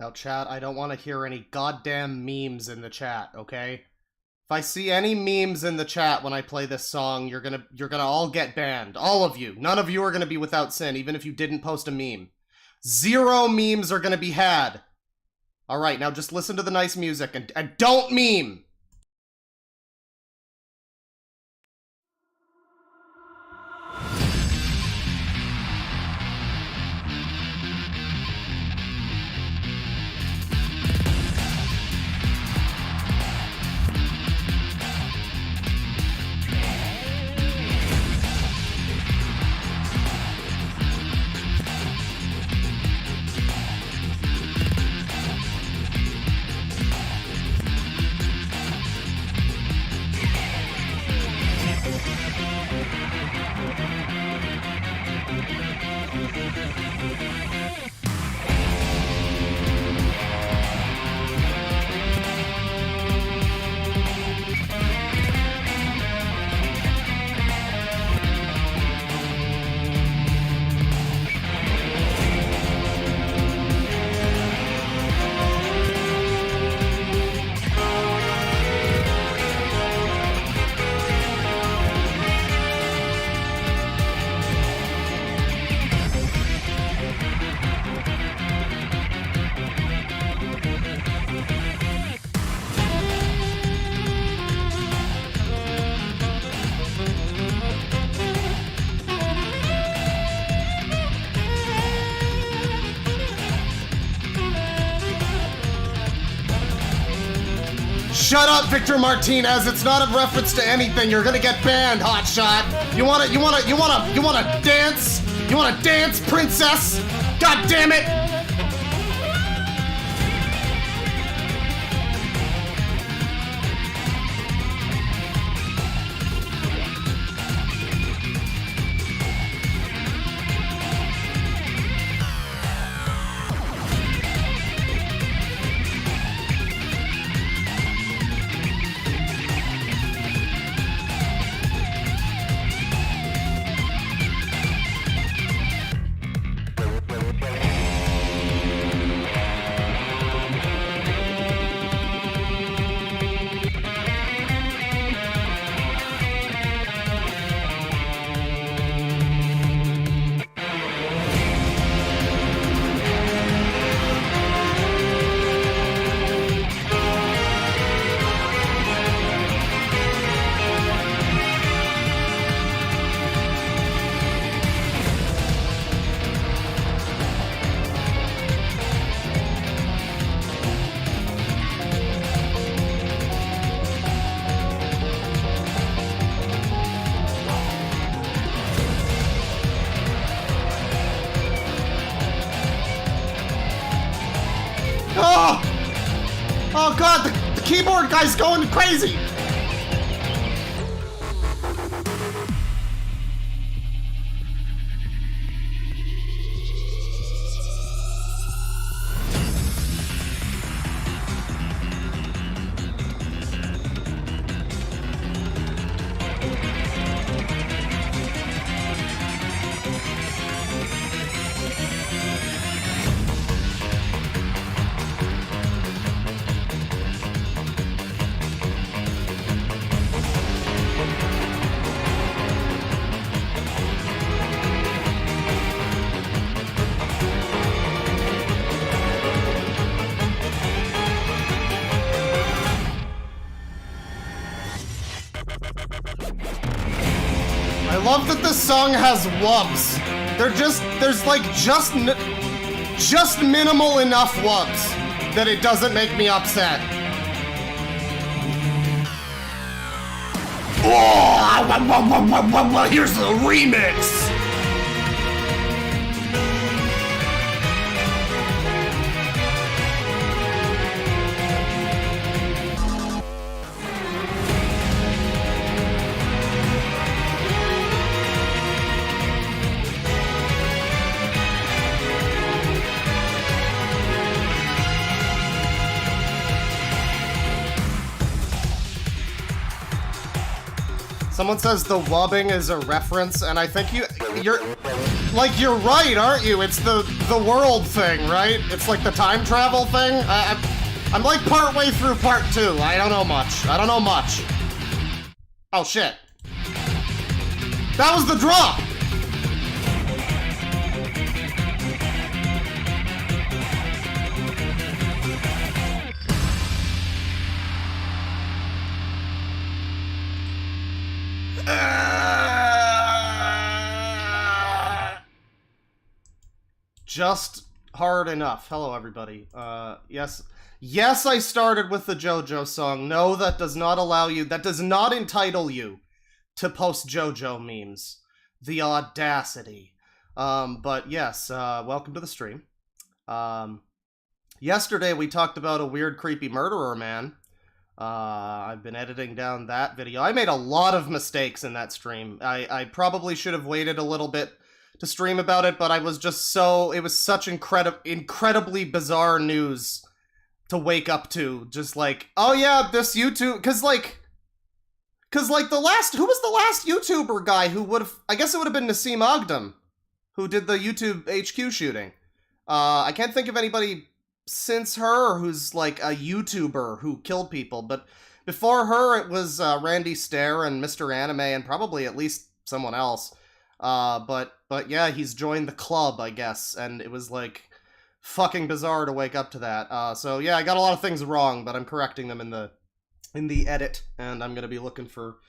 Now, chat, I don't want to hear any goddamn memes in the chat, okay? If I see any memes in the chat when I play this song, you're gonna all get banned. All of you. None of you are gonna be without sin, even if you didn't post a meme. 0 memes are gonna be had. Alright, now just listen to the nice music and don't meme! Shut up, Victor Martinez. It's not a reference to anything. You're gonna get banned, hotshot. You wanna dance? You wanna dance, princess? God damn it! Oh god, the keyboard guy's going crazy! I love that this song has wubs. There's like just minimal enough wubs that it doesn't make me upset. Oh, here's the remix. Someone says the wubbing is a reference, and I think you're Like, you're right, aren't you? It's the world thing, right? It's like the time travel thing. I'm like partway through part 2. I don't know much. Oh, shit. That was the drop! Just hard enough. Hello, everybody. Yes, I started with the JoJo song. No, that does not allow you, that does not entitle you to post JoJo memes. The audacity. But yes, welcome to the stream. Yesterday we talked about a weird, creepy murderer man. I've been editing down that video. I made a lot of mistakes in that stream. I probably should have waited a little bit to stream about it, but I was just so, it was such incredibly bizarre news to wake up to. Just like, oh yeah, this YouTube, cause like the last, who was the last YouTuber guy who would've, I guess it would've been Nassim Ogdom, who did the YouTube HQ shooting. I can't think of anybody since her who's like a YouTuber who killed people, but before her it was Randy Stair and Mr. Anime and probably at least someone else. But yeah, he's joined the club, I guess, and it was like fucking bizarre to wake up to that. So yeah, I got a lot of things wrong, but I'm correcting them in the edit, and I'm gonna be looking for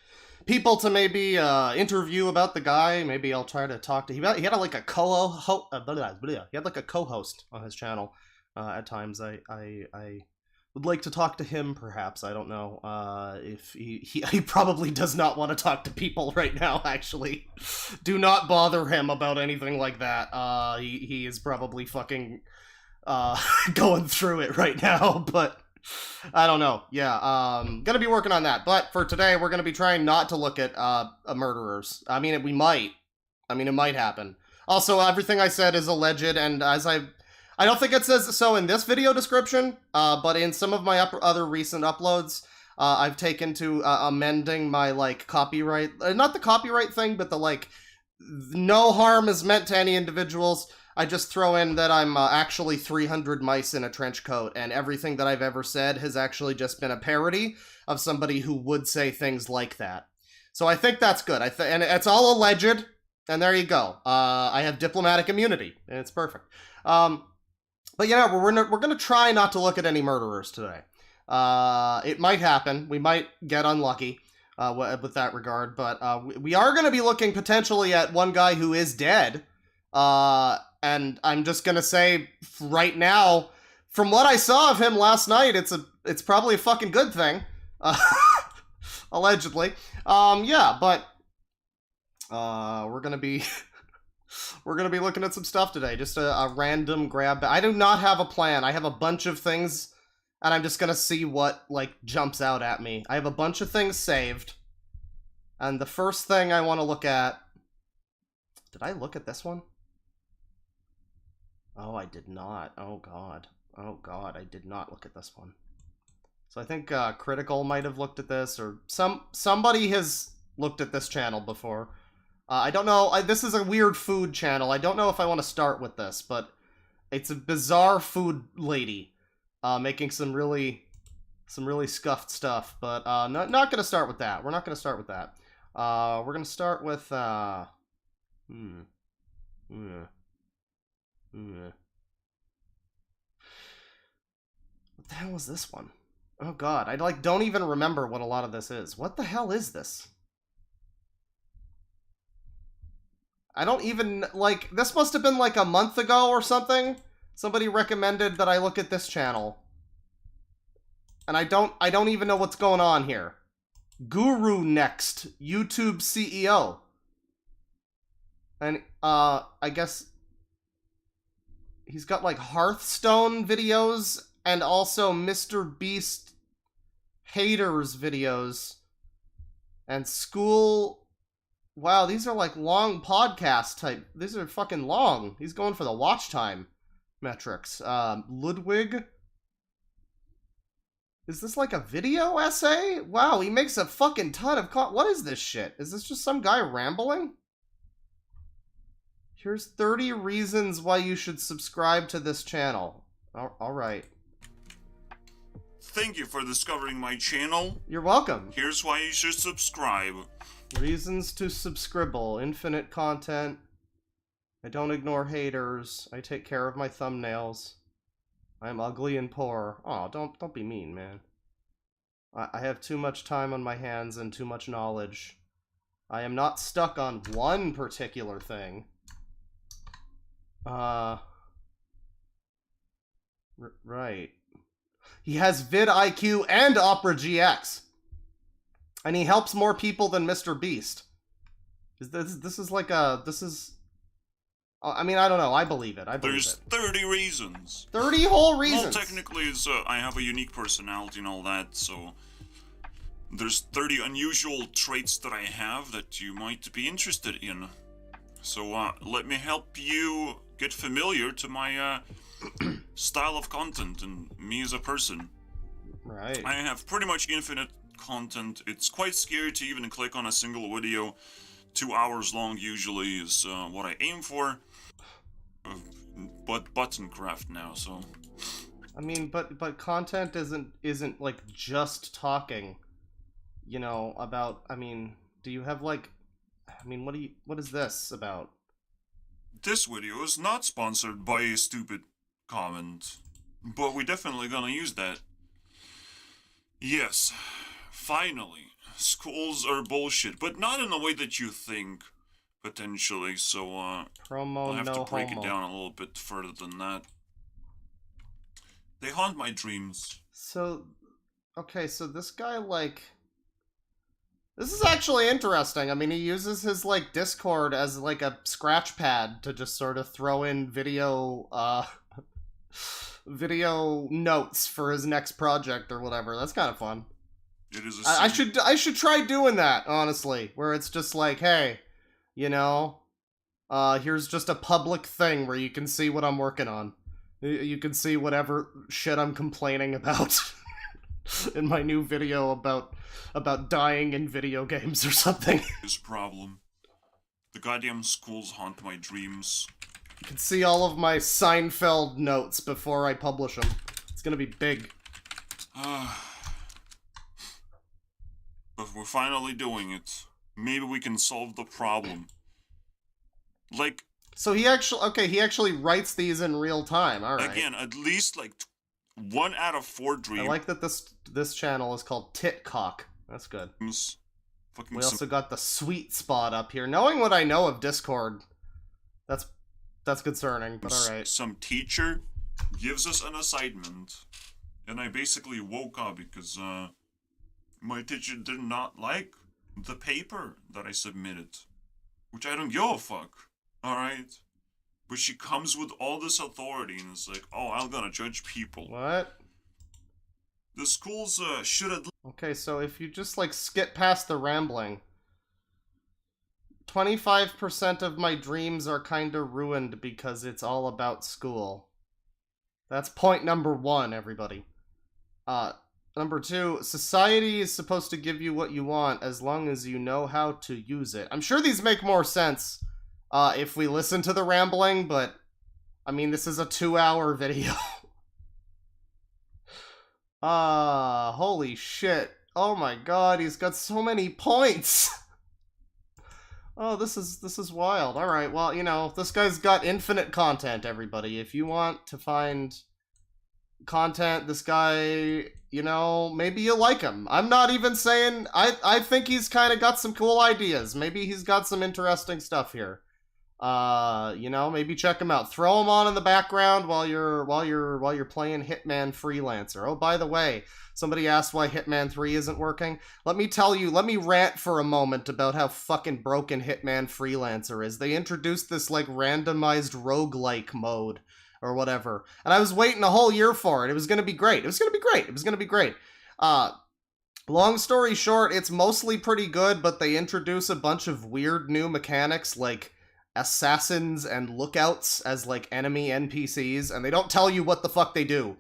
people to maybe interview about the guy. Maybe I'll try to talk to him. He had like a co-host. He had like a co-host on his channel. At times, I would like to talk to him. Perhaps, I don't know. If he probably does not want to talk to people right now. Actually, do not bother him about anything like that. He is probably fucking going through it right now. But I don't know. Yeah, gonna be working on that. But for today, we're gonna be trying not to look at murderers. I mean, we might. I mean, it might happen. Also, everything I said is alleged, and as I don't think it says so in this video description, but in some of my other recent uploads, I've taken to amending my, like, copyright, not the copyright thing, but the, like, no harm is meant to any individuals. I just throw in that I'm actually 300 mice in a trench coat, and everything that I've ever said has actually just been a parody of somebody who would say things like that. So I think that's good. And it's all alleged, and there you go. I have diplomatic immunity, and it's perfect. But yeah, we're gonna try not to look at any murderers today. It might happen. We might get unlucky with that regard, but we are gonna be looking potentially at one guy who is dead. And I'm just gonna say right now, from what I saw of him last night, it's probably a fucking good thing, allegedly. Yeah, but we're gonna be. We're going to be looking at some stuff today. Just a random grab. I do not have a plan. I have a bunch of things, and I'm just going to see what, like, jumps out at me. I have a bunch of things saved, and the first thing I want to look at... Did I look at this one? Oh, I did not. Oh, God. Oh, God, I did not look at this one. So I think Critical might have looked at this, or somebody has looked at this channel before. I don't know, this is a weird food channel. I don't know if I want to start with this, but it's a bizarre food lady making some really scuffed stuff. But not going to start with that. We're not going to start with that. We're going to start with... What the hell is this one? Oh god, I don't even remember what a lot of this is. What the hell is this? I don't even, like, this must have been like a month ago or something. Somebody recommended that I look at this channel. And I don't even know what's going on here. Guru Next, YouTube CEO. And, I guess he's got, like, Hearthstone videos and also Mr. Beast haters videos. And school... Wow, these are like long podcast type. These are fucking long. He's going for the watch time metrics. Ludwig. Is this like a video essay? Wow, he makes a fucking ton of what is this shit? Is this just some guy rambling? Here's 30 reasons why you should subscribe to this channel. Alright. Thank you for discovering my channel. You're welcome. Here's why you should subscribe. Reasons to subscribble. Infinite content. I don't ignore haters. I take care of my thumbnails. I'm ugly and poor. Oh, don't be mean, man. I have too much time on my hands and too much knowledge. I am not stuck on one particular thing. Right. He has vidIQ and Opera GX. And he helps more people than Mr. Beast. This is like a... This is... I mean, I don't know. I believe it. There's 30 reasons. 30 whole reasons. Well, technically, it's, I have a unique personality and all that, so... There's 30 unusual traits that I have that you might be interested in. So, let me help you get familiar to my, style of content and me as a person. Right. I have pretty much infinite content. It's quite scary to even click on a single video. 2 hours long usually is, what I aim for. But button craft now, so... I mean, but content isn't like just talking, you know, about... I mean, do you have like... I mean, what is this about? This video is not sponsored by a stupid comment, but we're definitely gonna use that. Yes, finally, schools are bullshit, but not in the way that you think, potentially, so, Promo I'll have no to break homo. it down a little bit further than that. They haunt my dreams. So, okay, so this guy, like... This is actually interesting. I mean, he uses his, like, Discord as, like, a scratch pad to just sort of throw in video, video notes for his next project or whatever. That's kind of fun. It is I should try doing that, honestly, where it's just like, hey, you know, here's just a public thing where you can see what I'm working on. You can see whatever shit I'm complaining about in my new video about dying in video games or something. This problem. The goddamn schools haunt my dreams. You can see all of my Seinfeld notes before I publish them. It's gonna be big. But we're finally doing it. Maybe we can solve the problem. Like... So he actually writes these in real time, alright. Again, at least, like, 1 out of 4 dreams. I like that this channel is called Titcock. That's good. Fucking We also got the sweet spot up here. Knowing what I know of Discord, that's concerning, but alright. Some teacher gives us an assignment, and I basically woke up because, my teacher did not like the paper that I submitted. Which I don't give a fuck, alright? But she comes with all this authority and it's like, oh, I'm gonna judge people. What? The schools, should have... Okay, so if you just, like, skip past the rambling... 25% of my dreams are kinda ruined because it's all about school. That's point number 1, everybody. Number 2, society is supposed to give you what you want as long as you know how to use it. I'm sure these make more sense if we listen to the rambling, but, I mean, this is a 2-hour video. Holy shit. Oh my god, he's got so many points! Oh, this is wild. Alright, well, you know, this guy's got infinite content, everybody. If you want to find content, this guy, you know, maybe you like him. I'm not even saying... I think he's kind of got some cool ideas. Maybe he's got some interesting stuff here. You know, maybe check him out. Throw him on in the background while you're playing Hitman Freelancer. Oh, by the way, somebody asked why Hitman 3 isn't working. Let me tell you, let me rant for a moment about how fucking broken Hitman Freelancer is. They introduced this, like, randomized roguelike mode or whatever, and I was waiting a whole year for it. It was gonna be great. It was gonna be great. Long story short, it's mostly pretty good, but they introduce a bunch of weird new mechanics, like assassins and lookouts as, like, enemy NPCs, and they don't tell you what the fuck they do.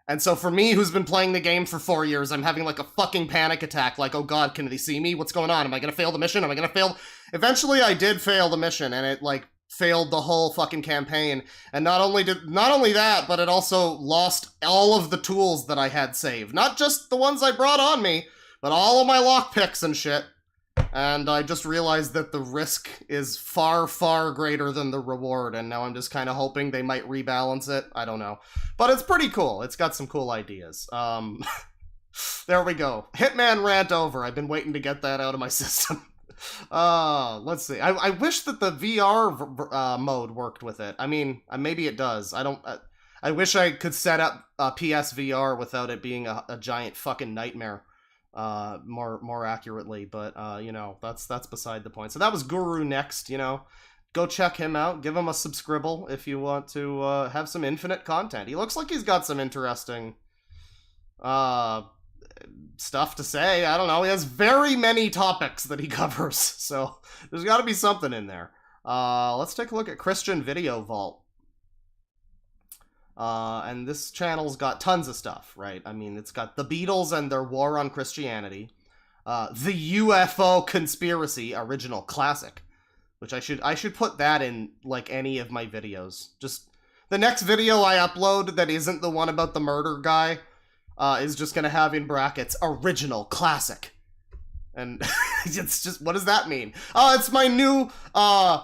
And so for me, who's been playing the game for 4 years, I'm having, like, a fucking panic attack, like, oh god, can they see me? What's going on? Am I gonna fail the mission? Am I gonna fail? Eventually, I did fail the mission, and it, like, failed the whole fucking campaign. And not only that, but it also lost all of the tools that I had saved. Not just the ones I brought on me, but all of my lockpicks and shit. And I just realized that the risk is far, far greater than the reward, and now I'm just kind of hoping they might rebalance it. I don't know. But it's pretty cool. It's got some cool ideas. There we go. Hitman rant over. I've been waiting to get that out of my system. Let's see. I wish that the VR mode worked with it. I mean, maybe it does. I wish I could set up PSVR without it being a giant fucking nightmare. More accurately, but you know, that's beside the point. So that was Guru Next, you know. Go check him out. Give him a subscribble if you want to have some infinite content. He looks like he's got some interesting stuff to say. I don't know. He has very many topics that he covers, so there's got to be something in there. Let's take a look at Christian Video Vault. And this channel's got tons of stuff, right? I mean, it's got the Beatles and their war on Christianity, the UFO conspiracy original classic, which I should put that in like any of my videos. Just the next video I upload that isn't the one about the murder guy is just gonna have in brackets original classic. And it's just, what does that mean? Oh, it's my new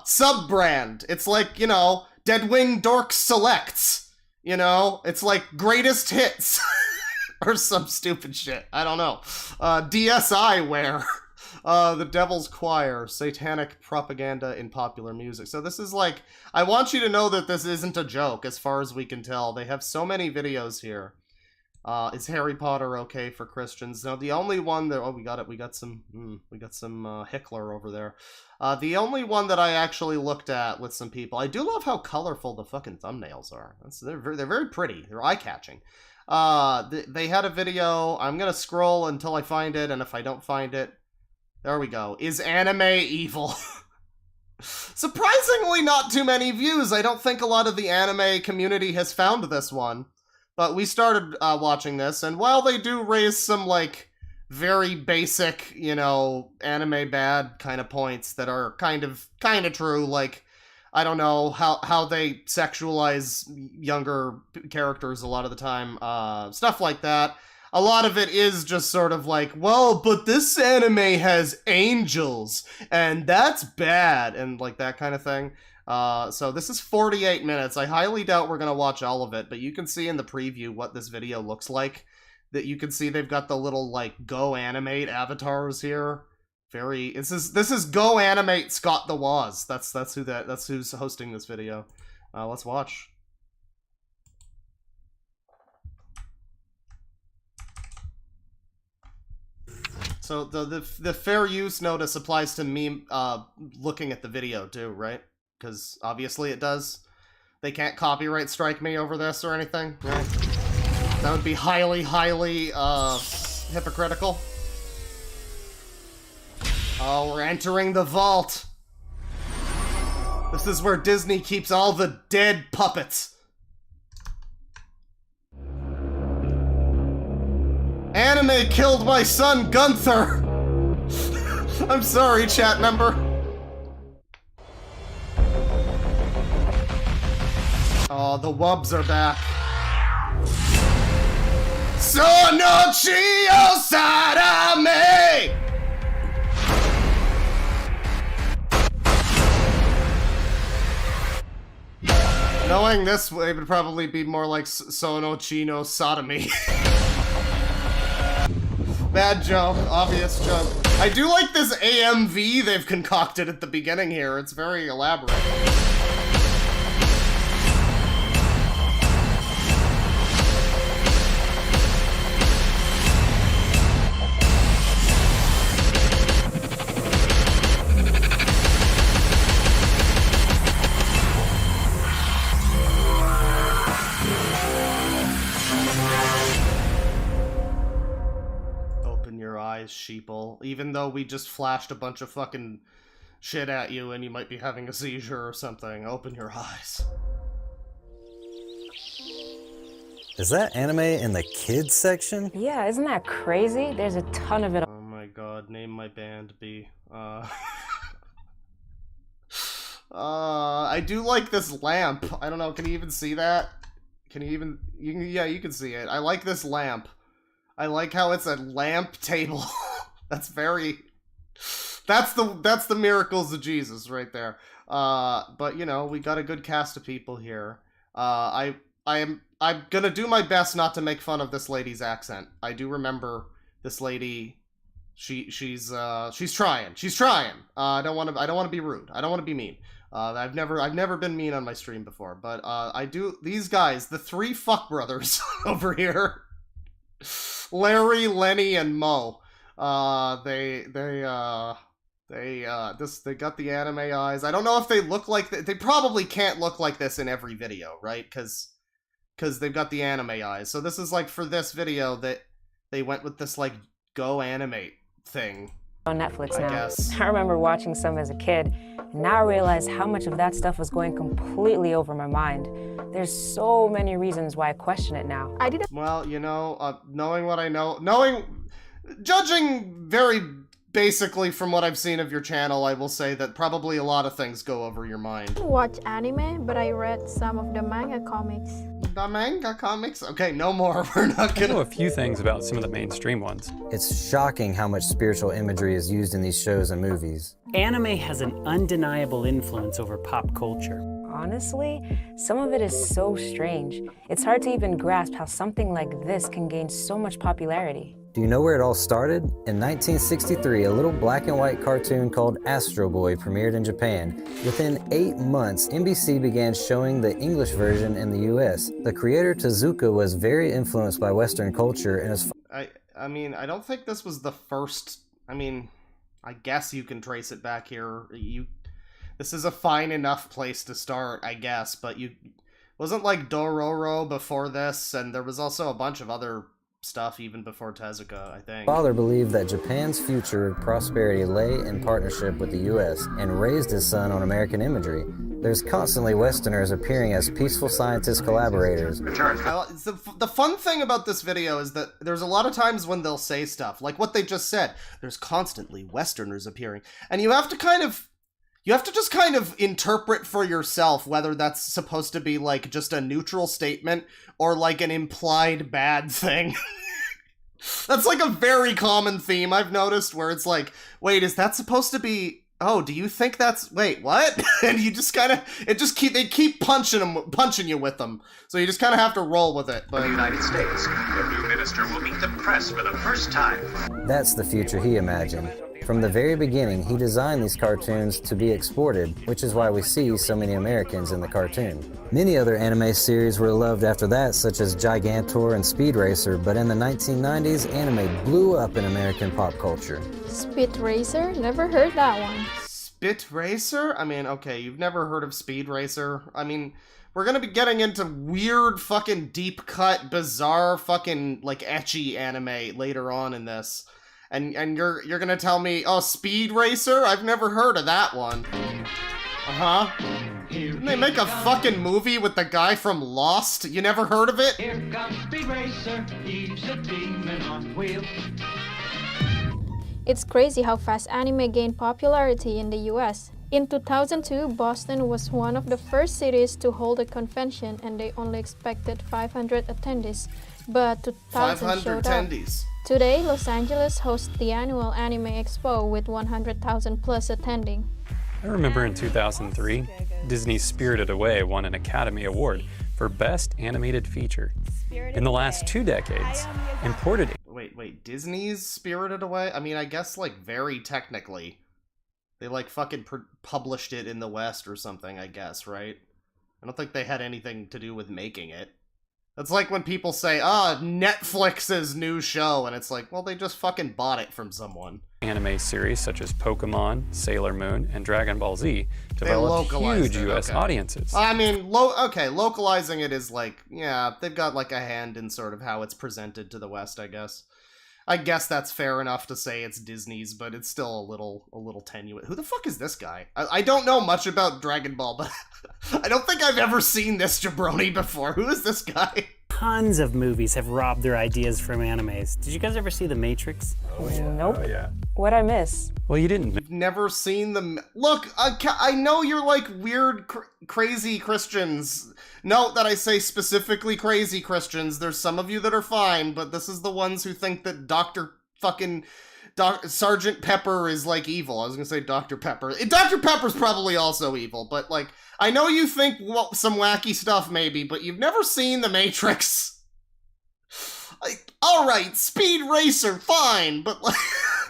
sub brand. It's like, you know, Deadwing Dork Selects. You know, it's like greatest hits or some stupid shit. I don't know. DSI wear. The Devil's Choir, satanic propaganda in popular music. So this is like, I want you to know that this isn't a joke as far as we can tell. They have so many videos here. Is Harry Potter okay for Christians? No, the only one that, oh, we got it. We got some Hickler over there. The only one that I actually looked at with some people, I do love how colorful the fucking thumbnails are. They're very pretty. They're eye-catching. They had a video. I'm gonna scroll until I find it, and if I don't find it, there we go. Is anime evil? Surprisingly, not too many views. I don't think a lot of the anime community has found this one. But we started watching this, and while they do raise some, like, very basic, you know, anime bad kind of points that are kind of true, like, I don't know, how they sexualize younger characters a lot of the time, stuff like that. A lot of it is just sort of like, well, but this anime has angels, and that's bad, and like that kind of thing. So this is 48 minutes. I highly doubt we're gonna watch all of it, but you can see in the preview what this video looks like. That you can see they've got the little, like, Go Animate avatars here. This is Go Animate Scott the Woz. That's who's hosting this video. Let's watch. So the fair use notice applies to me looking at the video too, right? Because obviously it does. They can't copyright strike me over this or anything, right? That would be highly hypocritical. Oh, we're entering the vault. This is where Disney keeps all the dead puppets. Anime killed my son, Gunther! I'm sorry, chat member. Oh, the wubs are back. Sonochi Osarame! Knowing this, it would probably be more like Sonochi no Sodomy. Bad joke, obvious joke. I do like this AMV they've concocted at the beginning here. It's very elaborate. Sheeple, even though we just flashed a bunch of fucking shit at you and you might be having a seizure or something. Open your eyes. Is that anime in the kids section? Yeah, isn't that crazy? There's a ton of it. Oh my god, name my band B. I do like this lamp. I don't know, can you even see that? Can you even... yeah, you can see it. I like this lamp. I like how it's a lamp table. That's very... That's the miracles of Jesus right there. But, you know, we got a good cast of people here. I'm gonna do my best not to make fun of this lady's accent. I do remember this lady... She's trying. She's trying. I don't want to be rude. I don't want to be mean. I've never been mean on my stream before, but I do. These guys, the three fuck brothers over here, Larry, Lenny, and Mo. They got the anime eyes. I don't know if they look like they probably can't look like this in every video, right? Because they've got the anime eyes. So this is like for this video that they went with this like go animate thing. On Netflix now. I guess. I remember watching some as a kid, and now I realize how much of that stuff was going completely over my mind. There's so many reasons why I question it now. Well, you know, knowing what I know, judging very basically from what I've seen of your channel, I will say that probably a lot of things go over your mind. Watch anime, but I read some of the manga comics. The manga comics? Okay, no more. We're not I know gonna... a few things about some of the mainstream ones. It's shocking how much spiritual imagery is used in these shows and movies. Anime has an undeniable influence over pop culture. Honestly, some of it is so strange. It's hard to even grasp how something like this can gain so much popularity. Do you know where it all started? In 1963, a little black and white cartoon called Astro Boy premiered in Japan. Within 8 months, NBC began showing the English version in the US. The creator Tezuka was very influenced by Western culture and is... I mean, I don't think this was the first... I mean, I guess you can trace it back here. This is a fine enough place to start, I guess, but wasn't like Dororo before this, and there was also a bunch of other stuff even before Tezuka, I think. Father believed that Japan's future prosperity lay in partnership with the US and raised his son on American imagery. There's constantly Westerners appearing as peaceful scientist collaborators. The fun thing about this video is that there's a lot of times when they'll say stuff, like what they just said, there's constantly Westerners appearing, and you have to just kind of interpret for yourself whether that's supposed to be like just a neutral statement or like an implied bad thing. That's like a very common theme I've noticed where it's like, wait, is that supposed to be, oh, do you think that's, wait, what? And you just kind of, they keep punching you with them. So you just kind of have to roll with it. But the United States, the new minister will meet the press for the first time. That's the future he imagined. From the very beginning, he designed these cartoons to be exported, which is why we see so many Americans in the cartoon. Many other anime series were loved after that, such as Gigantor and Speed Racer, but in the 1990s, anime blew up in American pop culture. Speed Racer? Never heard that one. Speed Racer? I mean, okay, you've never heard of Speed Racer? I mean, we're gonna be getting into weird fucking deep cut, bizarre fucking, like, ecchi anime later on in this. And you're gonna tell me, oh, Speed Racer? I've never heard of that one. Uh-huh. Didn't they make a fucking movie with the guy from Lost? You never heard of it? Here comes Speed Racer, he's a demon on wheels. It's crazy how fast anime gained popularity in the US. In 2002, Boston was one of the first cities to hold a convention, and they only expected 500 attendees, but 2,000 showed up. Today, Los Angeles hosts the annual Anime Expo with 100,000 plus attending. I remember in 2003, Disney's Spirited Away won an Academy Award for Best Animated Feature. In the last 2 decades, imported... Wait, Disney's Spirited Away? I mean, I guess, like, very technically. They, like, fucking published it in the West or something, I guess, right? I don't think they had anything to do with making it. That's like when people say, Netflix's new show, and it's like, well, they just fucking bought it from someone. Anime series such as Pokemon, Sailor Moon, and Dragon Ball Z developed huge US audiences. I mean, localizing it is like, yeah, they've got like a hand in sort of how it's presented to the West, I guess. I guess that's fair enough to say it's Disney's, but it's still a little tenuous. Who the fuck is this guy? I don't know much about Dragon Ball, but I don't think I've ever seen this jabroni before. Who is this guy? Tons of movies have robbed their ideas from animes. Did you guys ever see The Matrix? Nope. Oh, yeah. What'd I miss? Well, you didn't. You've never seen them. Look, I know you're like weird, crazy Christians. Note that I say specifically crazy Christians. There's some of you that are fine, but this is the ones who think that Sergeant Pepper is like evil. I was gonna say Dr. Pepper. Dr. Pepper's probably also evil, but like, I know you think some wacky stuff maybe, but you've never seen The Matrix. Alright, Speed Racer, fine, but like,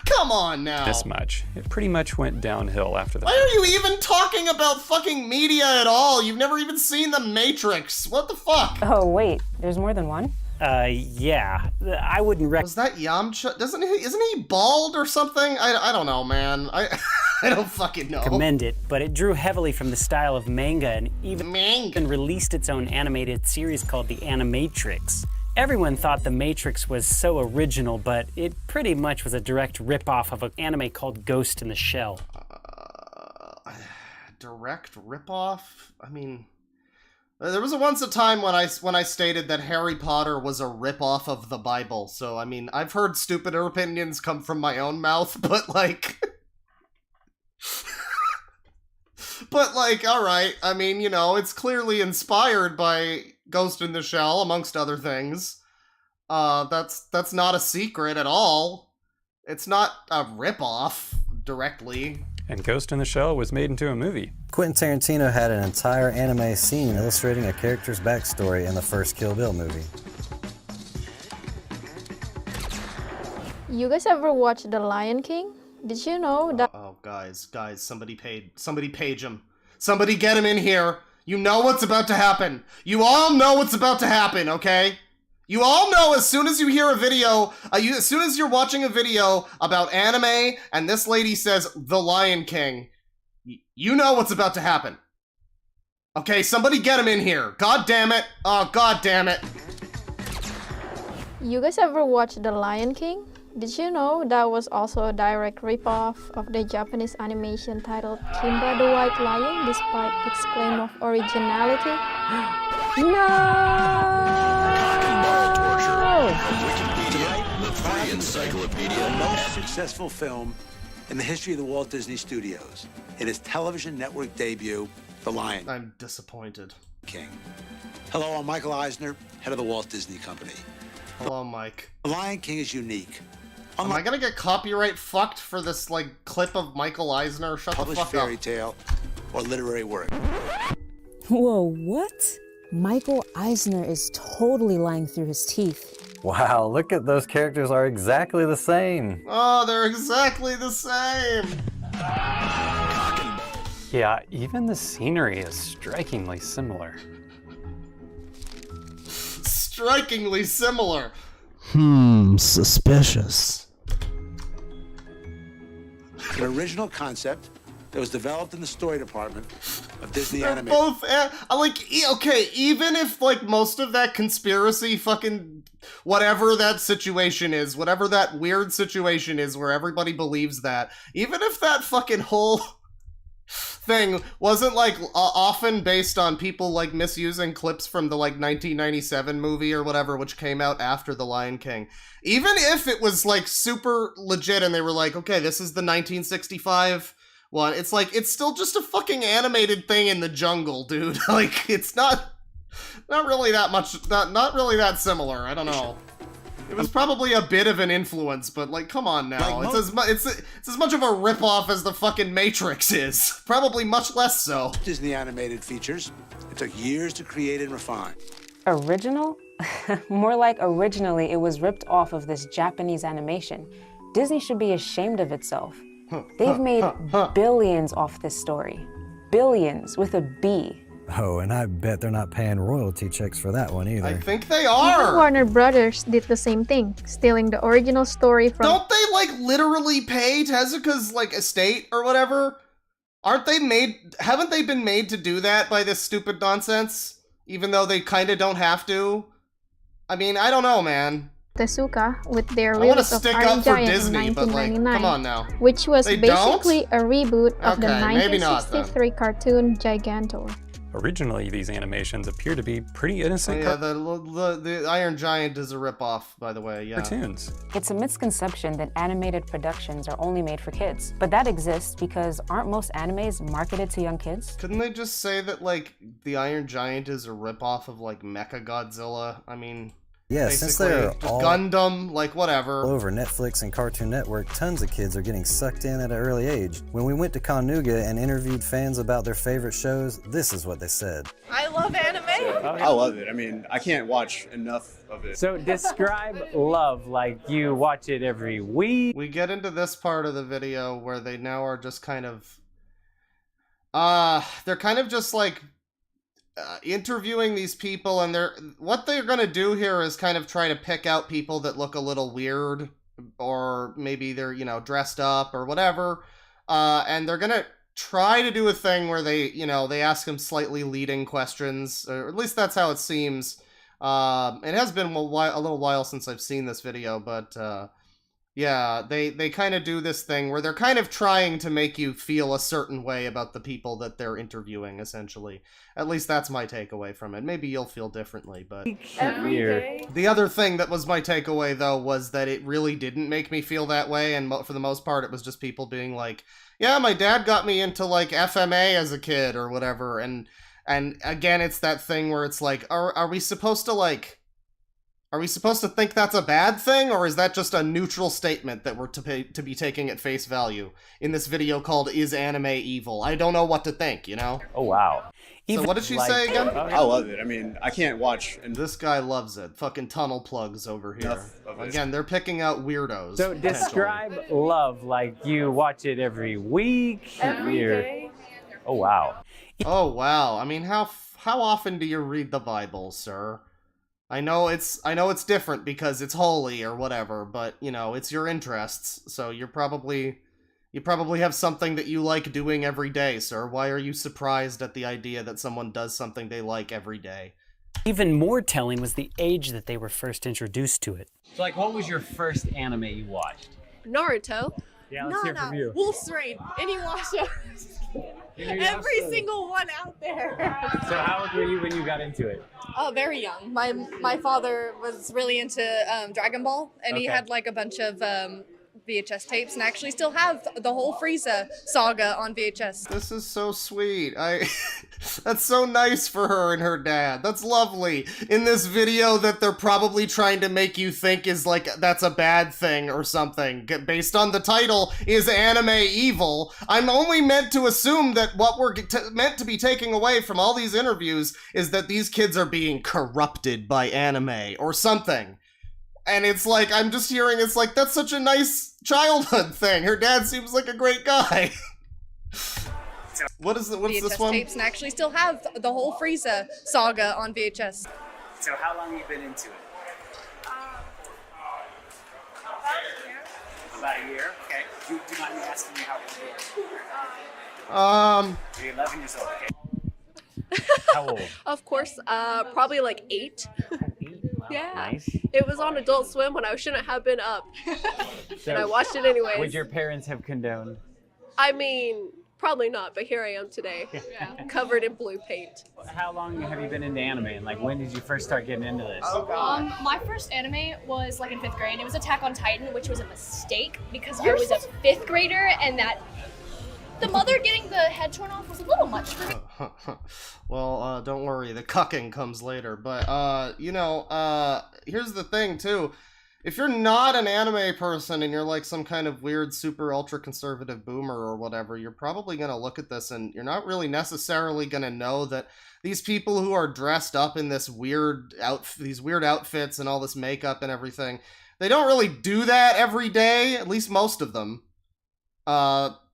come on now. This much. It pretty much went downhill after that. Why are you even talking about fucking media at all? You've never even seen The Matrix. What the fuck? Oh, wait. There's more than one? Yeah. I wouldn't Was that Yamcha? Isn't he bald or something? I don't know, man. I don't fucking know. recommend it, but it drew heavily from the style of manga and even released its own animated series called The Animatrix. Everyone thought The Matrix was so original, but it pretty much was a direct rip-off of an anime called Ghost in the Shell. Direct rip-off? I mean, there was once a time when I stated that Harry Potter was a rip-off of the Bible, so I mean, I've heard stupider opinions come from my own mouth, but like... But like, alright, I mean, you know, it's clearly inspired by Ghost in the Shell, amongst other things. That's not a secret at all. It's not a rip-off, directly. And Ghost in the Shell was made into a movie. Quentin Tarantino had an entire anime scene illustrating a character's backstory in the first Kill Bill movie. You guys ever watched The Lion King? Did you know that... Oh, guys, somebody page him. Somebody get him in here. You know what's about to happen. You all know what's about to happen, okay? You all know as soon as you hear a video, as soon as you're watching a video about anime and this lady says The Lion King, you know what's about to happen. Okay, somebody get him in here. God damn it. Oh, god damn it. You guys ever watched The Lion King? Did you know that was also a direct ripoff of the Japanese animation titled Kimba the White Lion, despite its claim of originality? The encyclopedia, the most successful film in the history of the Walt Disney Studios. In its television network debut, The Lion I'm disappointed. King. Hello, I'm Michael Eisner, head of the Walt Disney Company. Hello, Mike. The Lion King is unique. Am I gonna get copyright fucked for this, like, clip of Michael Eisner? Shut the Published fuck up. fairy tale or literary work. Whoa, what? Michael Eisner is totally lying through his teeth. Wow, look at those characters are exactly the same. Oh, they're exactly the same. Yeah, even the scenery is strikingly similar. Strikingly similar. Suspicious. An original concept that was developed in the story department of Disney They're Animation. both, okay, even if, like, most of that conspiracy fucking, whatever that situation is, whatever that weird situation is where everybody believes that, even if that fucking whole thing wasn't, like, often based on people, like, misusing clips from the, like, 1997 movie or whatever, which came out after The Lion King, even if it was, like, super legit and they were like, okay, this is the 1965 one, it's like, it's still just a fucking animated thing in the jungle, dude. Like, it's not really that much, not really that similar, I don't know. It was probably a bit of an influence, but, like, come on now. Like it's as much of a ripoff as the fucking Matrix is. Probably much less so. Disney animated features. It took years to create and refine. Original? More like originally it was ripped off of this Japanese animation. Disney should be ashamed of itself. They've made billions off this story. Billions, with a B. Oh, and I bet they're not paying royalty checks for that one either. I think they are! Even Warner Brothers did the same thing, stealing the original story from... Don't they, like, literally pay Tezuka's, like, estate or whatever? Haven't they been made to do that by this stupid nonsense? Even though they kinda don't have to? I mean, I don't know, man. Tezuka with their I wanna release of stick Iron up for Giant Disney, in but, like, 1999, come on now. which was They basically a reboot of the Okay, maybe not, 1963 cartoon Gigantor. Originally, these animations appear to be pretty innocent the Iron Giant is a ripoff, by the way, yeah. cartoons. It's a misconception that animated productions are only made for kids. But that exists because aren't most animes marketed to young kids? Couldn't they just say that, like, the Iron Giant is a ripoff of, like, Mechagodzilla? I mean... Yeah, since they're all Gundam, like, whatever. over Netflix and Cartoon Network, tons of kids are getting sucked in at an early age. When we went to Kanuga and interviewed fans about their favorite shows, this is what they said. I love anime. I love it. I mean, I can't watch enough of it. So describe love like you watch it every week. We get into this part of the video where they now are just kind of... they're kind of just, like... interviewing these people, and what they're gonna do here is kind of try to pick out people that look a little weird, or maybe they're, you know, dressed up or whatever, and they're gonna try to do a thing where they, you know, they ask them slightly leading questions, or at least that's how it seems. It has been a little while since I've seen this video, but yeah, they kind of do this thing where they're kind of trying to make you feel a certain way about the people that they're interviewing, essentially. At least that's my takeaway from it. Maybe you'll feel differently, but... Weird. The other thing that was my takeaway, though, was that it really didn't make me feel that way, and for the most part, it was just people being like, yeah, my dad got me into, like, FMA as a kid, or whatever, and again, it's that thing where it's like, are we supposed to, like... Are we supposed to think that's a bad thing, or is that just a neutral statement that we're to be taking at face value in this video called Is Anime Evil? I don't know what to think, you know? Oh, wow. So what did she say again? I love it. I mean, I can't watch... And this guy loves it. Fucking tunnel plugs over here. Again, they're picking out weirdos. So describe love like you watch it every week. Weird. Oh, wow. Oh, wow. I mean, how often do you read the Bible, sir? I know it's different because it's holy or whatever, but, you know, it's your interests, so you probably have something that you like doing every day, sir. Why are you surprised at the idea that someone does something they like every day? Even more telling was the age that they were first introduced to it. So, like, what was your first anime you watched? Naruto. Yeah, let's hear from you. Wolf's Rain. Inuyasha. Every single one out there. So how old were you when you got into it? Oh, very young. My father was really into Dragon Ball, and he had like a bunch of VHS tapes, and I actually still have the whole Frieza saga on VHS. This is so sweet. That's so nice for her and her dad. That's lovely. In this video that they're probably trying to make you think is like, that's a bad thing or something. Based on the title, Is Anime Evil? I'm only meant to assume that what we're meant to be taking away from all these interviews is that these kids are being corrupted by anime or something. And it's like, I'm just hearing, it's like, that's such a nice childhood thing. Her dad seems like a great guy. What's this one? Tapes, and I actually still have the whole Frieza saga on VHS. So how long have you been into it? About a year. Okay. Do you mind me asking you how old you are? You're 11 years old. Okay. How old? Of course, probably like 8. Wow, yeah. Nice. It was on Adult Swim when I shouldn't have been up. And I watched it anyways. Would your parents have condoned? I mean, probably not, but here I am today, covered in blue paint. How long have you been into anime, and like when did you first start getting into this? My first anime was like in 5th grade. It was Attack on Titan, which was a mistake because I was a 5th grader, and that the mother getting the head torn off was a little much for me. Well, don't worry, the cucking comes later. But, you know, here's the thing, too. If you're not an anime person and you're like some kind of weird, super ultra-conservative boomer or whatever, you're probably going to look at this and you're not really necessarily going to know that these people who are dressed up in this these weird outfits and all this makeup and everything, they don't really do that every day, at least most of them.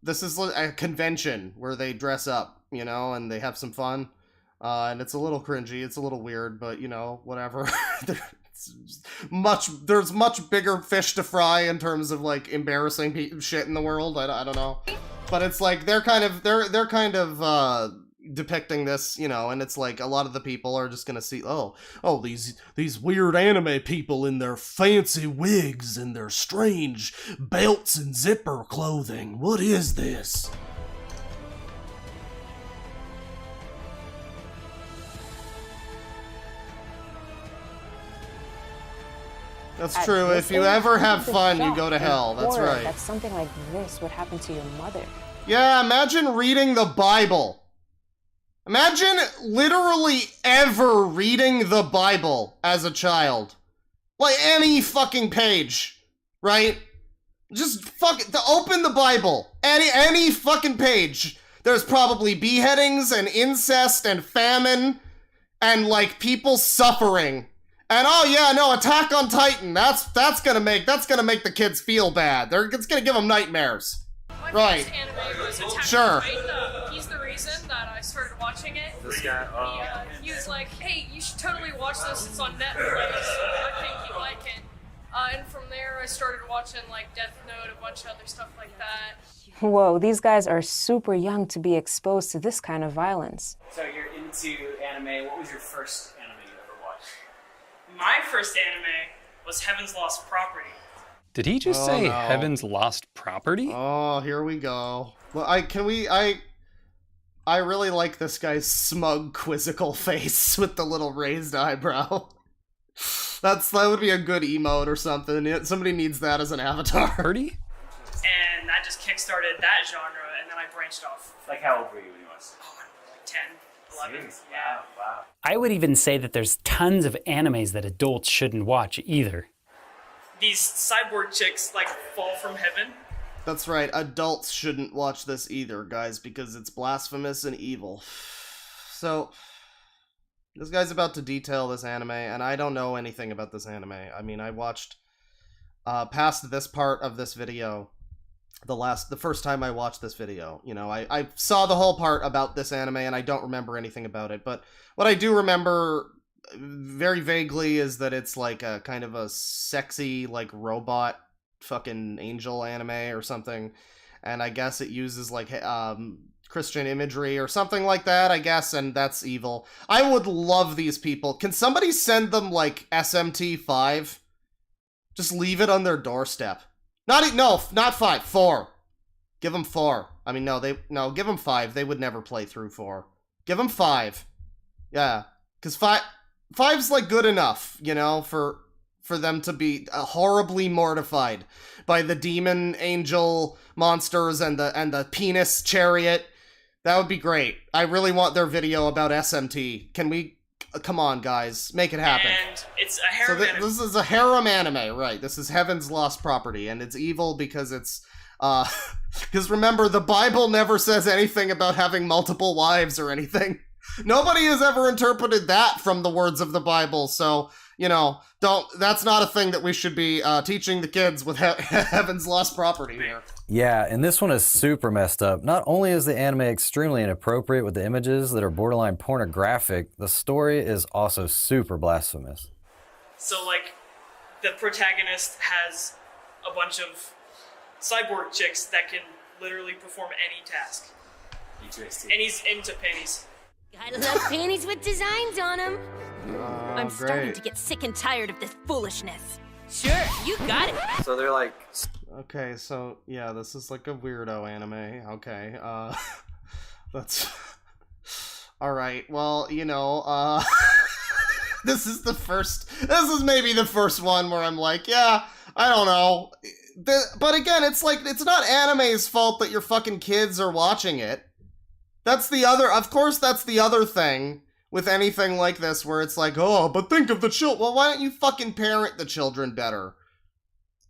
This is a convention where they dress up, you know, and they have some fun. And it's a little cringy, it's a little weird, but, you know, whatever. There's much bigger fish to fry in terms of, like, embarrassing shit in the world. I don't know. But it's like, they're kind of depicting this, you know, and it's like a lot of the people are just gonna see, oh, these weird anime people in their fancy wigs and their strange belts and zipper clothing. What is this? That's At true. this If you age, ever have the fun, you shock go to and hell. That's horror right. that something like this would happen to your mother. Yeah, imagine reading the Bible. Imagine literally ever reading the Bible as a child. Like any fucking page, right? Just open the Bible. Any fucking page. There's probably beheadings and incest and famine and like people suffering. And oh yeah, no, Attack on Titan. That's gonna make the kids feel bad. It's gonna give them nightmares. My Right. first anime was Attack Sure. on Titan. He's the reason that I started watching it. This guy, He was like, hey, you should totally watch this. It's on Netflix. I think you like it. And from there, I started watching like Death Note, a bunch of other stuff like that. Whoa, these guys are super young to be exposed to this kind of violence. So you're into anime. What was your first anime you ever watched? My first anime was Heaven's Lost Property. Did he just Oh, say no. Heaven's Lost Property? Oh, here we go. Well, I really like this guy's smug, quizzical face with the little raised eyebrow. That would be a good emote or something. Somebody needs that as an avatar. Birdie? And that just kickstarted that genre, and then I branched off. Like, how old were you when you watched? 10, 11. Yeah. Wow. I would even say that there's tons of animes that adults shouldn't watch either. These cyborg chicks, like, fall from heaven. That's right, adults shouldn't watch this either, guys, because it's blasphemous and evil. So, this guy's about to detail this anime, and I don't know anything about this anime. I mean, I watched past this part of this video, the first time I watched this video. You know, I saw the whole part about this anime, and I don't remember anything about it, but what I do remember very vaguely is that it's like a kind of a sexy, like, robot fucking angel anime or something, and I guess it uses like Christian imagery or something like that, I guess, and that's evil. I would love these people. Can somebody send them like SMT5? Just leave it on their doorstep. Not 5, 4. Give them 4. I mean, no, give them 5. They would never play through 4. Give them 5. Yeah, because 5's like good enough, you know, for them to be horribly mortified by the demon angel monsters and the penis chariot. That would be great. I really want their video about SMT. Can we... Come on, guys. Make it happen. And it's a harem anime. This is a harem anime, right. This is Heaven's Lost Property, and it's evil because it's... Because remember, the Bible never says anything about having multiple wives or anything. Nobody has ever interpreted that from the words of the Bible, so... You know, that's not a thing that we should be teaching the kids with Heaven's Lost Property here. Yeah, and this one is super messed up. Not only is the anime extremely inappropriate with the images that are borderline pornographic, the story is also super blasphemous. So, like, the protagonist has a bunch of cyborg chicks that can literally perform any task. And he's into panties. I love panties with designs on them. I'm starting great. to get sick and tired of this foolishness. Sure, you got it. So they're like... Okay, so, yeah, this is like a weirdo anime. Okay, that's... Alright, well, you know, this is maybe the first one where I'm like, yeah, I don't know. But again, it's like, it's not anime's fault that your fucking kids are watching it. That's the other thing with anything like this where it's like, oh, but think of the children. Well, why don't you fucking parent the children better?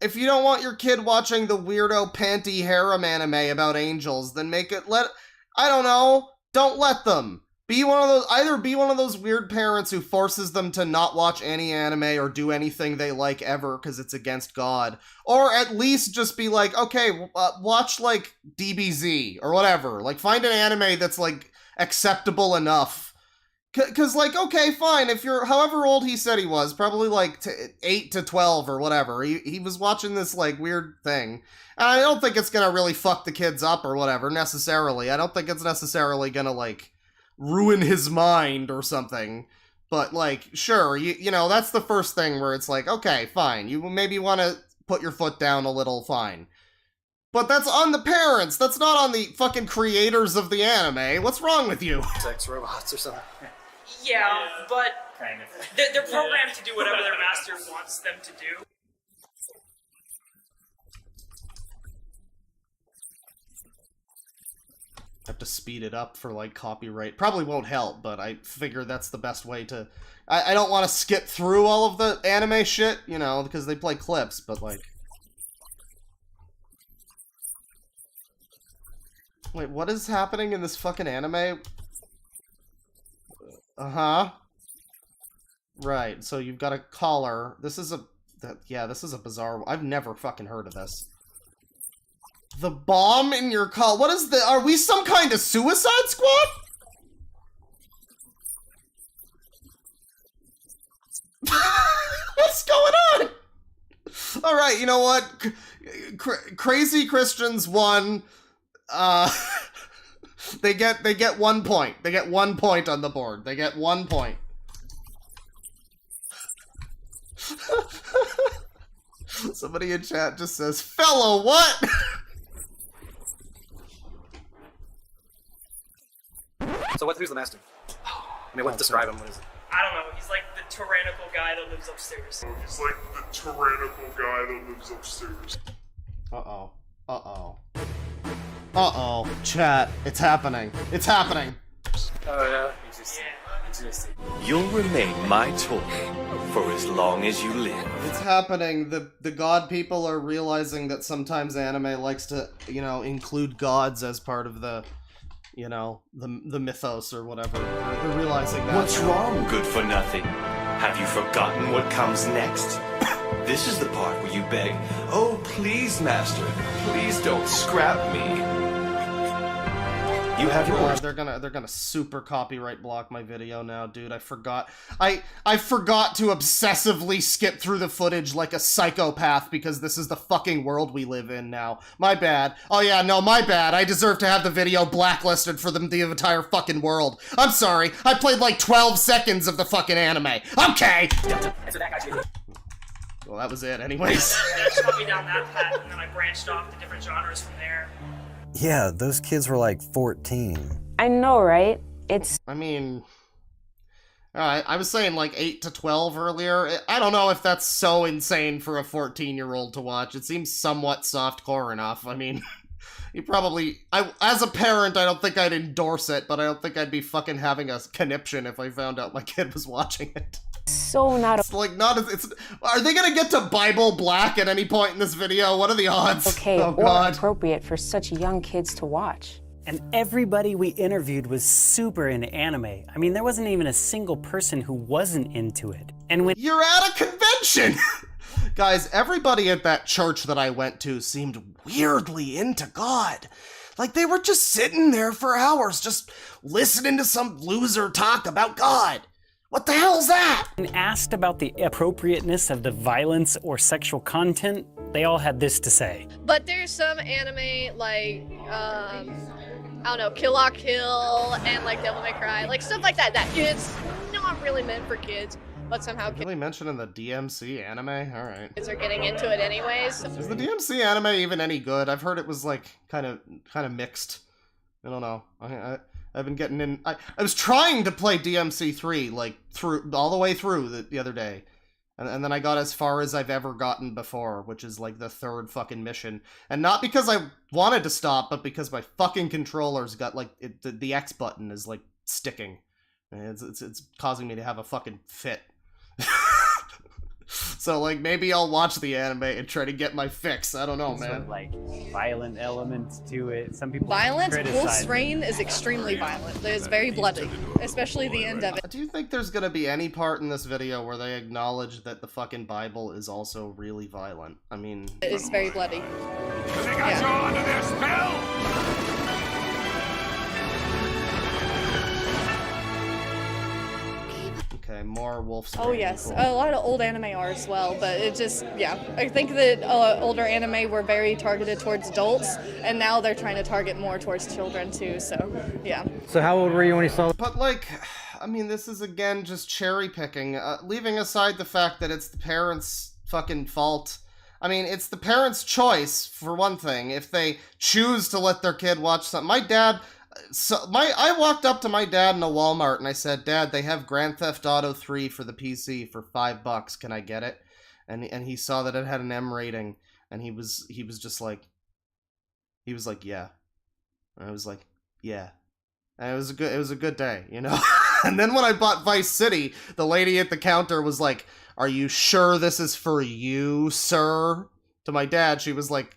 If you don't want your kid watching the weirdo panty harem anime about angels, then I don't know, don't let them. Either be one of those weird parents who forces them to not watch any anime or do anything they like ever because it's against God, or at least just be like, okay, watch like DBZ or whatever. Like, find an anime that's like acceptable enough. Cause like, okay, fine, if you're however old he said he was, probably like 8 to 12 or whatever, he was watching this like weird thing. And I don't think it's gonna really fuck the kids up or whatever, necessarily. I don't think it's necessarily gonna like ruin his mind or something. But like, sure, you know, that's the first thing where it's like, okay, fine, you maybe want to put your foot down a little, fine. But that's on the parents, that's not on the fucking creators of the anime. What's wrong with you? Sex robots or something. Yeah, but they're programmed to do whatever their master wants them to do. Have to speed it up for, like, copyright. Probably won't help, but I figure that's the best way to... I don't want to skip through all of the anime shit, you know, because they play clips, but, like... Wait, what is happening in this fucking anime? Uh-huh. Right, so you've got a collar. This is a... yeah, this is a bizarre... I've never fucking heard of this. The bomb in your collar... What is the... Are we some kind of Suicide Squad? What's going on? Alright, you know what? Crazy Christians won. They get 1 point. They get 1 point on the board. They get 1 point. Somebody in chat just says, "Fellow, what?" So who's the master? I mean, describe him. What is it? I don't know. He's like the tyrannical guy that lives upstairs. He's like the tyrannical guy that lives upstairs. Uh-oh. Uh-oh. Uh-oh. Chat, it's happening. It's happening. Oh, yeah. Interesting. Interesting. You'll remain my toy for as long as you live. It's happening. The god people are realizing that sometimes anime likes to, you know, include gods as part of the, you know, the mythos or whatever. They're realizing that. What's wrong, good for nothing? Have you forgotten what comes next? This is the part where you beg, "Oh, please, master, please don't scrap me." You have yours. They're gonna super copyright block my video now, dude. I forgot. I forgot to obsessively skip through the footage like a psychopath because this is the fucking world we live in now. My bad. Oh yeah, no, my bad. I deserve to have the video blacklisted for the entire fucking world. I'm sorry. I played like 12 seconds of the fucking anime. Okay. Well, that was it, anyways. They just put me down that path, and then I branched off to different genres from there. Yeah, those kids were like 14. I know, right? It's... I mean... I was saying like 8 to 12 earlier. I don't know if that's so insane for a 14-year-old to watch. It seems somewhat softcore enough. I mean, you probably... as a parent, I don't think I'd endorse it, but I don't think I'd be fucking having a conniption if I found out my kid was watching it. So not... It's like not... It's... Are they gonna get to Bible Black at any point in this video? What are the odds? Okay, oh, or God. appropriate for such young kids to watch. And everybody we interviewed was super into anime. I mean, there wasn't even a single person who wasn't into it. And when you're at a convention! Guys, everybody at that church that I went to seemed weirdly into God. Like, they were just sitting there for hours, just listening to some loser talk about God. What the hell's that? When asked about the appropriateness of the violence or sexual content, they all had this to say. But there's some anime like, I don't know, Kill La Kill and like Devil May Cry, like stuff like that, that it's not really meant for kids, but somehow really mentioned in the DMC anime? Alright. Kids are getting into it anyways. Is the DMC anime even any good? I've heard it was like kind of mixed. I don't know. I've been getting in... I was trying to play DMC 3, like, all the way through the other day. And then I got as far as I've ever gotten before, which is, like, the 3rd fucking mission. And not because I wanted to stop, but because my fucking controller's got, like, the X button is, like, sticking. And it's causing me to have a fucking fit. So, like, maybe I'll watch the anime and try to get my fix. I don't know, man. Like, violent elements to it. Some people Violent? criticize Wolf's Rain is extremely violent. It's very bloody, especially the end of it. Do you think there's gonna be any part in this video where they acknowledge that the fucking Bible is also really violent? I mean... It's very bloody. They got you under their spell! Okay, more Wolf's Oh Rain. yes, Cool. a lot of old anime are as well, but it just, yeah. I think that older anime were very targeted towards adults, and now they're trying to target more towards children too, so, yeah. So how old were you when you saw... But, like, I mean, this is, again, just cherry-picking. Leaving aside the fact that it's the parents' fucking fault. I mean, it's the parents' choice, for one thing, if they choose to let their kid watch something. My dad... I walked up to my dad in a Walmart and I said, "Dad, they have Grand Theft Auto 3 for the PC for $5. Can I get it?" And he saw that it had an M rating, and he was just like, "Yeah." And I was like, yeah. And it was a good day, you know? And then when I bought Vice City, the lady at the counter was like, "Are you sure this is for you, sir?" To my dad, she was like,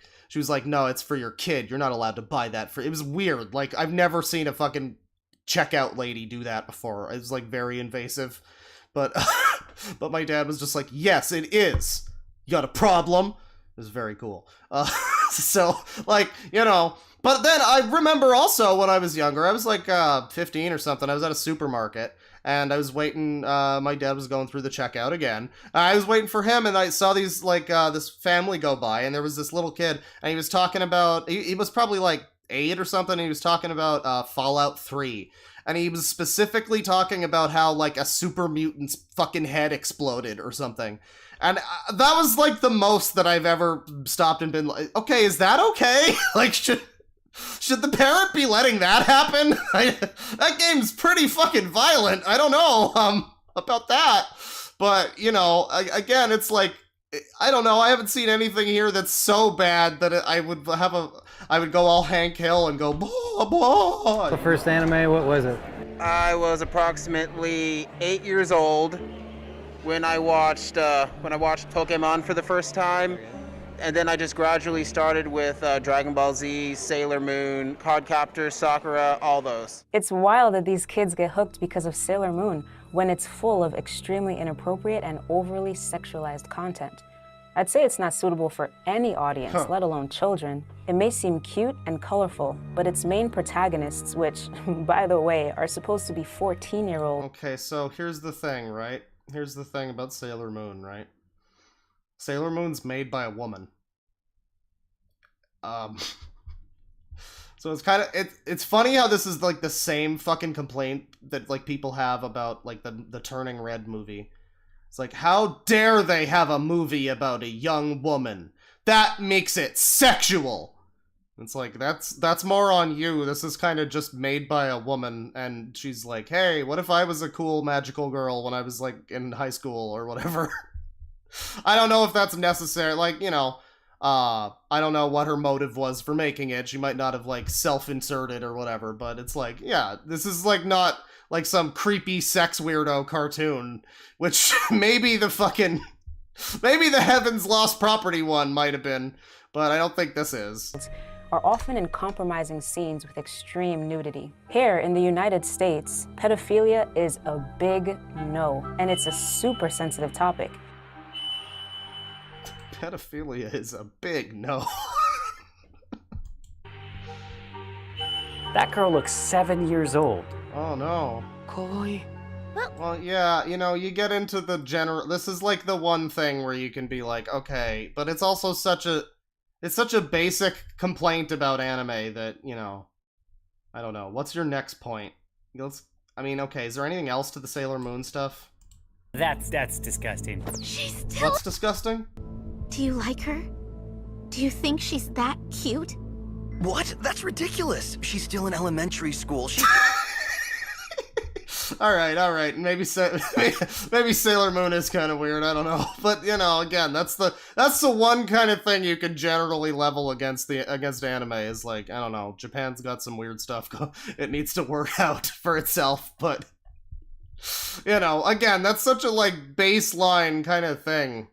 "No, it's for your kid. You're not allowed to buy that for..." It was weird. Like, I've never seen a fucking checkout lady do that before. It was, like, very invasive. But, but my dad was just like, "Yes, it is. You got a problem?" It was very cool. So, like, you know... But then I remember also when I was younger, I was like 15 or something, I was at a supermarket, and I was waiting, my dad was going through the checkout again. I was waiting for him, and I saw these, like, this family go by, and there was this little kid, and he was talking about, he was probably like 8 or something, and he was talking about Fallout 3. And he was specifically talking about how, like, a super mutant's fucking head exploded or something. And that was, like, the most that I've ever stopped and been like, okay, is that okay? Like, should the parent be letting that happen? That game's pretty fucking violent. I don't know about that. But, you know, again, it's like, I don't know. I haven't seen anything here that's so bad that I would go all Hank Hill and go, "Bah, bah." The first anime, what was it? I was approximately 8 years old when I watched Pokemon for the first time. And then I just gradually started with Dragon Ball Z, Sailor Moon, Cardcaptor, Sakura, all those. It's wild that these kids get hooked because of Sailor Moon when it's full of extremely inappropriate and overly sexualized content. I'd say it's not suitable for any audience, let alone children. It may seem cute and colorful, but its main protagonists, which, by the way, are supposed to be 14-year-old. Okay, so here's the thing, right? Here's the thing about Sailor Moon, right? Sailor Moon's made by a woman. So it's kind of, it's funny how this is like the same fucking complaint that like people have about like the Turning Red movie. It's like, how dare they have a movie about a young woman? That makes it sexual. It's like, that's more on you. This is kind of just made by a woman, and she's like, hey, what if I was a cool magical girl when I was like in high school or whatever? I don't know if that's necessary. Like, you know, I don't know what her motive was for making it. She might not have, like, self-inserted or whatever, but it's like, yeah, this is, like, not, like, some creepy sex weirdo cartoon, which maybe the Heaven's Lost Property one might have been, but I don't think this is. Are often in compromising scenes with extreme nudity. Here in the United States, pedophilia is a big no, and it's a super sensitive topic. Pedophilia is a big no. That girl looks 7 years old. Oh no. Kawaii. Well, yeah, you know, you get into the general... This is like the one thing where you can be like, okay, but it's also such a... It's such a basic complaint about anime that, you know... I don't know. What's your next point? I mean, okay, is there anything else to the Sailor Moon stuff? That's disgusting. She's still... What's disgusting? Do you like her? Do you think she's that cute? What? That's ridiculous. She's still in elementary school. Alright. Maybe Sailor Moon is kind of weird, I don't know. But, you know, again, that's the one kind of thing you can generally level against anime is like, I don't know, Japan's got some weird stuff it needs to work out for itself, but, you know, again, that's such a, like, baseline kind of thing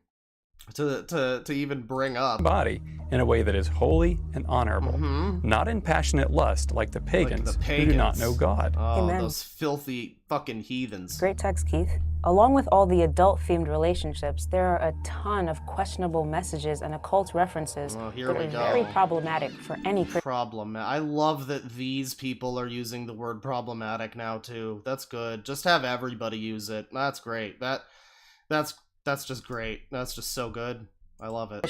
to even bring up. Body in a way that is holy and honorable, not in passionate lust like the pagans, who do not know God. Oh, Amen. Those filthy fucking heathens. Great text, Keith. Along with all the adult-themed relationships, there are a ton of questionable messages and occult references that are very problematic for any Christian. I love that these people are using the word problematic now too. That's good. Just have everybody use it. That's great. That's just great. That's just so good. I love it.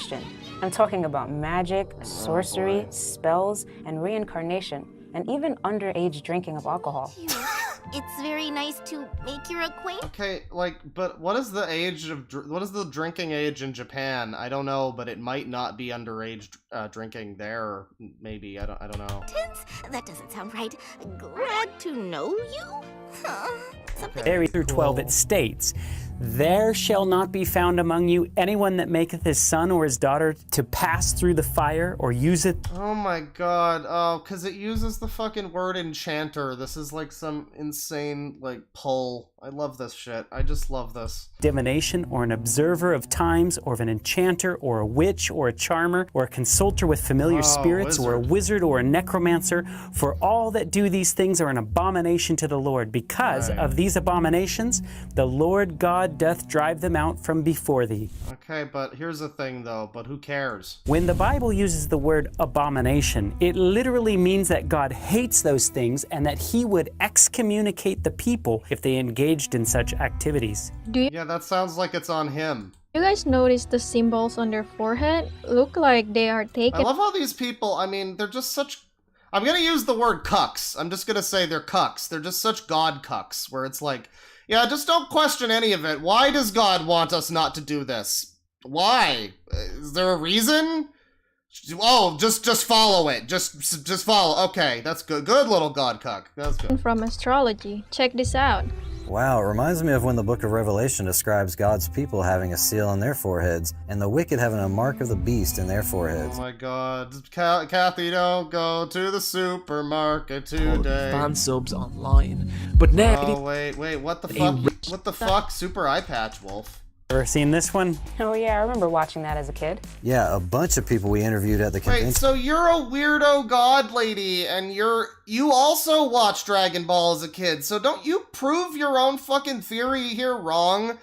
I'm talking about magic, sorcery, spells, and reincarnation, and even underage drinking of alcohol. It's very nice to make your acquaintance. Okay, like, but what is the drinking age in Japan? I don't know, but it might not be underage drinking there. Maybe I don't know. That doesn't sound right. Glad to know you. Very through 12 it states, "There shall not be found among you anyone that maketh his son or his daughter to pass through the fire or use it." Oh my god, oh, because it uses the fucking word enchanter. This is like some insane, like, pull. I love this shit. I just love this. Divination, or an observer of times, or of an enchanter, or a witch, or a charmer, or a consulter with familiar spirits, or a wizard, or a necromancer. For all that do these things are an abomination to the Lord. Because of these abominations, the Lord God doth drive them out from before thee. Okay, but here's the thing, though. But who cares? When the Bible uses the word abomination, it literally means that God hates those things and that he would excommunicate the people if they engaged in such activities. Yeah, that sounds like it's on him. You guys notice the symbols on their forehead? Look like they are taken. I love how these people, I mean, they're just such... I'm gonna use the word cucks. I'm just gonna say they're cucks. They're just such god cucks, where it's like, yeah, just don't question any of it. Why does God want us not to do this? Why? Is there a reason? Oh, just follow it. Just follow. Okay, that's good. Good little god cuck. That's good. From astrology. Check this out. Wow, it reminds me of when the book of Revelation describes God's people having a seal on their foreheads and the wicked having a mark of the beast in their foreheads. Oh my god. Kathy, don't go to the supermarket today. Fan subs online. But now... Oh, wait, what the fuck? What the fuck? Super Eye Patch Wolf. Ever seen this one? Oh yeah, I remember watching that as a kid. Yeah, a bunch of people we interviewed at the convention. Wait, so you're a weirdo god lady, and you also watched Dragon Ball as a kid, so don't you prove your own fucking theory here wrong?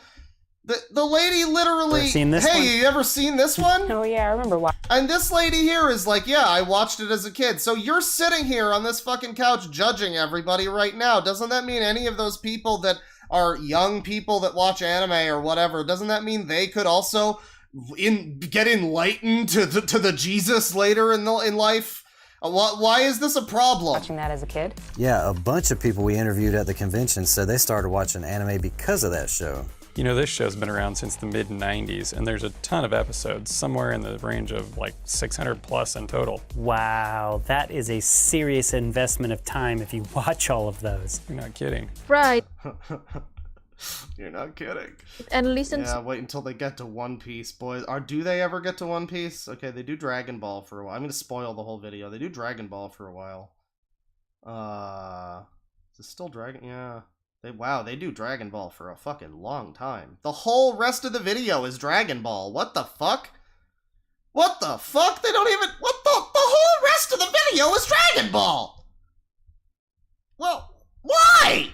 The lady literally... Ever seen this one? You ever seen this one? Oh yeah, I remember watching. And this lady here is like, yeah, I watched it as a kid. So you're sitting here on this fucking couch judging everybody right now. Doesn't that mean any of those people that are young people that watch anime or whatever, doesn't that mean they could also get enlightened to the Jesus later in life? Why is this a problem? Watching that as a kid? Yeah, a bunch of people we interviewed at the convention said they started watching anime because of that show. You know, this show's been around since the mid-90s, and there's a ton of episodes, somewhere in the range of like 600 plus in total. Wow, that is a serious investment of time if you watch all of those. You're not kidding. Right. You're not kidding. And listen. Yeah, wait until they get to One Piece, boys. Do they ever get to One Piece? Okay, they do Dragon Ball for a while. I'm gonna spoil the whole video. They do Dragon Ball for a while. Is it still Dragon? Yeah. They do Dragon Ball for a fucking long time. The whole rest of the video is Dragon Ball. What the fuck? What the fuck? They don't even... What the whole rest of the video is Dragon Ball! Well, why?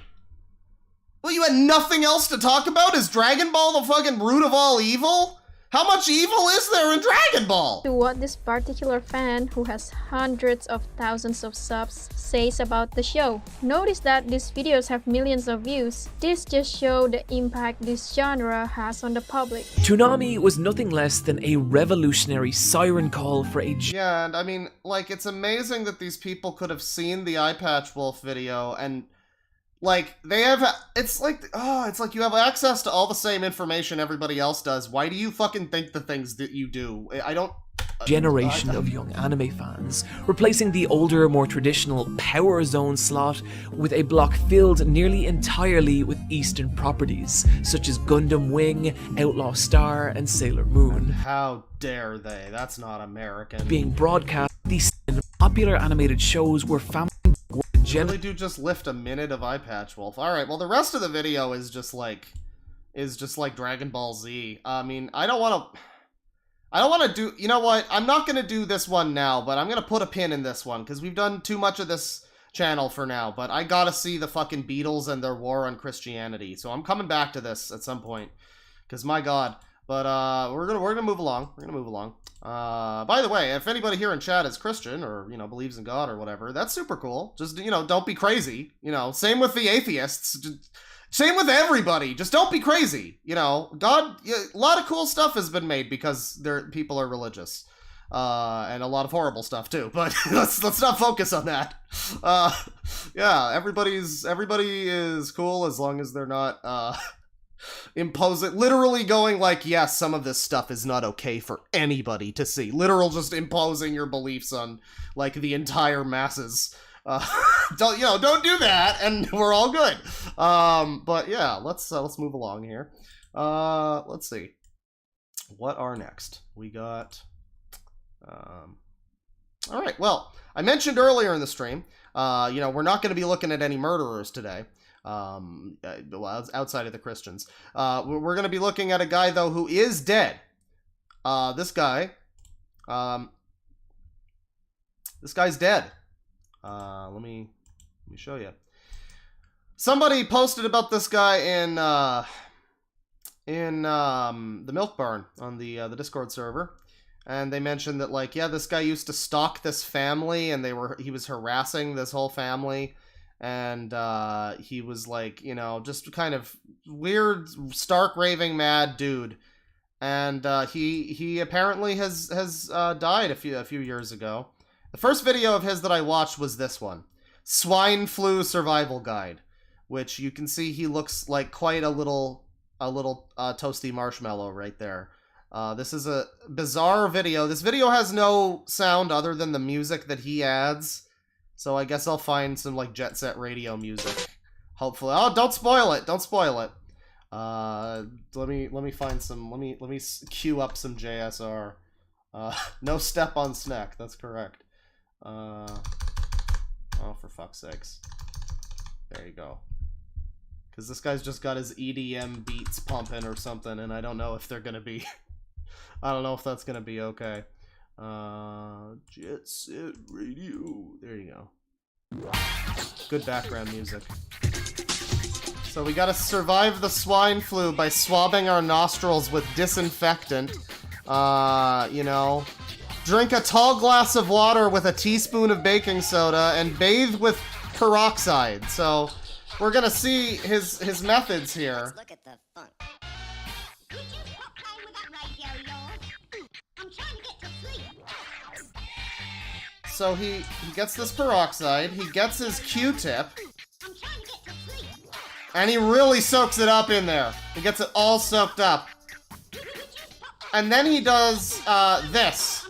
Well, you had nothing else to talk about? Is Dragon Ball the fucking root of all evil? How much evil is there in Dragon Ball? To what this particular fan, who has hundreds of thousands of subs, says about the show. Notice that these videos have millions of views. This just shows the impact this genre has on the public. Toonami was nothing less than a revolutionary siren call for a... Yeah, and I mean, like, it's amazing that these people could have seen the Eye Patch Wolf video and... Like, they have, it's like you have access to all the same information everybody else does. Why do you fucking think the things that you do? I don't... Generation of young anime fans, replacing the older, more traditional Power Zone slot with a block filled nearly entirely with Eastern properties, such as Gundam Wing, Outlaw Star, and Sailor Moon. How dare they? That's not American. Being broadcast, these popular animated shows were family... Really do just lift a minute of Eye Patch Wolf. Alright, well the rest of the video is just like Dragon Ball Z. I mean, I don't want to do, you know what, I'm not going to do this one now, but I'm going to put a pin in this one, because we've done too much of this channel for now, but I gotta see the fucking Beatles and their war on Christianity, so I'm coming back to this at some point, because my god. But we're gonna move along. By the way, if anybody here in chat is Christian or, you know, believes in God or whatever, that's super cool. Just, you know, don't be crazy. You know, same with the atheists. Same with everybody. Just don't be crazy. You know, God, a lot of cool stuff has been made because people are religious. And a lot of horrible stuff too. But let's not focus on that. Yeah, everybody is cool as long as they're not literally going like, yes, some of this stuff is not okay for anybody to see. Literal just imposing your beliefs on, like, the entire masses. Don't do that, and we're all good. But yeah, let's move along here. Let's see. What are next? We got. All right. Well, I mentioned earlier in the stream, we're not going to be looking at any murderers today. Outside of the Christians, we're going to be looking at a guy though who is dead. This guy's dead. Let me show you. Somebody posted about this guy in the Milk Barn on the Discord server, and they mentioned that like, yeah, this guy used to stalk this family, and he was harassing this whole family, and he was like, just kind of weird, stark raving mad dude, and he apparently has died a few years ago. The first video of his that I watched was this one, Swine Flu Survival Guide, which you can see he looks like quite a little toasty marshmallow right there. This is a bizarre video. This video has no sound other than the music that he adds, so I guess I'll find some like Jet Set Radio music. Hopefully. Oh, don't spoil it! Don't spoil it. Let me find some. Let me queue up some JSR. No step on snack. That's correct. Oh, for fuck's sakes. There you go. Because this guy's just got his EDM beats pumping or something, and I don't know if they're gonna be... I don't know if that's gonna be okay. Jet Set Radio. There you go. Good background music. So we gotta survive the swine flu by swabbing our nostrils with disinfectant. Drink a tall glass of water with a teaspoon of baking soda and bathe with peroxide. So we're gonna see his methods here. Let's look at the funk. So he gets this peroxide, he gets his Q-tip, and he really soaks it up in there. He gets it all soaked up. And then he does this.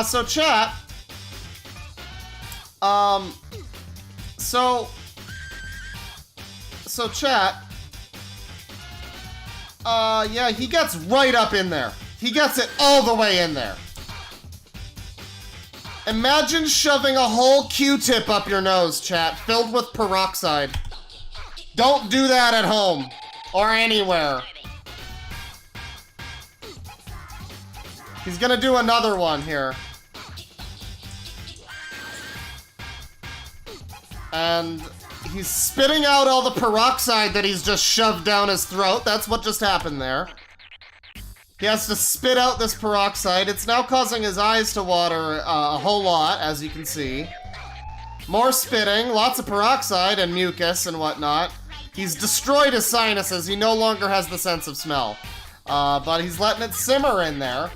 So chat. So chat. Yeah, he gets right up in there. He gets it all the way in there. Imagine shoving a whole Q-tip up your nose, chat, filled with peroxide. Don't do that at home or anywhere. He's gonna do another one here. And he's spitting out all the peroxide that he's just shoved down his throat. That's what just happened there. He has to spit out this peroxide. It's now causing his eyes to water a whole lot, as you can see. More spitting, lots of peroxide and mucus and whatnot. He's destroyed his sinuses. He no longer has the sense of smell. But he's letting it simmer in there.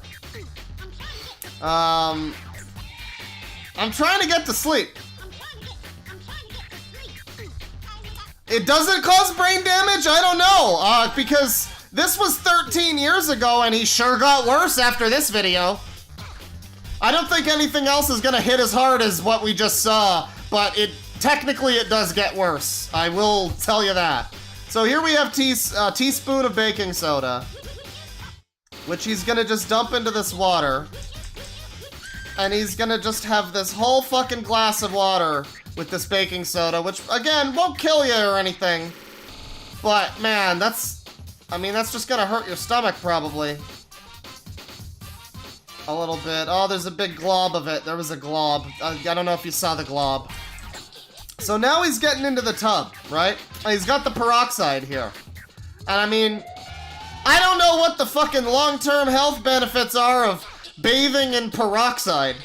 I'm trying to get to sleep. It doesn't cause brain damage? I don't know, because this was 13 years ago and he sure got worse after this video. I don't think anything else is gonna hit as hard as what we just saw, but technically it does get worse. I will tell you that. So here we have a teaspoon of baking soda, which he's gonna just dump into this water. And he's gonna just have this whole fucking glass of water with this baking soda, which, again, won't kill you or anything. But, man, that's just gonna hurt your stomach, probably. A little bit. Oh, there's a big glob of it. There was a glob. I don't know if you saw the glob. So now he's getting into the tub, right? He's got the peroxide here. And, I don't know what the fucking long-term health benefits are of bathing in peroxide.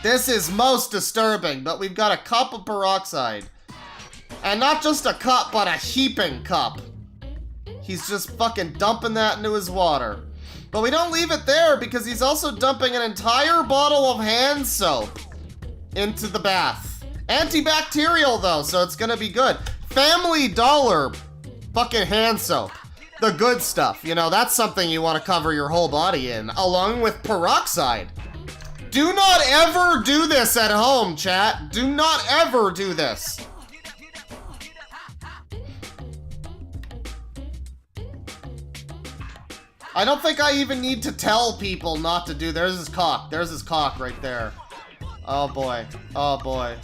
This is most disturbing, but we've got a cup of peroxide. And not just a cup, but a heaping cup. He's just fucking dumping that into his water. But we don't leave it there, because he's also dumping an entire bottle of hand soap into the bath. Antibacterial, though, so it's gonna be good. Family Dollar fucking hand soap. the good stuff. You know, that's something you want to cover your whole body in, along with peroxide. Do not ever do this at home, chat. Do not ever do this. I don't think I even need to tell people not to do. There's his cock. There's his cock right there. Oh boy. Oh boy.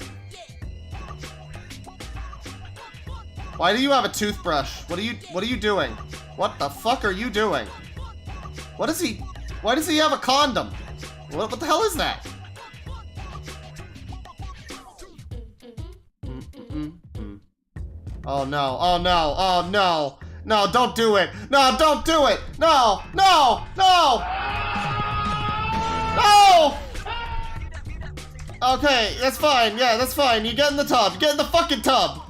Why do you have a toothbrush? What are you doing? What the fuck are you doing? What is he? Why does he have a condom? What the hell is that? Oh no, oh no, oh no. No, don't do it. No, don't do it. No, no, no. No! Okay, that's fine. Yeah, that's fine. You get in the tub. Get in the fucking tub.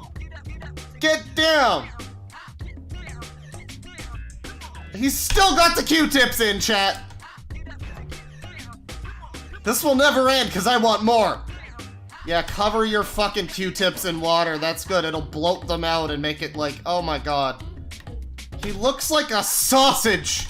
Get down. He's still got the Q-tips in, chat. This will never end because I want more. Yeah, cover your fucking Q-tips in water. That's good. It'll bloat them out and make it like, oh my god. He looks like a sausage.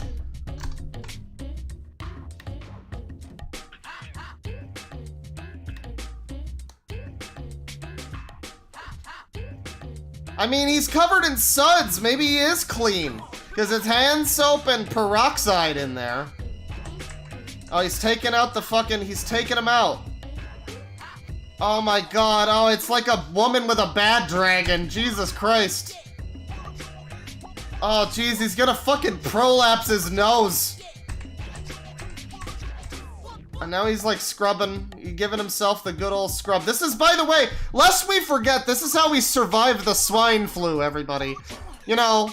I mean, he's covered in suds. Maybe he is clean. Because it's hand soap and peroxide in there. Oh, he's taking out the fucking... He's taking him out. Oh my god. Oh, it's like a woman with a bad dragon. Jesus Christ. Oh, jeez. He's gonna fucking prolapse his nose. And now he's like scrubbing, giving himself the good old scrub. This is, by the way, lest we forget, this is how we survived the swine flu, everybody. You know,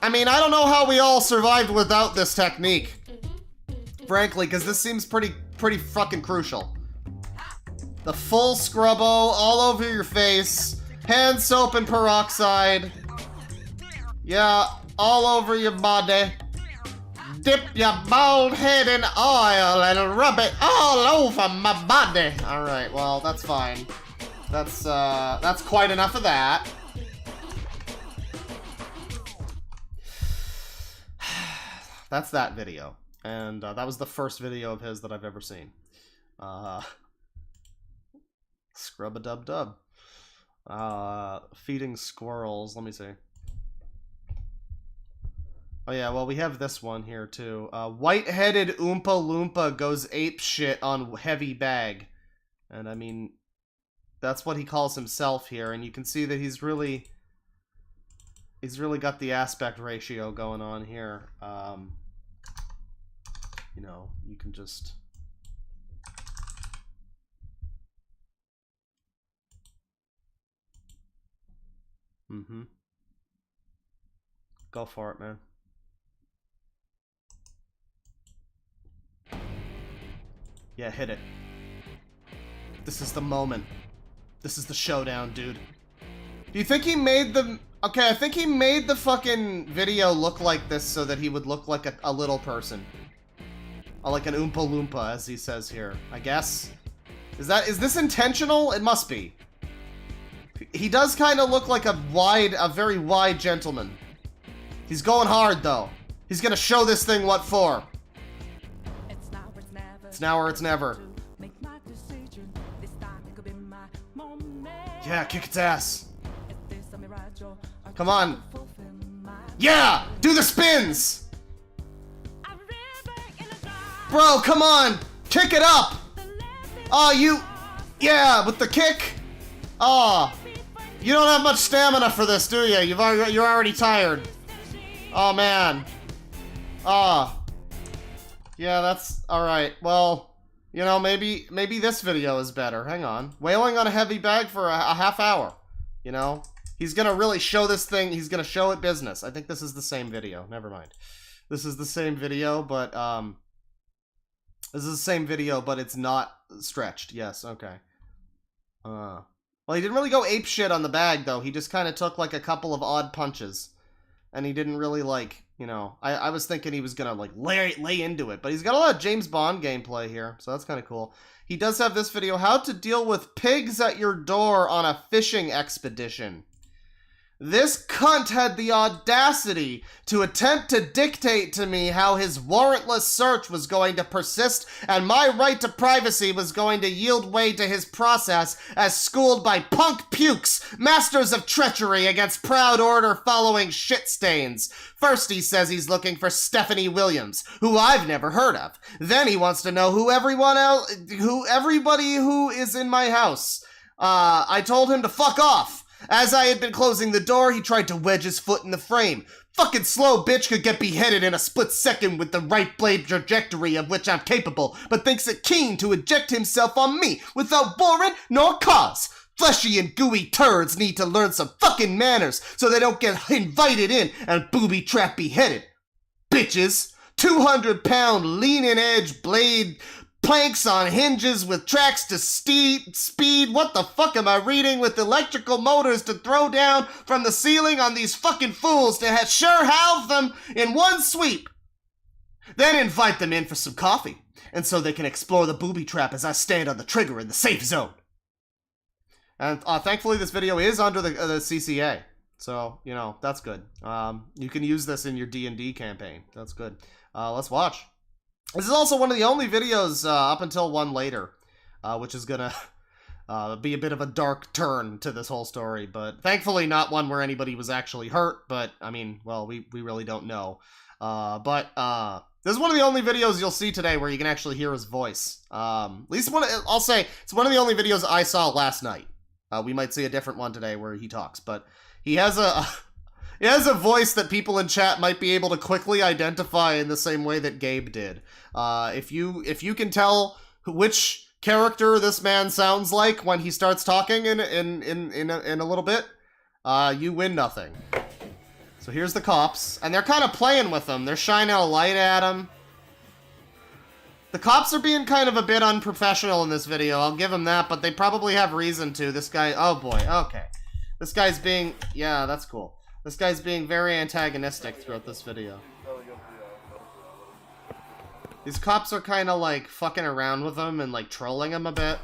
I mean, I don't know how we all survived without this technique. Frankly, because this seems pretty fucking crucial. The full scrubbo all over your face. Hand soap and peroxide. Yeah, all over your body. Dip your bald head in oil and rub it all over my body. Alright, well, that's fine. That's quite enough of that. That's that video. And that was the first video of his that I've ever seen. Scrub-a-dub-dub. Feeding squirrels. Let me see. Oh yeah, well we have this one here too. White-headed Oompa Loompa goes ape shit on heavy bag. And I mean, that's what he calls himself here. And you can see that he's really got the aspect ratio going on here. You know, you can just... Go for it, man. Yeah, hit it. This is the moment. This is the showdown, dude. Do you think he made the... Okay, I think he made the fucking video look like this so that he would look like a little person. Or like an Oompa Loompa, as he says here. I guess? Is this intentional? It must be. He does kind of look like a very wide gentleman. He's going hard, though. He's gonna show this thing what for. It's now or it's never. Yeah, kick its ass. Come on. Yeah! Do the spins! Bro, come on! Kick it up! Oh, you... Yeah, with the kick? Oh. You don't have much stamina for this, do you? You're already tired. Oh, man. Oh. Yeah, that's... Alright, well... You know, maybe this video is better. Hang on. Wailing on a heavy bag for a half hour. You know? He's gonna really show this thing. He's gonna show it business. I think this is the same video. Never mind. This is the same video, but, This is the same video, but it's not stretched. Yes, okay. Well, he didn't really go apeshit on the bag, though. He just kind of took, like, a couple of odd punches. And he didn't really, like, you know... I was thinking he was gonna, like, lay into it. But he's got a lot of James Bond gameplay here, so that's kind of cool. He does have this video, How to Deal with Pigs at Your Door on a Fishing Expedition. This cunt had the audacity to attempt to dictate to me how his warrantless search was going to persist and my right to privacy was going to yield way to his process as schooled by punk pukes, masters of treachery against proud order following shit stains. First he says he's looking for Stephanie Williams, who I've never heard of. Then he wants to know who everybody who is in my house. I told him to fuck off. As I had been closing the door, he tried to wedge his foot in the frame. Fucking slow bitch could get beheaded in a split second with the right blade trajectory of which I'm capable, but thinks it keen to eject himself on me without warrant nor cause. Fleshy and gooey turds need to learn some fucking manners so they don't get invited in and booby-trap beheaded. Bitches. 200-pound leaning-edge blade planks on hinges with tracks to speed. What the fuck am I reading? With electrical motors to throw down from the ceiling on these fucking fools to sure halve them in one sweep. Then invite them in for some coffee, and so they can explore the booby trap as I stand on the trigger in the safe zone. And thankfully this video is under the CCA, so, you know, that's good. You can use this in your D&D campaign. That's good. Let's watch. This is also one of the only videos up until one later, which is gonna be a bit of a dark turn to this whole story, but thankfully not one where anybody was actually hurt, but, I mean, well, we really don't know. This is one of the only videos you'll see today where you can actually hear his voice. At least I'll say, it's one of the only videos I saw last night. We might see a different one today where he talks, but he has a... He has a voice that people in chat might be able to quickly identify in the same way that Gabe did. If you can tell which character this man sounds like when he starts talking in a little bit, you win nothing. So here's the cops, and they're kind of playing with him. They're shining a light at him. The cops are being kind of a bit unprofessional in this video, I'll give them that, but they probably have reason to. This guy, oh boy, okay. This guy's being, yeah, that's cool. This guy's being very antagonistic throughout this video. These cops are kind of like fucking around with him and like trolling him a bit.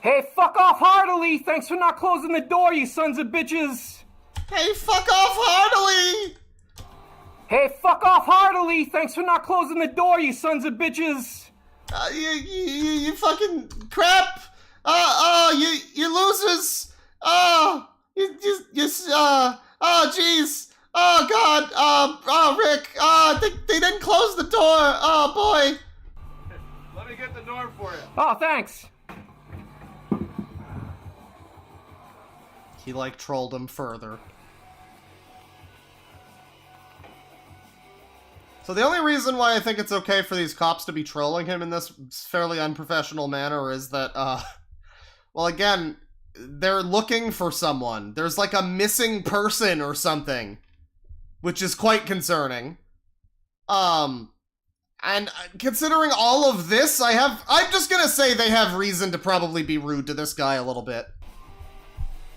Hey, fuck off heartily! Thanks for not closing the door, you sons of bitches! Hey, fuck off heartily! Hey, fuck off heartily! Thanks for not closing the door, you sons of bitches! You fucking crap! You losers! Oh, jeez. Oh, God. Rick. They didn't close the door. Oh, boy. Let me get the door for you. Oh, thanks. He, like, trolled him further. So the only reason why I think it's okay for these cops to be trolling him in this fairly unprofessional manner is that, well, again... They're looking for someone. There's like a missing person or something, which is quite concerning. And considering all of this, I'm just gonna say they have reason to probably be rude to this guy a little bit.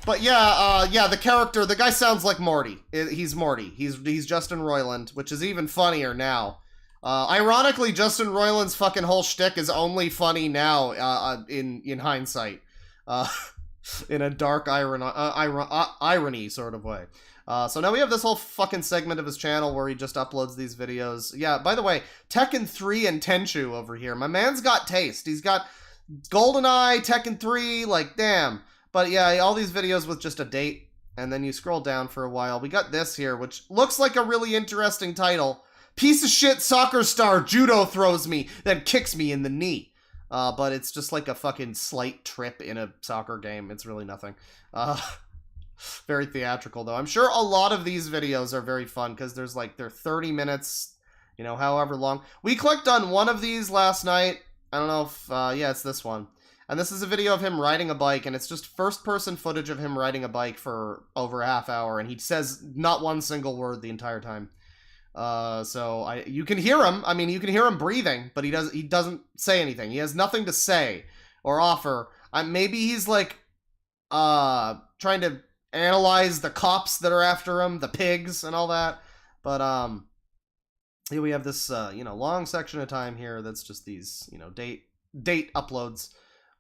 But yeah, the guy sounds like Morty. He's Morty. He's Justin Roiland, which is even funnier now. Ironically, Justin Roiland's fucking whole shtick is only funny now, in hindsight. In a dark irony sort of way. So now we have this whole fucking segment of his channel where he just uploads these videos. Yeah, by the way, Tekken 3 and Tenchu over here. My man's got taste. He's got GoldenEye, Tekken 3, like, damn. But yeah, all these videos with just a date. And then you scroll down for a while. We got this here, which looks like a really interesting title. Piece of shit soccer star judo throws me, then kicks me in the knee. But it's just like a fucking slight trip in a soccer game. It's really nothing. Very theatrical, though. I'm sure a lot of these videos are very fun, because they're 30 minutes, you know, however long. We clicked on one of these last night. I don't know if, yeah, it's this one. And this is a video of him riding a bike, and it's just first-person footage of him riding a bike for over a half hour, and he says not one single word the entire time. So you can hear him. I mean, you can hear him breathing, but he doesn't say anything. He has nothing to say or offer. Maybe he's like, trying to analyze the cops that are after him, the pigs and all that. But, here we have this, you know, long section of time here that's just these, you know, date uploads.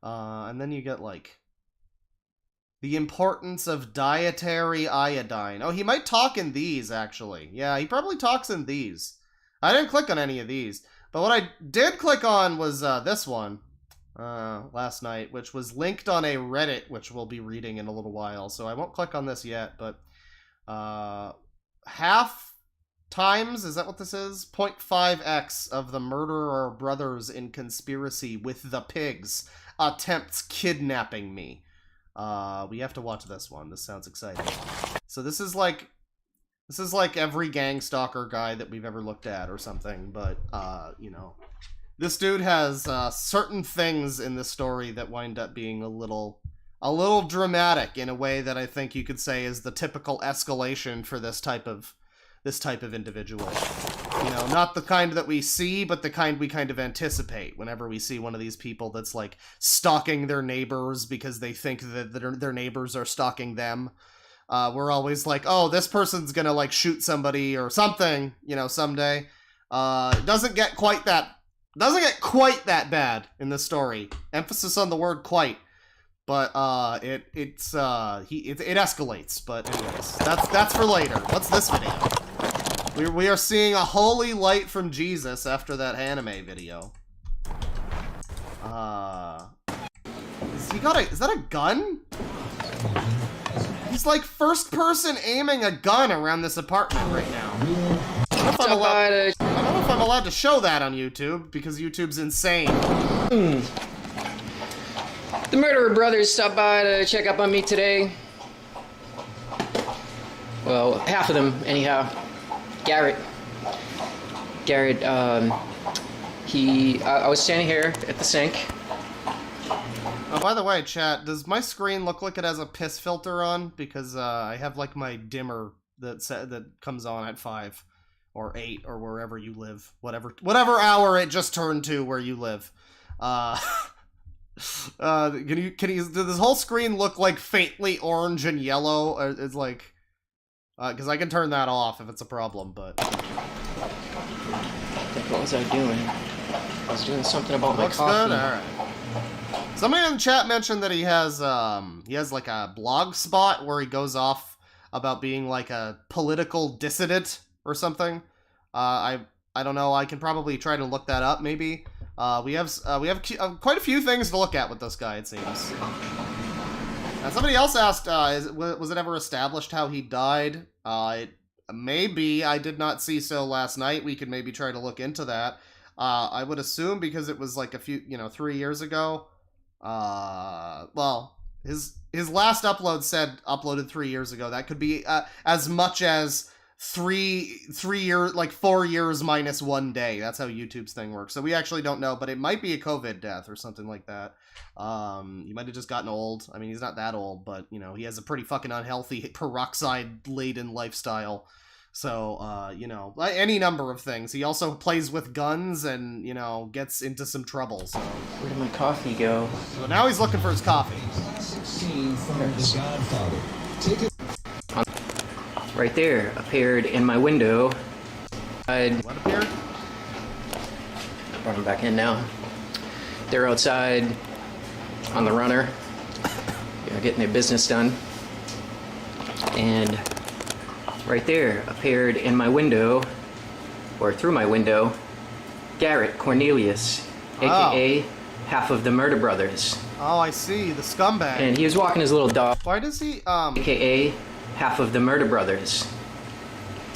And then you get like, The importance of dietary iodine. Oh, he might talk in these, actually. Yeah, he probably talks in these. I didn't click on any of these. But what I did click on was this one last night, which was linked on a Reddit, which we'll be reading in a little while. So I won't click on this yet, but half times, is that what this is? 0.5x of the murderer brothers in conspiracy with the pigs attempts kidnapping me. We have to watch this one. This sounds exciting. So this is like every gang stalker guy that we've ever looked at or something, but you know, this dude has certain things in this story that wind up being a little dramatic in a way that I think you could say is the typical escalation for this type of individual. You know, not the kind that we see, but the kind we kind of anticipate whenever we see one of these people that's like stalking their neighbors because they think that their neighbors are stalking them. We're always like, oh, this person's gonna like shoot somebody or something, you know, someday. It doesn't get quite that bad in this story. Emphasis on the word quite. But it escalates. But anyways, that's for later. What's this video? We are seeing a holy light from Jesus after that anime video. Is that a gun? He's like first person aiming a gun around this apartment right now. I don't know if I'm allowed to show that on YouTube because YouTube's insane. The murderer brothers stopped by to check up on me today. Well, half of them, anyhow. Garrett, I was standing here at the sink. Oh, by the way, chat, does my screen look like it has a piss filter on? Because I have like my dimmer that comes on at 5 or 8 or wherever you live, whatever hour it just turned to where you live. Does this whole screen look like faintly orange and yellow? It's like, because I can turn that off if it's a problem, but. What was I doing? I was doing something about my coffee. Good? Alright. Somebody in the chat mentioned that he has like a blog spot where he goes off about being like a political dissident or something. I don't know. I can probably try to look that up. Maybe we have quite a few things to look at with this guy. It seems. And somebody else asked, was it ever established how he died? Maybe. I did not see so last night. We could maybe try to look into that. I would assume because it was like 3 years ago. Well, his last upload said uploaded 3 years ago. That could be as much as 4 years minus 1 day. That's how YouTube's thing works. So we actually don't know, but it might be a COVID death or something like that. He might have just gotten old. I mean, he's not that old, but you know, he has a pretty fucking unhealthy peroxide-laden lifestyle. So, you know, any number of things. He also plays with guns and, you know, gets into some trouble, so. Where did my coffee go? So now he's looking for his coffee. Right there, appeared in my window. What appeared? I brought him back in now. They're outside on the runner. They're getting their business done. And right there appeared in my window, or through my window, Garrett Cornelius, aka half of the Murder Brothers. Oh, I see, the scumbag. And he was walking his little dog. Why does he, aka half of the Murder Brothers.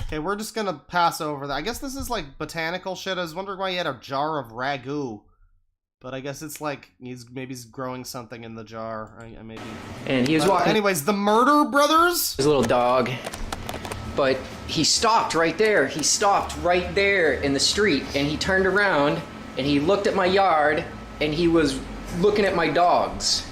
Okay, we're just gonna pass over that. I guess this is like botanical shit. I was wondering why he had a jar of ragu. But I guess it's like he's growing something in the jar. Maybe. And he was walking. Anyways, the Murder Brothers. His little dog. But he stopped right there. He stopped right there in the street, and he turned around and he looked at my yard, and he was looking at my dogs.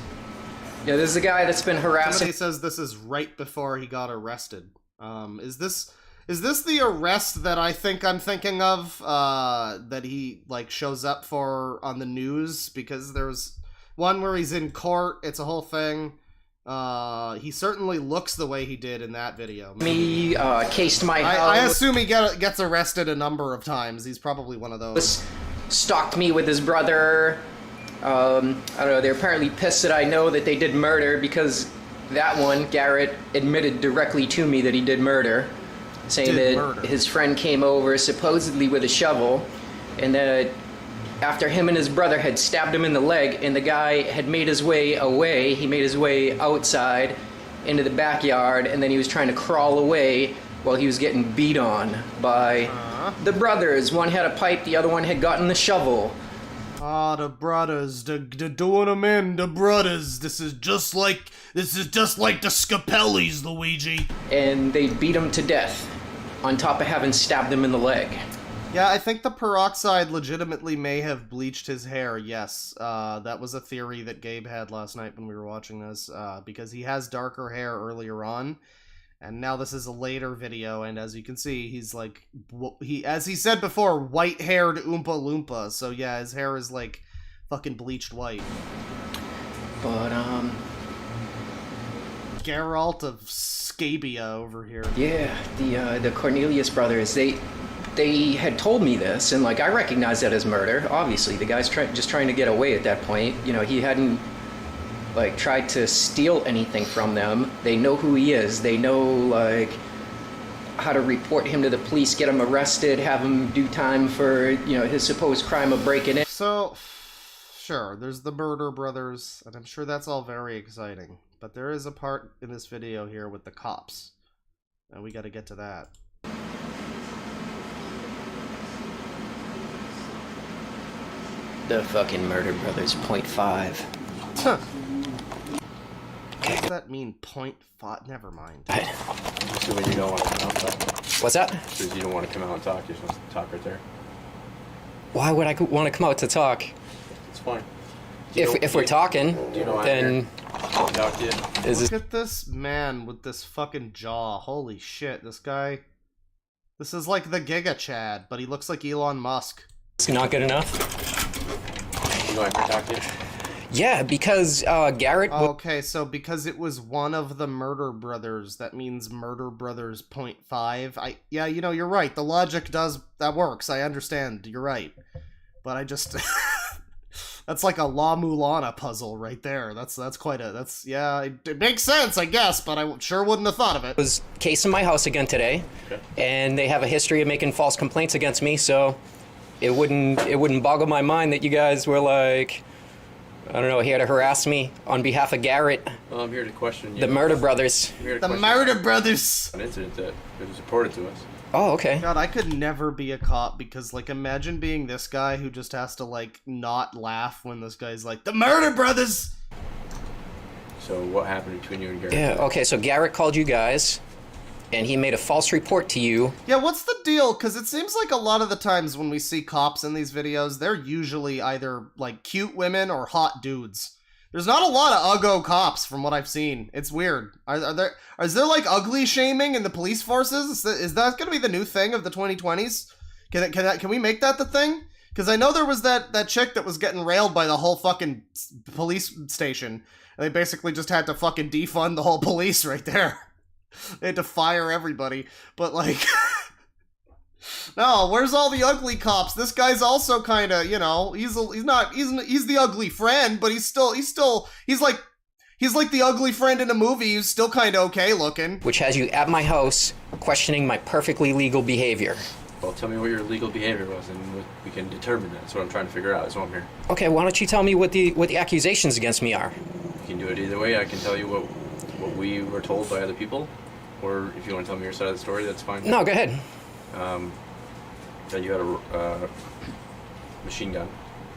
You know, this is a guy that's been harassing. Somebody says this is right before he got arrested. Is this the arrest that I think I'm thinking of? That he like shows up for on the news, because there's one where he's in court. It's a whole thing. He certainly looks the way he did in that video. Cased my house. I assume he gets arrested a number of times. He's probably one of those. Stalked me with his brother. I don't know, they're apparently pissed that I know that they did murder because that one, Garrett admitted directly to me that he did murder, saying that his friend came over supposedly with a shovel, and that after him and his brother had stabbed him in the leg, and the guy had made his way away, he made his way outside into the backyard, and then he was trying to crawl away while he was getting beat on by the brothers. One had a pipe, the other one had gotten the shovel. Ah, the brothers, the doing them in, the brothers. This is just like the Scapellis, Luigi. And they beat him to death, on top of having stabbed him in the leg. Yeah, I think the peroxide legitimately may have bleached his hair, yes. That was a theory that Gabe had last night when we were watching this, because he has darker hair earlier on, and now this is a later video, and as you can see, he's like, as he said before, white-haired Oompa Loompa, so yeah, his hair is like fucking bleached white. But, Geralt of Scabia over here. Yeah, the Cornelius brothers, they had told me this, and like I recognize that as murder. Obviously, the guy's just trying to get away at that point. You know, he hadn't like tried to steal anything from them. They know who he is. They know like how to report him to the police, get him arrested, have him do time for, you know, his supposed crime of breaking in. So, sure, there's the murder brothers, and I'm sure that's all very exciting. But there is a part in this video here with the cops, and we got to get to that. The fucking Murder Brothers, 0.5. Huh. What does that mean, 0.5? Never mind. Assuming you don't want to come out and talk. What's that? Because you don't want to come out and talk, you're supposed to talk right there. Why would I want to come out to talk? It's fine. If we're talking, then... Talk to you. Look at this man with this fucking jaw. Holy shit, this guy... This is like the Giga Chad, but he looks like Elon Musk. It's not good enough? You know I can talk to you? Yeah, because Garrett... Okay, so because it was one of the Murder Brothers, that means Murder Brothers 0.5. Yeah, you know, you're right. The logic that works. I understand. You're right. But I just... That's like a La Mulana puzzle right there. That's quite a... yeah, it makes sense, I guess, but I sure wouldn't have thought of it. Was case in my house again today, and they have a history of making false complaints against me, so... It wouldn't boggle my mind that you guys were like, I don't know, here to harass me on behalf of Garrett. Well, I'm here to question you. The Murder Brothers. The Murder Brothers! An incident that was reported to us. Oh, okay. God, I could never be a cop because, like, imagine being this guy who just has to, like, not laugh when this guy's like, the Murder Brothers! So what happened between you and Garrett? Yeah, okay, so Garrett called you guys, and he made a false report to you. Yeah, what's the deal? Because it seems like a lot of the times when we see cops in these videos, they're usually either, like, cute women or hot dudes. There's not a lot of uggo cops from what I've seen. It's weird. Is there like, ugly shaming in the police forces? Is that going to be the new thing of the 2020s? Can we make that the thing? Because I know there was that chick that was getting railed by the whole fucking police station. And they basically just had to fucking defund the whole police right there. They had to fire everybody, but like, no, where's all the ugly cops? This guy's also kind of, you know, he's the ugly friend, but he's like the ugly friend in a movie who's still kind of okay looking. Which has you at my house questioning my perfectly legal behavior. Well, tell me what your legal behavior was, and we can determine that. That's what I'm trying to figure out. That's why I'm here. Okay, why don't you tell me what the accusations against me are? You can do it either way. I can tell you what we were told by other people. Or if you want to tell me your side of the story, that's fine. No, go ahead. That you had a machine gun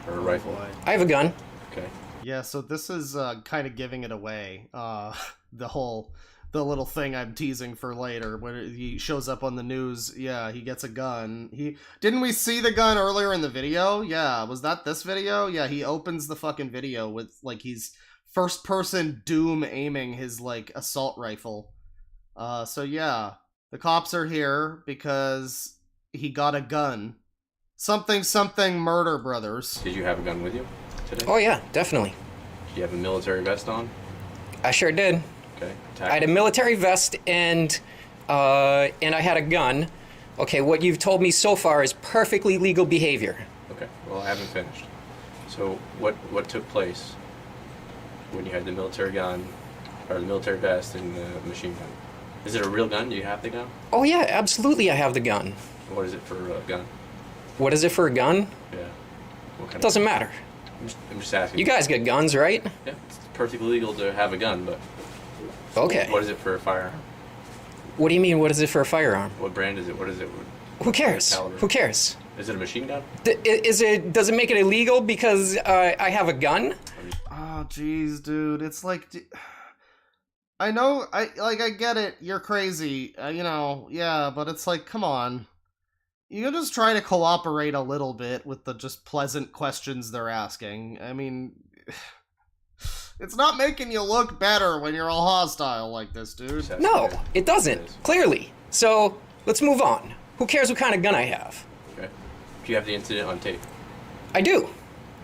or a rifle. Boy. I have a gun. Okay. Yeah, so this is kind of giving it away. The little thing I'm teasing for later, when he shows up on the news. Yeah, he gets a gun. Didn't we see the gun earlier in the video? Yeah, was that this video? Yeah, he opens the fucking video with like he's first person Doom aiming his like assault rifle. So yeah, the cops are here because he got a gun. Something Murder Brothers. Did you have a gun with you today? Oh yeah, definitely. Do you have a military vest on? I sure did. Okay. I had a military vest and I had a gun. Okay, what you've told me so far is perfectly legal behavior. Okay, well I haven't finished. So what took place when you had the military gun or the military vest and the machine gun. Is it a real gun? Do you have the gun? Oh yeah, absolutely I have the gun. What is it for a gun? What is it for a gun? Yeah. What kind Doesn't matter. I'm just asking. You guys get guns, right? Yeah, it's perfectly legal to have a gun, but... Okay. What is it for a firearm? What do you mean, what is it for a firearm? What brand is it? What is it? Who cares? Caliber? Who cares? Is it a machine gun? Does it make it illegal because I have a gun? Oh, jeez, dude. It's like... I know, I get it, you're crazy, you know, yeah, but it's like, come on. You can just try to cooperate a little bit with the just pleasant questions they're asking. I mean, it's not making you look better when you're all hostile like this, dude. No, it doesn't, clearly. So, let's move on. Who cares what kind of gun I have? Okay. Do you have the incident on tape? I do.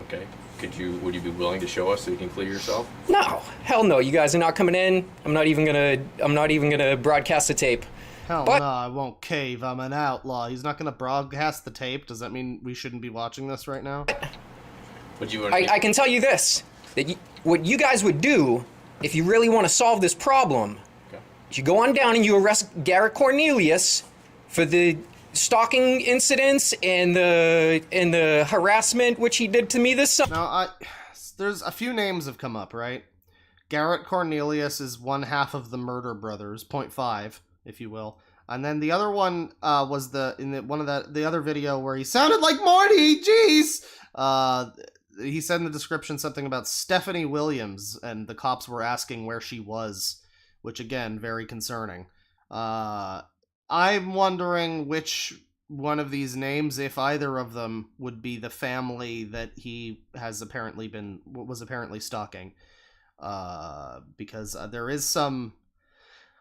Okay. Would you be willing to show us so you can clear yourself? No, hell no. You guys are not coming in. I'm not even gonna broadcast the tape. Hell no, I won't cave. I'm an outlaw. He's not gonna broadcast the tape. Does that mean we shouldn't be watching this right now? I can tell you this: that what you guys would do if you really want to solve this problem, is you go on down and you arrest Garrett Cornelius for the stalking incidents and the harassment which he did to me this summer. Now, there's a few names have come up, right? Garrett Cornelius is one half of the Murder Brothers, 0.5, if you will. And then the other one was the other video where he sounded like Morty. Jeez. He said in the description something about Stephanie Williams, and the cops were asking where she was, which again, very concerning. I'm wondering which one of these names, if either of them, would be the family that he was apparently stalking. Because there is some...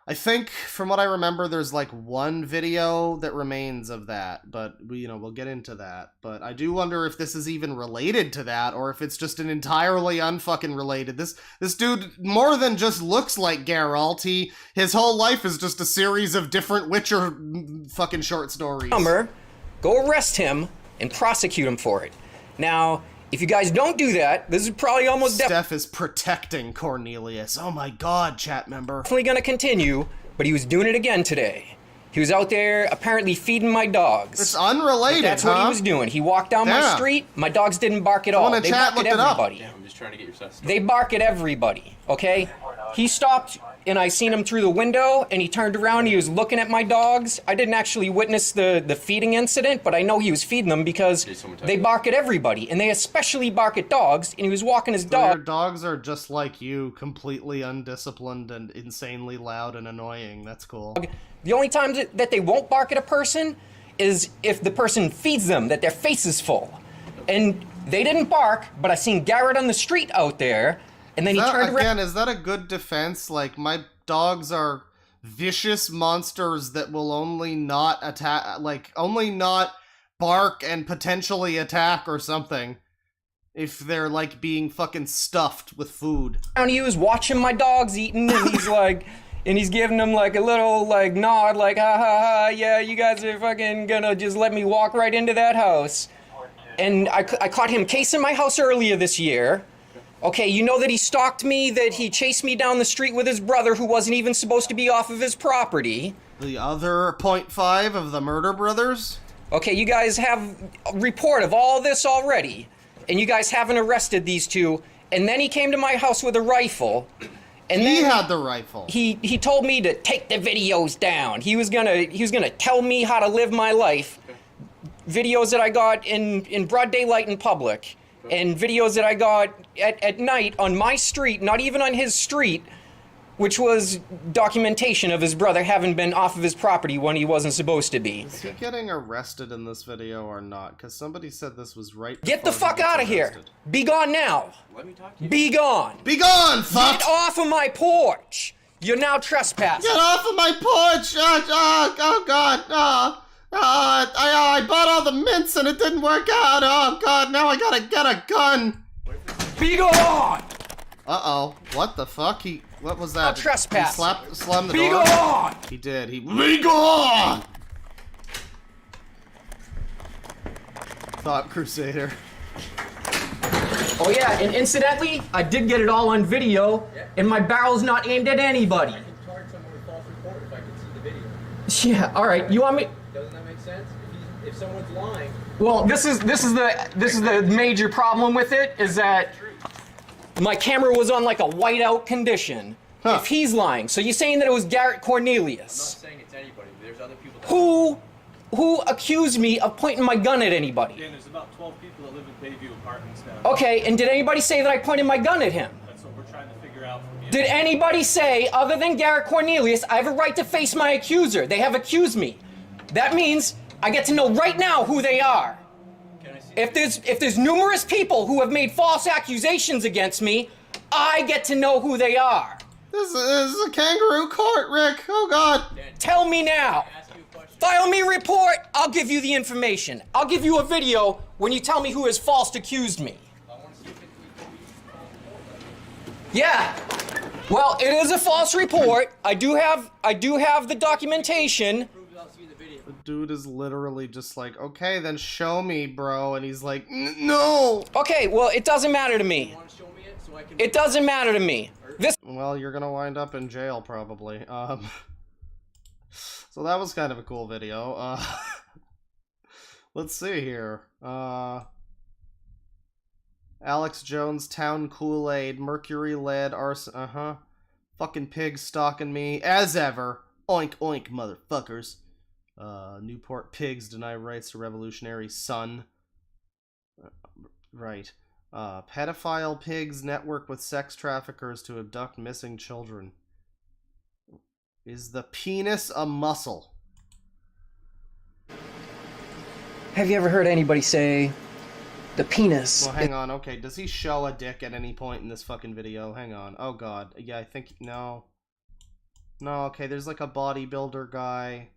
I think, from what I remember, there's like one video that remains of that, but we'll get into that. But I do wonder if this is even related to that, or if it's just an entirely unfucking related. This dude more than just looks like Geralt. His whole life is just a series of different Witcher fucking short stories. Go arrest him and prosecute him for it. Now, if you guys don't do that, this is probably almost Steph is protecting Cornelius. Oh my god, chat member. Definitely gonna continue, but he was doing it again today. He was out there apparently feeding my dogs. It's unrelated, That's what he was doing. He walked down my street, my dogs didn't bark at all. They bark at everybody. Yeah, I'm just trying to get your sense. They bark at everybody, okay? He stopped, and I seen him through the window, and he turned around, and he was looking at my dogs. I didn't actually witness the feeding incident, but I know he was feeding them because they bark at everybody, and they especially bark at dogs, and he was walking his dog. Your dogs are just like you, completely undisciplined and insanely loud and annoying. That's cool. The only time that they won't bark at a person is if the person feeds them, that their face is full. And they didn't bark, but I seen Garrett on the street out there, and then he turned around. Again, is that a good defense? Like, my dogs are vicious monsters that will only not attack, only not bark and potentially attack or something if they're, being fucking stuffed with food. And he was watching my dogs eating, and he's like... And he's giving them a little nod, ha ha ha, yeah, you guys are fucking gonna just let me walk right into that house. And I caught him casing my house earlier this year. Okay, you know that he stalked me, that he chased me down the street with his brother who wasn't even supposed to be off of his property. The other 0.5 of the Murder Brothers? Okay, you guys have a report of all this already. And you guys haven't arrested these two. And then he came to my house with a rifle. And he had the rifle. He told me to take the videos down. He was gonna tell me how to live my life. Videos that I got in broad daylight in public, and videos that I got at night on my street, not even on his street, which was documentation of his brother having been off of his property when he wasn't supposed to be. Is he getting arrested in this video or not? Because somebody said this was right. Get the fuck out of here! Be gone now! Let me talk to you. Be gone! Be gone, fuck! Get off of my porch! You're now trespassing! Get off of my porch! Oh god! I bought all the mints and it didn't work out! Oh god, now I gotta get a gun! Be gone! Uh-oh. What the fuck? What was that? Trespass. He slammed the door? Be gone! He did. Be gone! Thought Crusader. Oh yeah, and incidentally, I did get it all on video, and my barrel's not aimed at anybody. I can charge someone with false report if I can see the video. Yeah, all right. You want me? Doesn't that make sense? If someone's lying. Well, this is the major problem with it is that my camera was on like a whiteout condition. Huh. If he's lying, so you're saying that it was Garrett Cornelius? I'm not saying it's anybody. There's other people. Who accused me of pointing my gun at anybody? Again, there's about 12 people that live in Bayview Apartments now. Okay, and did anybody say that I pointed my gun at him? That's what we're trying to figure out from you. Did anybody say, other than Garrett Cornelius, I have a right to face my accuser? They have accused me. That means I get to know right now who they are. If there's numerous people who have made false accusations against me, I get to know who they are. This is a kangaroo court, Rick. Oh, God. Tell me now. File me a report, I'll give you the information. I'll give you a video when you tell me who has false accused me. Yeah. Well, it is a false report. I do have the documentation. The dude is literally just like, okay, then show me, bro. And he's like, no. Okay, well, it doesn't matter to me. It doesn't matter to me. Well, you're gonna wind up in jail, probably. So that was kind of a cool video. Let's see here. Alex Jones, Town Kool-Aid, Mercury Lead, Arson, Fucking pig stalking me, as ever. Oink, oink, motherfuckers. Newport pigs deny rights to Revolutionary Son. Right. Pedophile pigs network with sex traffickers to abduct missing children. Is the penis a muscle? Have you ever heard anybody say the penis? Well, hang on. Okay, does he show a dick at any point in this fucking video? Hang on. Oh, God. Yeah, I think... No. No, okay, there's like a bodybuilder guy.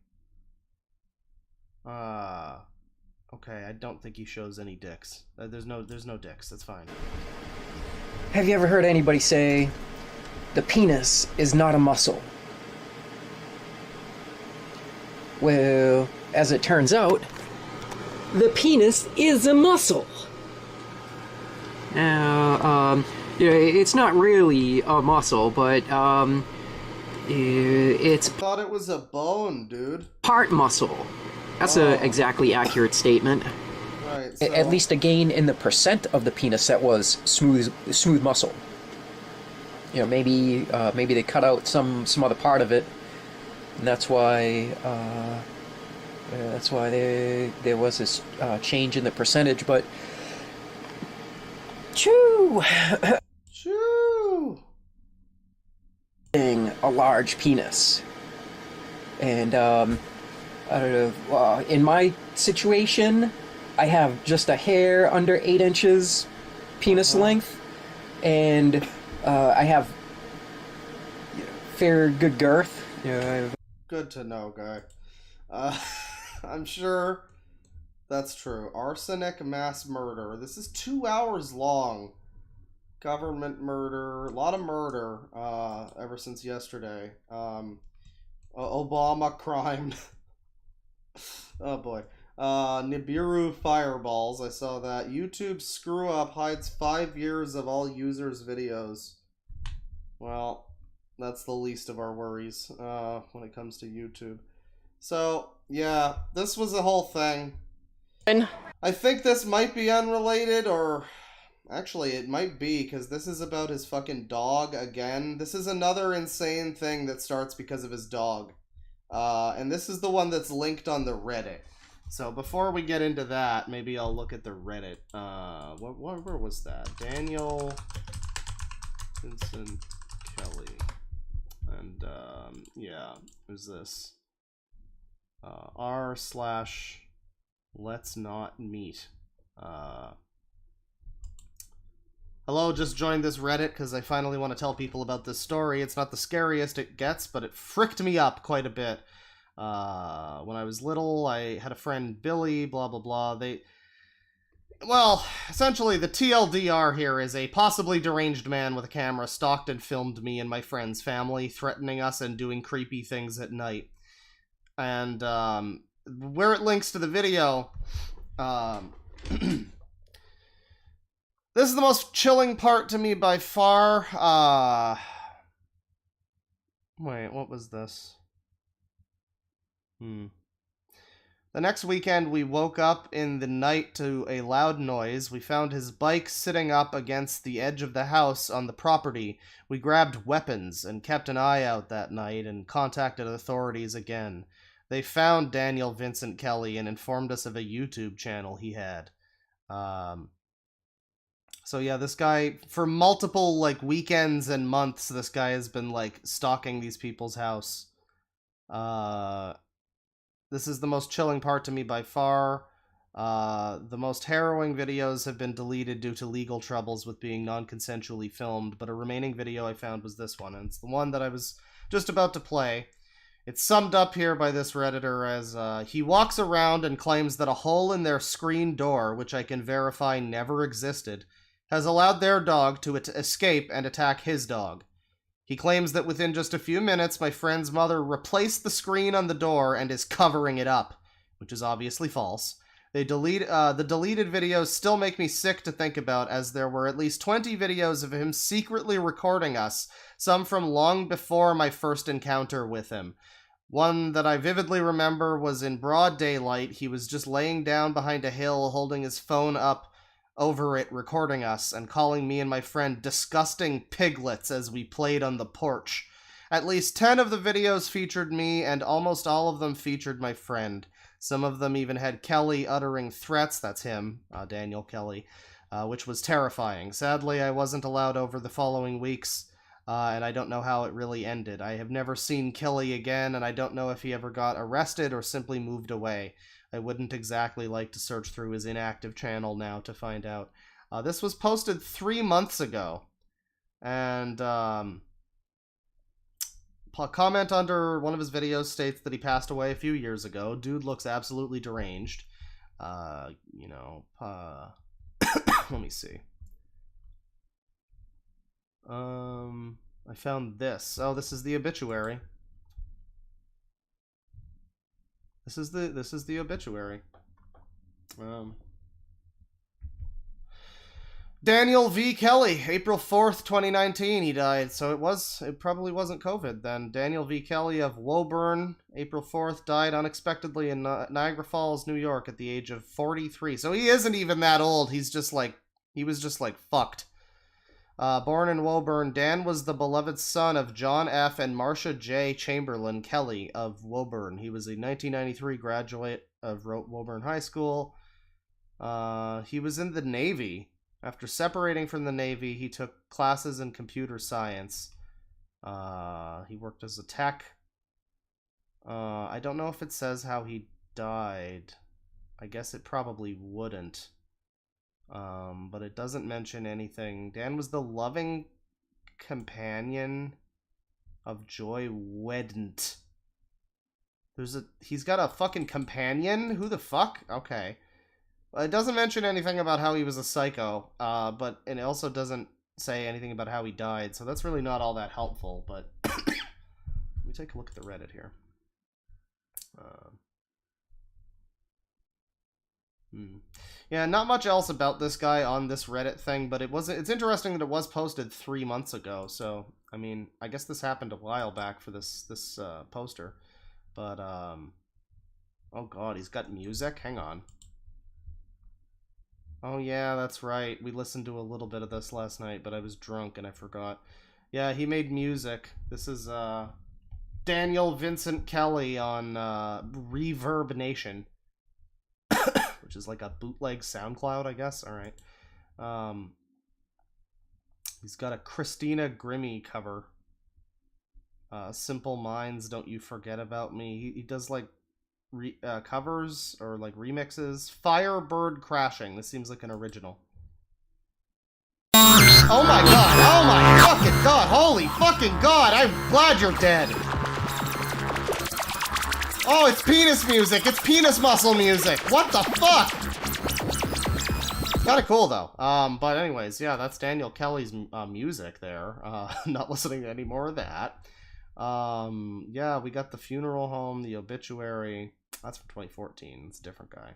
Okay, I don't think he shows any dicks. There's no dicks. That's fine. Have you ever heard anybody say the penis is not a muscle? Well, as it turns out, the penis is a muscle. Now, it's not really a muscle, but it's... I thought it was a bone, dude. Part muscle. That's an exactly accurate statement. Right, so... At least a gain in the percent of the penis that was smooth muscle. You know, maybe they cut out some other part of it. And that's why there was this change in the percentage, but Choo! Choo! A large penis. And, I don't know, in my situation, I have just a hair under 8 inches penis length, and I have fair good girth. Good to know, guy. I'm sure that's true. Arsenic mass murder. This is 2 hours long. Government murder. A lot of murder ever since yesterday. Obama crime. Oh boy. Nibiru fireballs. I saw that. YouTube screw up hides 5 years of all users' videos. Well, that's the least of our worries when it comes to YouTube. So, yeah, this was the whole thing. I think this might be unrelated, or... Actually, it might be, because this is about his fucking dog again. This is another insane thing that starts because of his dog. And this is the one that's linked on the Reddit. So before we get into that, maybe I'll look at the Reddit. Where was that? Daniel Vincent Kelly. And, yeah, who's this? r/let's not meet. Hello, just joined this Reddit because I finally want to tell people about this story. It's not the scariest it gets, but it fricked me up quite a bit. When I was little, I had a friend, Billy, blah, blah, blah. Well, essentially, the TLDR here is a possibly deranged man with a camera stalked and filmed me and my friend's family, threatening us and doing creepy things at night. And, where it links to the video, This is the most chilling part to me by far. Wait, what was this? The next weekend, we woke up in the night to a loud noise. We found his bike sitting up against the edge of the house on the property. We grabbed weapons and kept an eye out that night and contacted authorities again. They found Daniel Vincent Kelly and informed us of a YouTube channel he had. So yeah, this guy, for multiple, like, weekends and months, this guy has been, like, stalking these people's house. This is the most chilling part to me by far. The most harrowing videos have been deleted due to legal troubles with being non-consensually filmed, but a remaining video I found was this one, and it's the one that I was just about to play. It's summed up here by this Redditor as, he walks around and claims that a hole in their screen door, which I can verify never existed, has allowed their dog to escape and attack his dog. He claims that within just a few minutes, my friend's mother replaced the screen on the door and is covering it up, which is obviously false. The deleted videos still make me sick to think about, as there were at least 20 videos of him secretly recording us, some from long before my first encounter with him. One that I vividly remember was in broad daylight. He was just laying down behind a hill, holding his phone up over it, recording us, and calling me and my friend disgusting piglets as we played on the porch. At least 10 of the videos featured me, and almost all of them featured my friend. Some of them even had Kelly uttering threats, that's him, Daniel Kelly, which was terrifying. Sadly, I wasn't allowed over the following weeks, and I don't know how it really ended. I have never seen Kelly again, and I don't know if he ever got arrested or simply moved away. I wouldn't exactly like to search through his inactive channel now to find out. This was posted 3 months ago. And comment under one of his videos states that he passed away a few years ago. Dude looks absolutely deranged. Let me see. I found this. Oh, this is the obituary. This is the obituary. Daniel V. Kelly, April 4th, 2019, he died. So it probably wasn't COVID then. Daniel V. Kelly of Woburn, April 4th, died unexpectedly in Niagara Falls, New York at the age of 43. So he isn't even that old. He was just like fucked. Born in Woburn, Dan was the beloved son of John F. and Marcia J. Chamberlain Kelly of Woburn. He was a 1993 graduate of Woburn High School. He was in the Navy. After separating from the Navy, he took classes in computer science. He worked as a tech. I don't know if it says how he died. I guess it probably wouldn't. But it doesn't mention anything. Dan was the loving companion of Joy Wedent. He's got a fucking companion? Who the fuck? Okay. It doesn't mention anything about how he was a psycho, but it also doesn't say anything about how he died, so that's really not all that helpful, but let me take a look at the Reddit here. Yeah, not much else about this guy on this Reddit thing, but it's interesting that it was posted 3 months ago, so, I mean, I guess this happened a while back for this poster, but, oh god, he's got music? Hang on. Oh yeah, that's right, we listened to a little bit of this last night, but I was drunk and I forgot. Yeah, he made music. This is, Daniel Vincent Kelly on, Reverb Nation. Which is like a bootleg SoundCloud, I guess. Alright. He's got a Christina Grimmie cover. Simple Minds, Don't You Forget About Me. He does like covers or like remixes. Firebird Crashing. This seems like an original. Oh my god! Oh my fucking god! Holy fucking god! I'm glad you're dead! Oh, it's penis music! It's penis muscle music! What the fuck?! Kinda cool, though. But anyways, yeah, that's Daniel Kelly's music there. Not listening to any more of that. Yeah, we got the funeral home, the obituary. That's from 2014. It's a different guy.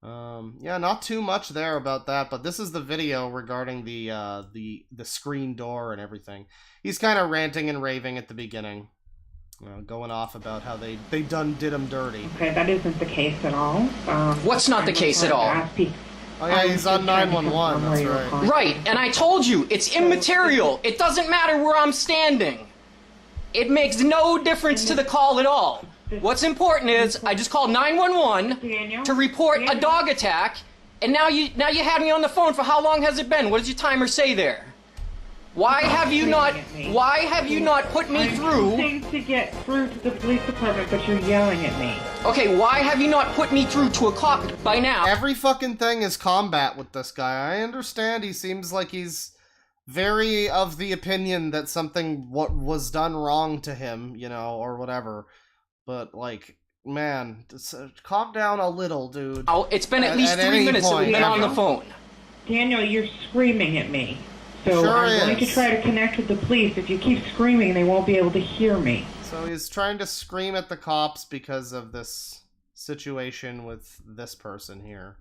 Yeah, not too much there about that, but this is the video regarding the screen door and everything. He's kind of ranting and raving at the beginning, going off about how they did him dirty. Okay, that isn't the case at all. What's not the case at all? Oh yeah, he's on 911, that's right. Right, and I told you, it's immaterial. It doesn't matter where I'm standing. It makes no difference to the call at all. What's important is I just called 911 to report a dog attack, and now you had me on the phone for how long has it been? What does your timer say there? Why have you not put me through? I'm trying to get through to the police department, but you're yelling at me. Okay, why have you not put me through to a cop by now? Every fucking thing is combat with this guy. I understand he seems like he's very of the opinion that something was done wrong to him, or whatever. But, like, man, calm down a little, dude. Oh, it's been at least 3 minutes that we've been on the phone. Daniel, you're screaming at me. So Sure I'm going to is. try to connect with the police. If you keep screaming, they won't be able to hear me. So he's trying to scream at the cops because of this situation with this person here.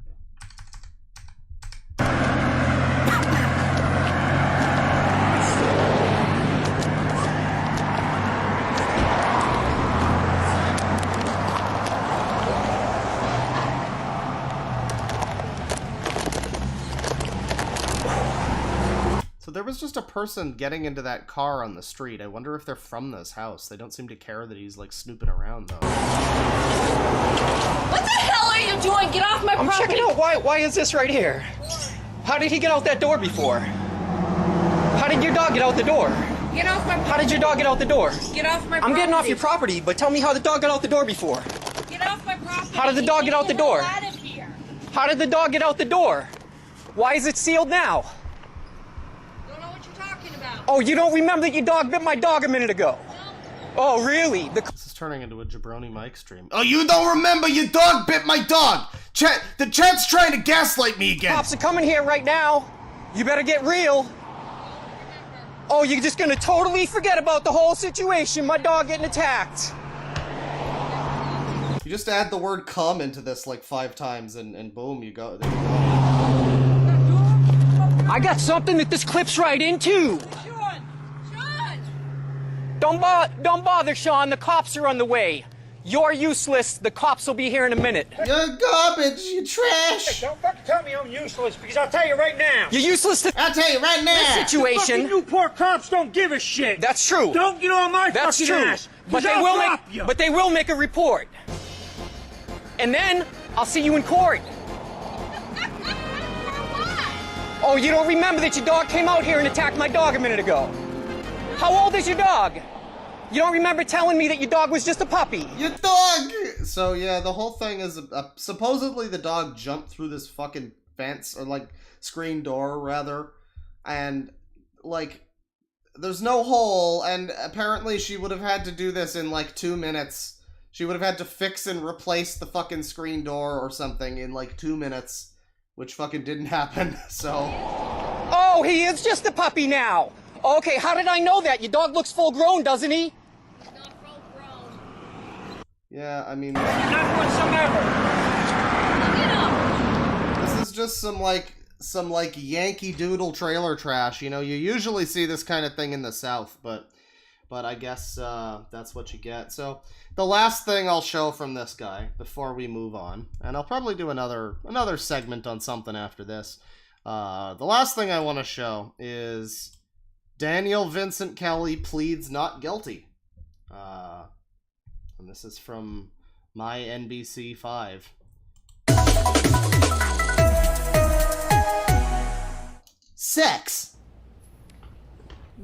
So there was just a person getting into that car on the street. I wonder if they're from this house. They don't seem to care that he's, like, snooping around, though. What the hell are you doing? Get off my property! I'm checking out why is this right here? How did he get out that door before? How did your dog get out the door? Get off my property. How did your dog get out the door? Get off my property. I'm getting off your property, but tell me how the dog got out the door before. Get off my property. How did the dog get out the door? Out of here. How did the dog get out the door? Why is it sealed now? Oh, you don't remember that your dog bit my dog a minute ago? Oh, really? This is turning into a Jabroni Mike stream. Oh, you don't remember your dog bit my dog? The chat's trying to gaslight me again. Cops are coming here right now. You better get real. Oh, you're just gonna totally forget about the whole situation, my dog getting attacked. You just add the word "cum" into this like 5 times, and boom, you go. There you go. I got something that this clips right into. Don't bother, Sean. The cops are on the way. You're useless. The cops will be here in a minute. You're garbage. You trash. Hey, don't fucking tell me I'm useless, because I'll tell you right now. You're useless to... I'll tell you right now. This situation... The fucking Newport cops don't give a shit. That's true. Don't get on my That's fucking true. ass. But they will make a report. And then I'll see you in court. Oh, you don't remember that your dog came out here and attacked my dog a minute ago? How old is your dog? You don't remember telling me that your dog was just a puppy? Your dog! So, yeah, the whole thing is... supposedly the dog jumped through this fucking fence, or, like, screen door, rather. And, like, there's no hole, and apparently she would have had to do this in, like, 2 minutes. She would have had to fix and replace the fucking screen door or something in, like, 2 minutes. Which fucking didn't happen, so... Oh, he is just a puppy now! Okay, how did I know that? Your dog looks full grown, doesn't he? Yeah, I mean... Not whatsoever! This is just some Yankee Doodle trailer trash, you know? You usually see this kind of thing in the South, but I guess that's what you get. So, the last thing I'll show from this guy before we move on, and I'll probably do another segment on something after this. The last thing I want to show is Daniel Vincent Kelly pleads not guilty. And this is from my NBC 5. Sex.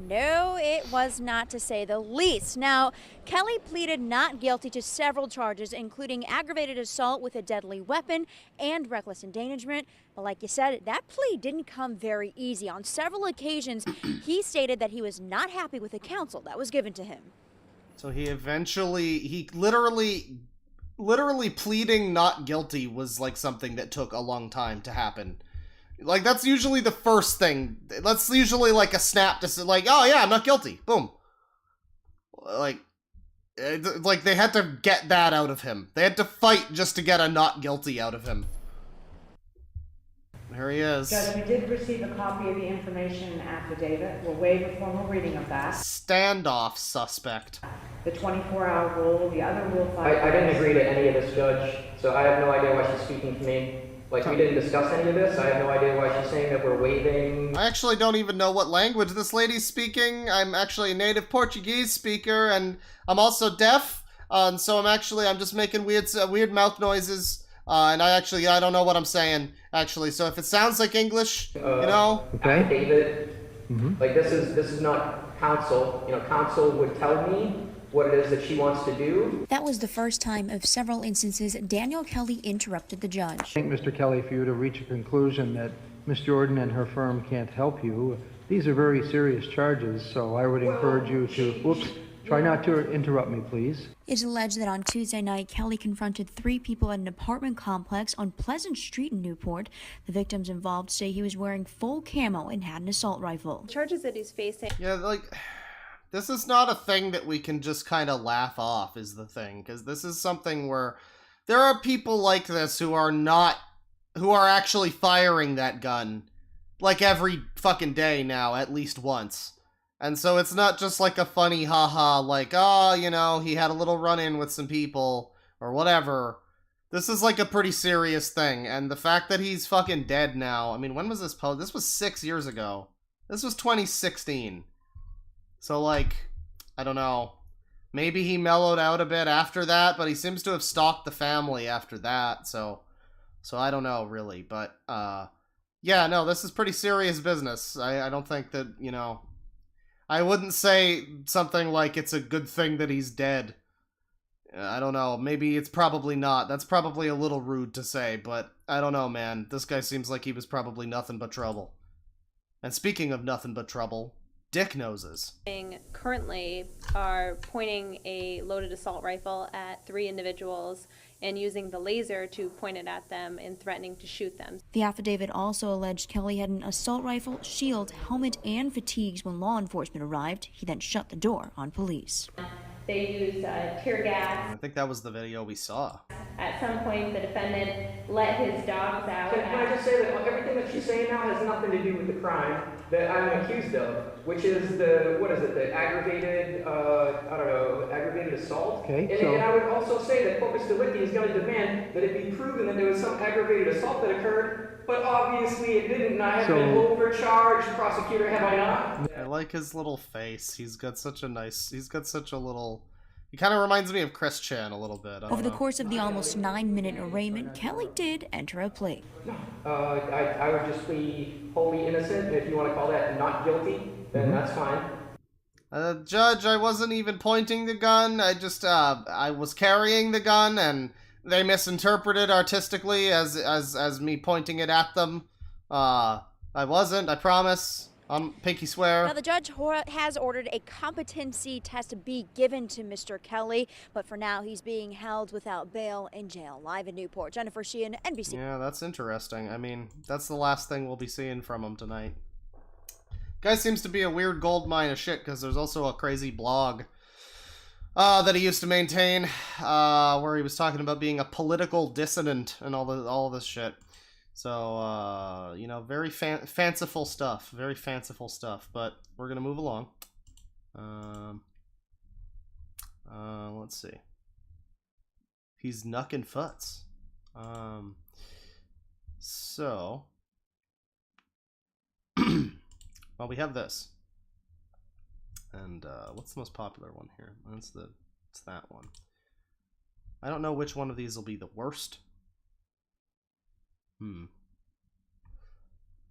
No, it was not, to say the least. Now, Kelly pleaded not guilty to several charges, including aggravated assault with a deadly weapon and reckless endangerment. But like you said, that plea didn't come very easy. On several occasions, he stated that he was not happy with the counsel that was given to him. So he literally pleading not guilty was like something that took a long time to happen. Like, that's usually the first thing. That's usually like a snap to say, like, oh yeah, I'm not guilty. Boom. Like they had to get that out of him. They had to fight just to get a not guilty out of him. Here he is. Judge, we did receive a copy of the information affidavit. We'll waive a formal reading of that. Standoff suspect. The 24-hour rule, the other rule 5. I didn't agree to any of this, Judge, so I have no idea why she's speaking to me. Like, we didn't discuss any of this. I have no idea why she's saying that we're waiving. I actually don't even know what language this lady's speaking. I'm actually a native Portuguese speaker, and I'm also deaf. And so I'm just making weird mouth noises. And I don't know what I'm saying, actually. So if it sounds like English, Okay. David, like, this is not counsel. Counsel would tell me what it is that she wants to do. That was the first time of several instances Daniel Kelly interrupted the judge. I think, Mr. Kelly, for you to reach a conclusion that Ms. Jordan and her firm can't help you, these are very serious charges, so I would encourage you to, try not to interrupt me, please. It's alleged that on Tuesday night, Kelly confronted 3 people at an apartment complex on Pleasant Street in Newport. The victims involved say he was wearing full camo and had an assault rifle. Charges that he's facing. Yeah, like, this is not a thing that we can just kind of laugh off, is the thing, because this is something where there are people like this who are actually firing that gun, like, every fucking day now, at least once. And so it's not just like a funny haha, like, he had a little run-in with some people, or whatever. This is like a pretty serious thing, and the fact that he's fucking dead now, I mean, when was this post? This was 6 years ago. This was 2016. So, like, I don't know. Maybe he mellowed out a bit after that, but he seems to have stalked the family after that, so I don't know, really. But, yeah, no, this is pretty serious business. I don't think that, I wouldn't say something like it's a good thing that he's dead. I don't know. Maybe it's probably not. That's probably a little rude to say, but I don't know, man. This guy seems like he was probably nothing but trouble. And speaking of nothing but trouble, dick noses. Currently are pointing a loaded assault rifle at 3 individuals and using the laser to point it at them and threatening to shoot them. The affidavit also alleged Kelly had an assault rifle, shield, helmet, and fatigues when law enforcement arrived. He then shut the door on police. They used tear gas. I think that was the video we saw. At some point, the defendant let his dogs out. Can I just say that everything that she's saying now has nothing to do with the crime that I'm accused of, which is the aggravated, aggravated assault. Okay, and I would also say that corpus delicti is going to demand that it be proven that there was some aggravated assault that occurred, but obviously it didn't, and I have been overcharged, prosecutor, have I not? I like his little face. He's got such a little... He kind of reminds me of Chris Chan a little bit. Over the course of the almost 9-minute arraignment, Kelly did enter a plea. I would just plead wholly innocent, and if you want to call that not guilty, then that's fine. Judge, I wasn't even pointing the gun. I was carrying the gun, and they misinterpreted artistically as me pointing it at them. I wasn't, I promise. Pinky swear. Now, the judge has ordered a competency test be given to Mr. Kelly, but for now, he's being held without bail in jail. Live in Newport, Jennifer Sheehan, NBC. Yeah, that's interesting. I mean, that's the last thing we'll be seeing from him tonight. Guy seems to be a weird gold mine of shit, because there's also a crazy blog that he used to maintain, where he was talking about being a political dissident and all this shit. So, very fanciful stuff. Very fanciful stuff. But we're going to move along. Let's see. He's knuckin' futs. So. Well, we have this. And, what's the most popular one here? It's that one. I don't know which one of these will be the worst.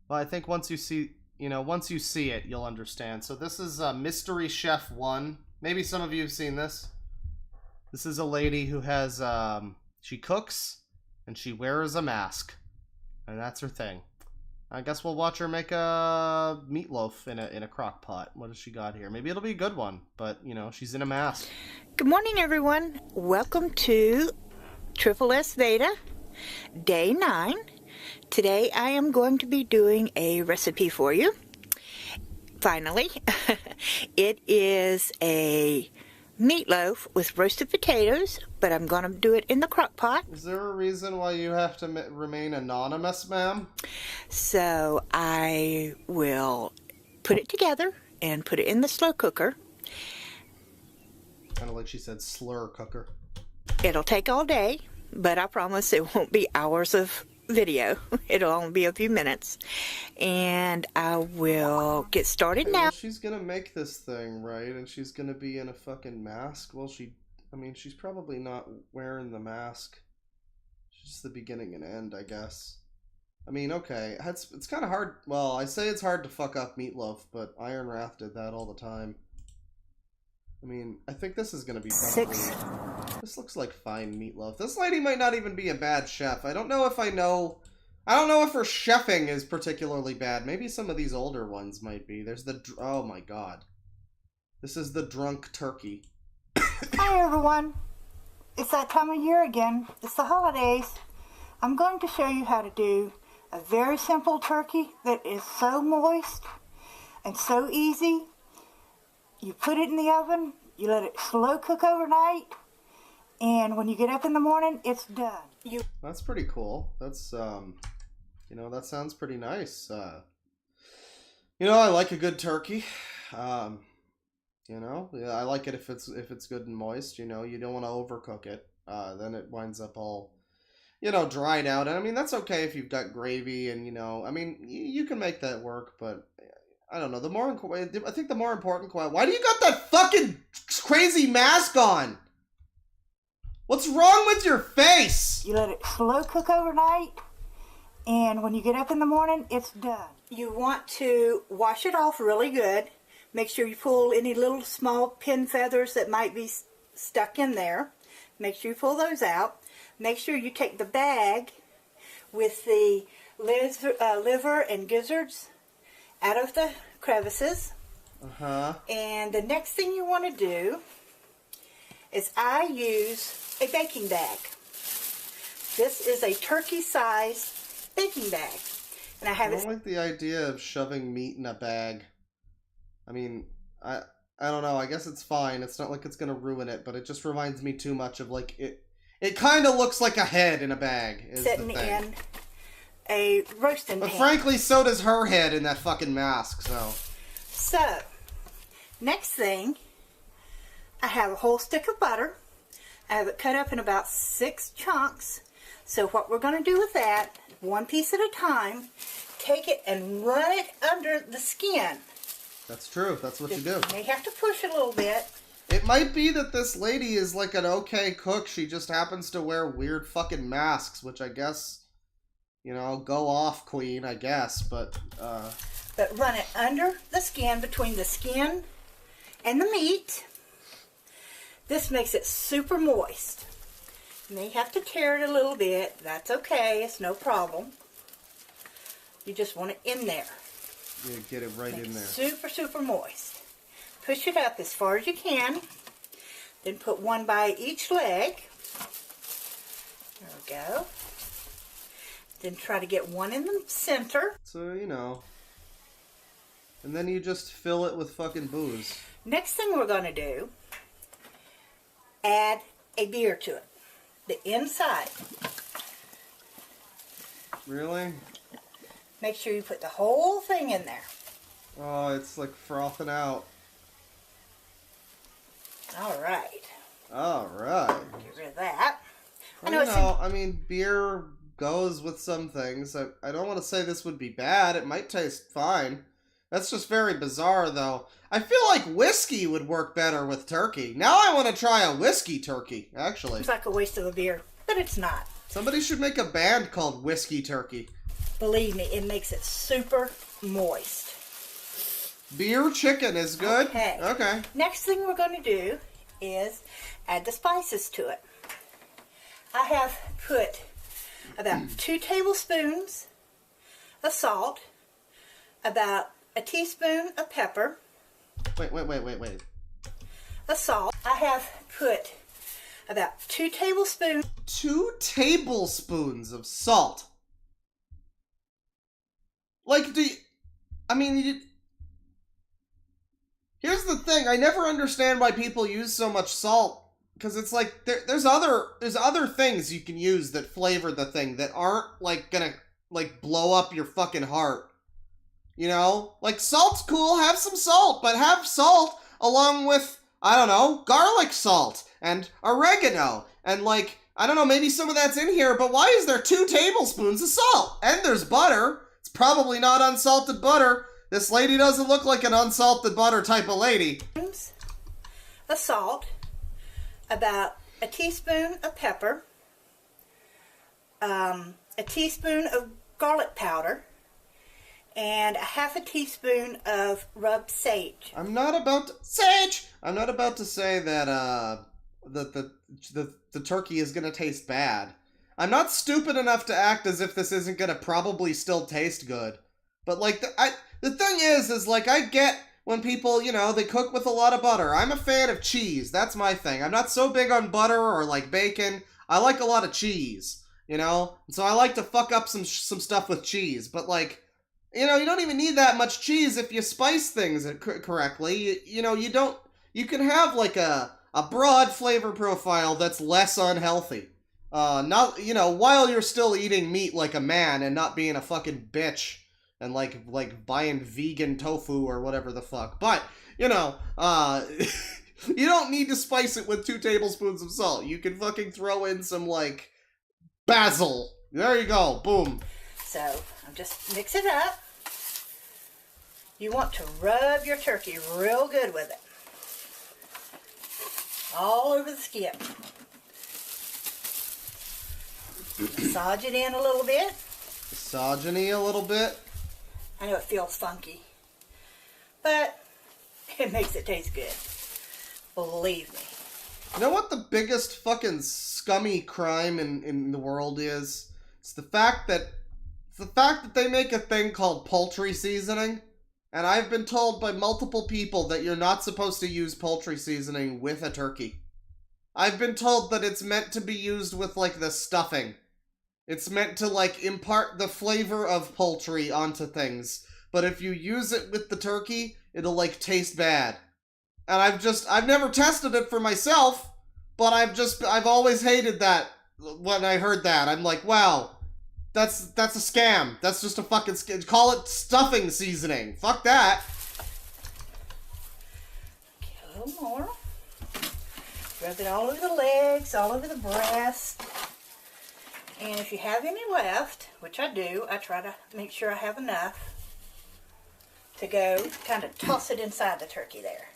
Well, I think once you see it, you'll understand. So this is Mystery Chef 1. Maybe some of you have seen this. This is a lady who has, she cooks, and she wears a mask. And that's her thing. I guess we'll watch her make a meatloaf in a crock pot. What does she got here? Maybe it'll be a good one, but, she's in a mask. Good morning, everyone. Welcome to Triple S Theta, Day 9. Today I am going to be doing a recipe for you. Finally, it is a meatloaf with roasted potatoes, but I'm going to do it in the crock pot. Is there a reason why you have to remain anonymous, ma'am? So I will put it together and put it in the slow cooker. Kind of like she said, slur cooker. It'll take all day, but I promise it won't be hours of video. It'll only be a few minutes. And I will get started now. Well, she's gonna make this thing, right? And she's gonna be in a fucking mask. Well, she's probably not wearing the mask. It's just the beginning and end, I guess. I mean, okay, it's kind of hard. Well, I say it's hard to fuck up Meatloaf, but Iron Wrath did that all the time. I mean, I think this is gonna be probably... This looks like fine Meatloaf. This lady might not even be a bad chef. I don't know if I don't know if her chefing is particularly bad. Maybe some of these older ones might be. There's the... Oh my god. This is the drunk turkey. Hi everyone. It's that time of year again. It's the holidays. I'm going to show you how to do a very simple turkey that is so moist and so easy. You put it in the oven, you let it slow cook overnight, and when you get up in the morning, it's done. That's pretty cool. That's, you know, that sounds pretty nice. You know, I like a good turkey. You know, yeah, I like it if it's good and moist. You know, you don't want to overcook it. Then it winds up all, you know, dried out. And I mean, that's okay if you've got gravy and, you know, I mean, you can make that work, but I don't know. I think the more important question, why do you got that fucking crazy mask on? What's wrong with your face? You let it slow cook overnight, and when you get up in the morning, it's done. You want to wash it off really good. Make sure you pull any little small pin feathers that might be stuck in there. Make sure you pull those out. Make sure you take the bag with the liver and gizzards out of the crevices. And the next thing you want to do is I use a baking bag. This is a turkey-sized baking bag. And I don't like the idea of shoving meat in a bag. I mean, I don't know. I guess it's fine. It's not like it's gonna ruin it, but it just reminds me too much of like it. It kind of looks like a head in a bag. Sitting in a roasting pan. But frankly, so does her head in that fucking mask. So, next thing, I have a whole stick of butter. I have it cut up in about 6 chunks. So what we're going to do with that, one piece at a time, take it and run it under the skin. That's true. That's what you do. You may have to push it a little bit. It might be that this lady is like an okay cook. She just happens to wear weird fucking masks, which I guess, you know, go off, queen, I guess. But run it under the skin, between the skin and the meat. This makes it super moist. You may have to tear it a little bit. That's okay. It's no problem. You just want it in there. Yeah, get it right in there. Super, super moist. Push it up as far as you can. Then put one by each leg. There we go. Then try to get one in the center. So, you know. And then you just fill it with fucking booze. Next thing we're going to do, add a beer to it. The inside. Really? Make sure you put the whole thing in there. Oh, it's like frothing out. Alright. Alright. Get rid of that. I mean, beer goes with some things. I don't want to say this would be bad. It might taste fine. That's just very bizarre, though. I feel like whiskey would work better with turkey. Now I want to try a whiskey turkey, actually. It's like a waste of a beer, but it's not. Somebody should make a band called Whiskey Turkey. Believe me, it makes it super moist. Beer chicken is good? Okay. Next thing we're going to do is add the spices to it. I have put about 2 tablespoons of salt, about a teaspoon of pepper. Wait. Of salt. I have put about 2 tablespoons. 2 tablespoons of salt? Like, here's the thing. I never understand why people use so much salt. Because it's like, there's other things you can use that flavor the thing that aren't, like, gonna like, blow up your fucking heart. You know? Like, salt's cool, have some salt, but have salt along with, I don't know, garlic salt and oregano. And, like, I don't know, maybe some of that's in here, but why is there 2 tablespoons of salt? And there's butter. It's probably not unsalted butter. This lady doesn't look like an unsalted butter type of lady. Of salt, about a teaspoon of pepper, a teaspoon of garlic powder, and a half a teaspoon of rubbed sage. I'm not about to say that the turkey is gonna taste bad. I'm not stupid enough to act as if this isn't gonna probably still taste good. But like the thing is like I get when people, you know, they cook with a lot of butter. I'm a fan of cheese. That's my thing. I'm not so big on butter or like bacon. I like a lot of cheese, you know? And so I like to fuck up some stuff with cheese. But like, you know, you don't even need that much cheese if you spice things correctly. You know, you can have like a broad flavor profile that's less unhealthy. Not, you know, while you're still eating meat like a man and not being a fucking bitch and like buying vegan tofu or whatever the fuck. But, you know, you don't need to spice it with 2 tablespoons of salt. You can fucking throw in some like basil. There you go. Boom. So, I'm just mix it up. You want to rub your turkey real good with it. All over the skin. Massage it in a little bit. Misogyny a little bit. I know it feels funky, but it makes it taste good. Believe me. You know what the biggest fucking scummy crime in the world is? It's the fact that they make a thing called poultry seasoning. And I've been told by multiple people that you're not supposed to use poultry seasoning with a turkey. I've been told that it's meant to be used with, like, the stuffing. It's meant to, like, impart the flavor of poultry onto things. But if you use it with the turkey, it'll, like, taste bad. And I've never tested it for myself, but I've always hated that when I heard that. I'm like, wow. That's a scam. That's just a fucking scam. Call it stuffing seasoning. Fuck that. A little more. Rub it all over the legs, all over the breast. And if you have any left, which I do, I try to make sure I have enough to go kind of toss it inside the turkey there.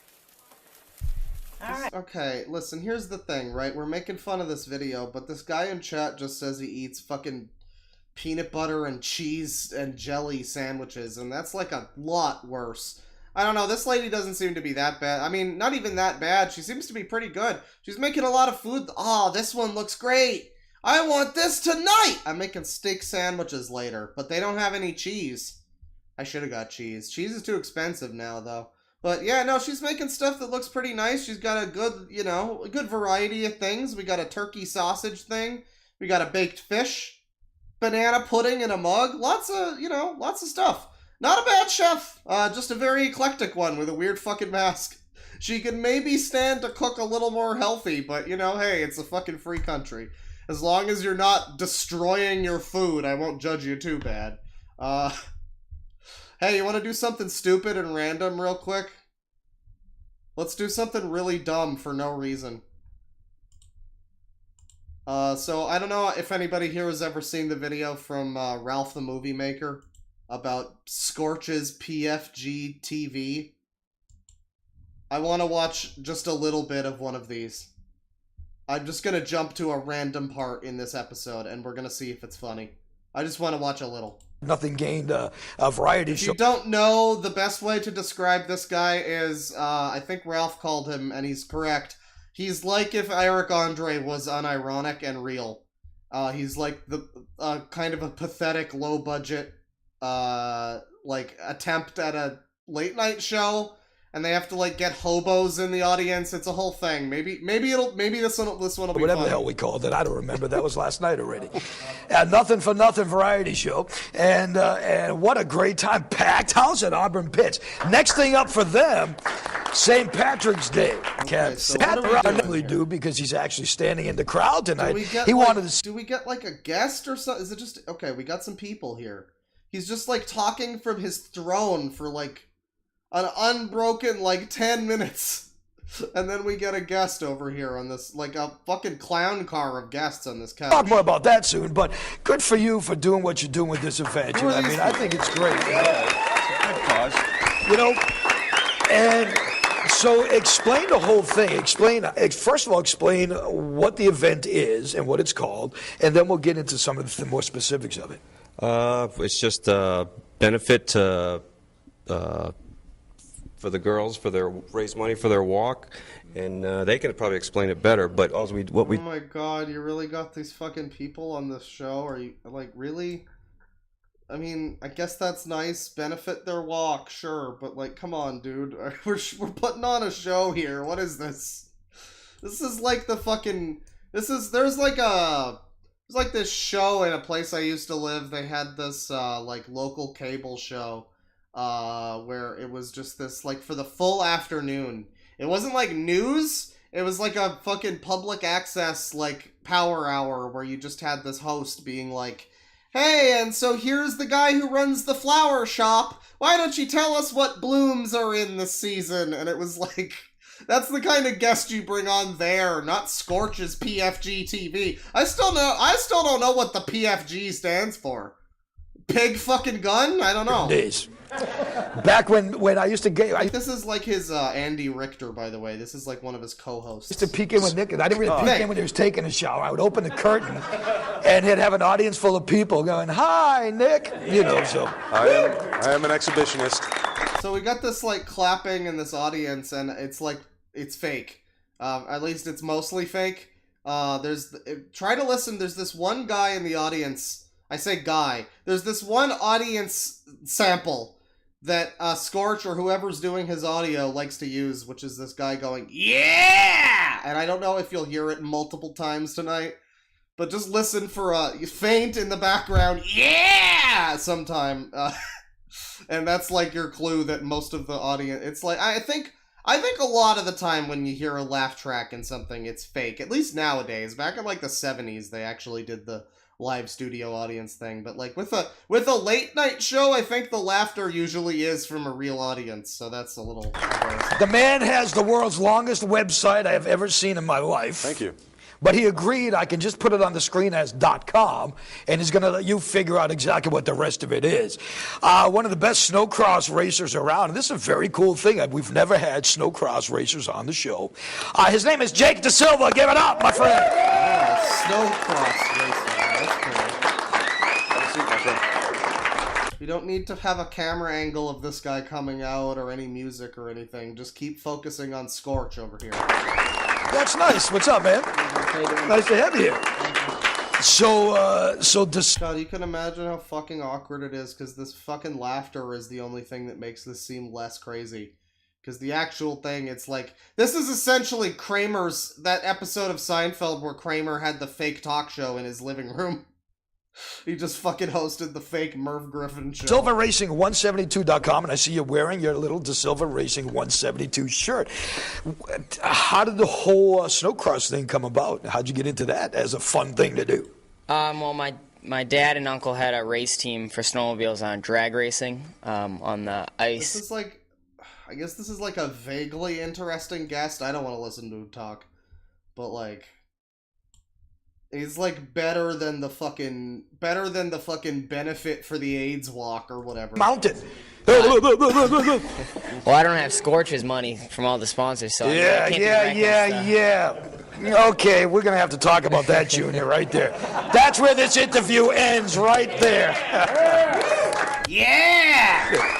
Alright. Okay, listen, here's the thing, right? We're making fun of this video, but this guy in chat just says he eats fucking peanut butter and cheese and jelly sandwiches, and that's like a lot worse. I don't know, this lady doesn't seem to be that bad. I mean, not even that bad. She seems to be pretty good. She's making a lot of food. Oh, this one looks great. I want this tonight. I'm making steak sandwiches later, but they don't have any cheese. I should have got cheese. Cheese is too expensive now, though. But yeah, no, she's making stuff that looks pretty nice. She's got a good, you know, a good variety of things. We got a turkey sausage thing. We got a baked fish. Banana pudding in a mug. Lots of, you know, lots of stuff. Not a bad chef. Just a very eclectic one with a weird fucking mask. She could maybe stand to cook a little more healthy, but, you know, hey, it's a fucking free country. As long as you're not destroying your food, I won't judge you too bad. Hey, you want to do something stupid and random real quick? Let's do something really dumb for no reason. So I don't know if anybody here has ever seen the video from Ralph the Movie Maker about Scorch's PFG TV. I want to watch just a little bit of one of these. I'm just going to jump to a random part in this episode, and we're going to see if it's funny. I just want to watch a little. Nothing gained a variety show. If you don't know, the best way to describe this guy is, I think Ralph called him, and he's correct. He's like if Eric Andre was unironic and real. He's like the kind of a pathetic, low-budget, like, attempt at a late-night show, and they have to, like, get hobos in the audience. It's a whole thing. Maybe this one will be Whatever fun. the hell we called it, I don't remember. That was last night already. Nothing for nothing variety show, and what a great time! Packed house at Auburn Pitch. Next thing up for them St. Patrick's Day. So Pat what are we doing do because he's actually standing in the crowd tonight. Do we get, He like, wanted to. Do we get like a guest or something? Is it just okay? We got some people here. He's just like talking from his throne for like an unbroken like 10 minutes, and then we get a guest over here on this like a fucking clown car of guests on this couch. Talk more about that soon, but good for you for doing what you're doing with this event. You know, I mean, I think it's great. Good cause. You know, and so explain the whole thing. First of all, explain what the event is and what it's called, and then we'll get into some of the more specifics of it. It's just a benefit to, for the girls, raise money for their walk, and they can probably explain it better. But also, Oh my god, you really got these fucking people on this show? Are you like really? I mean, I guess that's nice. Benefit their walk, sure, but like, come on, dude. We're putting on a show here. What is this? This is like the fucking. There's like this show in a place I used to live. They had this like local cable show where it was just this like for the full afternoon. It wasn't like news. It was like a fucking public access like power hour where you just had this host being like, "Hey, and so here's the guy who runs the flower shop. Why don't you tell us what blooms are in this season?" And it was like, that's the kind of guest you bring on there, not Scorch's PFG TV. I still don't know what the PFG stands for. Pig fucking gun? I don't know. Days. Back when I used to get... This is like his Andy Richter, by the way. This is like one of his co-hosts. I used to peek in with Nick. I didn't really peek in when he was taking a shower. I would open the curtain, and he'd have an audience full of people going, "Hi, Nick." You know, so... I am an exhibitionist. So we got this like clapping in this audience, and it's like, it's fake. At least it's mostly fake. Try to listen. There's this one guy in the audience. I say guy. There's this one audience sample that Scorch or whoever's doing his audio likes to use, which is this guy going, "Yeah!" And I don't know if you'll hear it multiple times tonight, but just listen for a faint in the background, "Yeah!" sometime. And that's like your clue that most of the audience, it's like, I think a lot of the time when you hear a laugh track in something, it's fake. At least nowadays. Back in like the 70s, they actually did the live studio audience thing. But like with a late night show, I think the laughter usually is from a real audience. So that's a little embarrassing. The man has the world's longest website I have ever seen in my life. Thank you. But he agreed I can just put it on the screen as .com, and he's going to let you figure out exactly what the rest of it is. One of the best snowcross racers around, and this is a very cool thing. We've never had snowcross racers on the show. His name is Jake DaSilva. Give it up, my friend. Snowcross racer. That's cool. Have a seat, my friend. We don't need to have a camera angle of this guy coming out or any music or anything. Just keep focusing on Scorch over here. That's nice. What's up, man? Nice to have you here. God, you can imagine how fucking awkward it is, because this fucking laughter is the only thing that makes this seem less crazy. Because the actual thing, it's like, this is essentially that episode of Seinfeld where Kramer had the fake talk show in his living room. He just fucking hosted the fake Merv Griffin show. DaSilvaRacing172.com, and I see you're wearing your little DaSilva Racing 172 shirt. How did the whole snowcross thing come about? How'd you get into that as a fun thing to do? Well, my dad and uncle had a race team for snowmobiles on drag racing on the ice. I guess this is like a vaguely interesting guest. I don't want to listen to him talk, but like, he's like better than the fucking benefit for the AIDS walk or whatever. Mountain. Well, I don't have Scorch's money from all the sponsors, so Yeah. Okay, we're going to have to talk about that, Junior, right there. That's where this interview ends, right there. Yeah!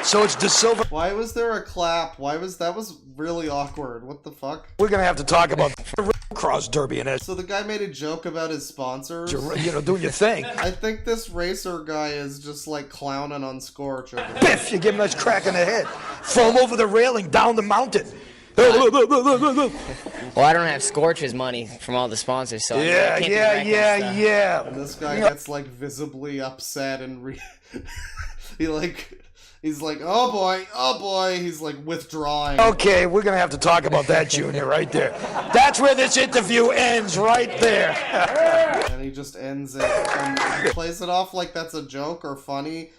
So it's DaSilva. Why was there a clap? That was really awkward. What the fuck? We're going to have to talk about the cross derby and it. So the guy made a joke about his sponsors. Doing your thing. I think this racer guy is just like clowning on Scorch. Biff, you give him a nice crack in the head. Foam over the railing, down the mountain. Well, I don't have Scorch's money from all the sponsors, so Yeah. And this guy gets like visibly upset and he like He's like, oh boy, he's like withdrawing. Okay, we're gonna have to talk about that, Junior, right there. That's where this interview ends, right there. And he just ends it and plays it off like that's a joke or funny.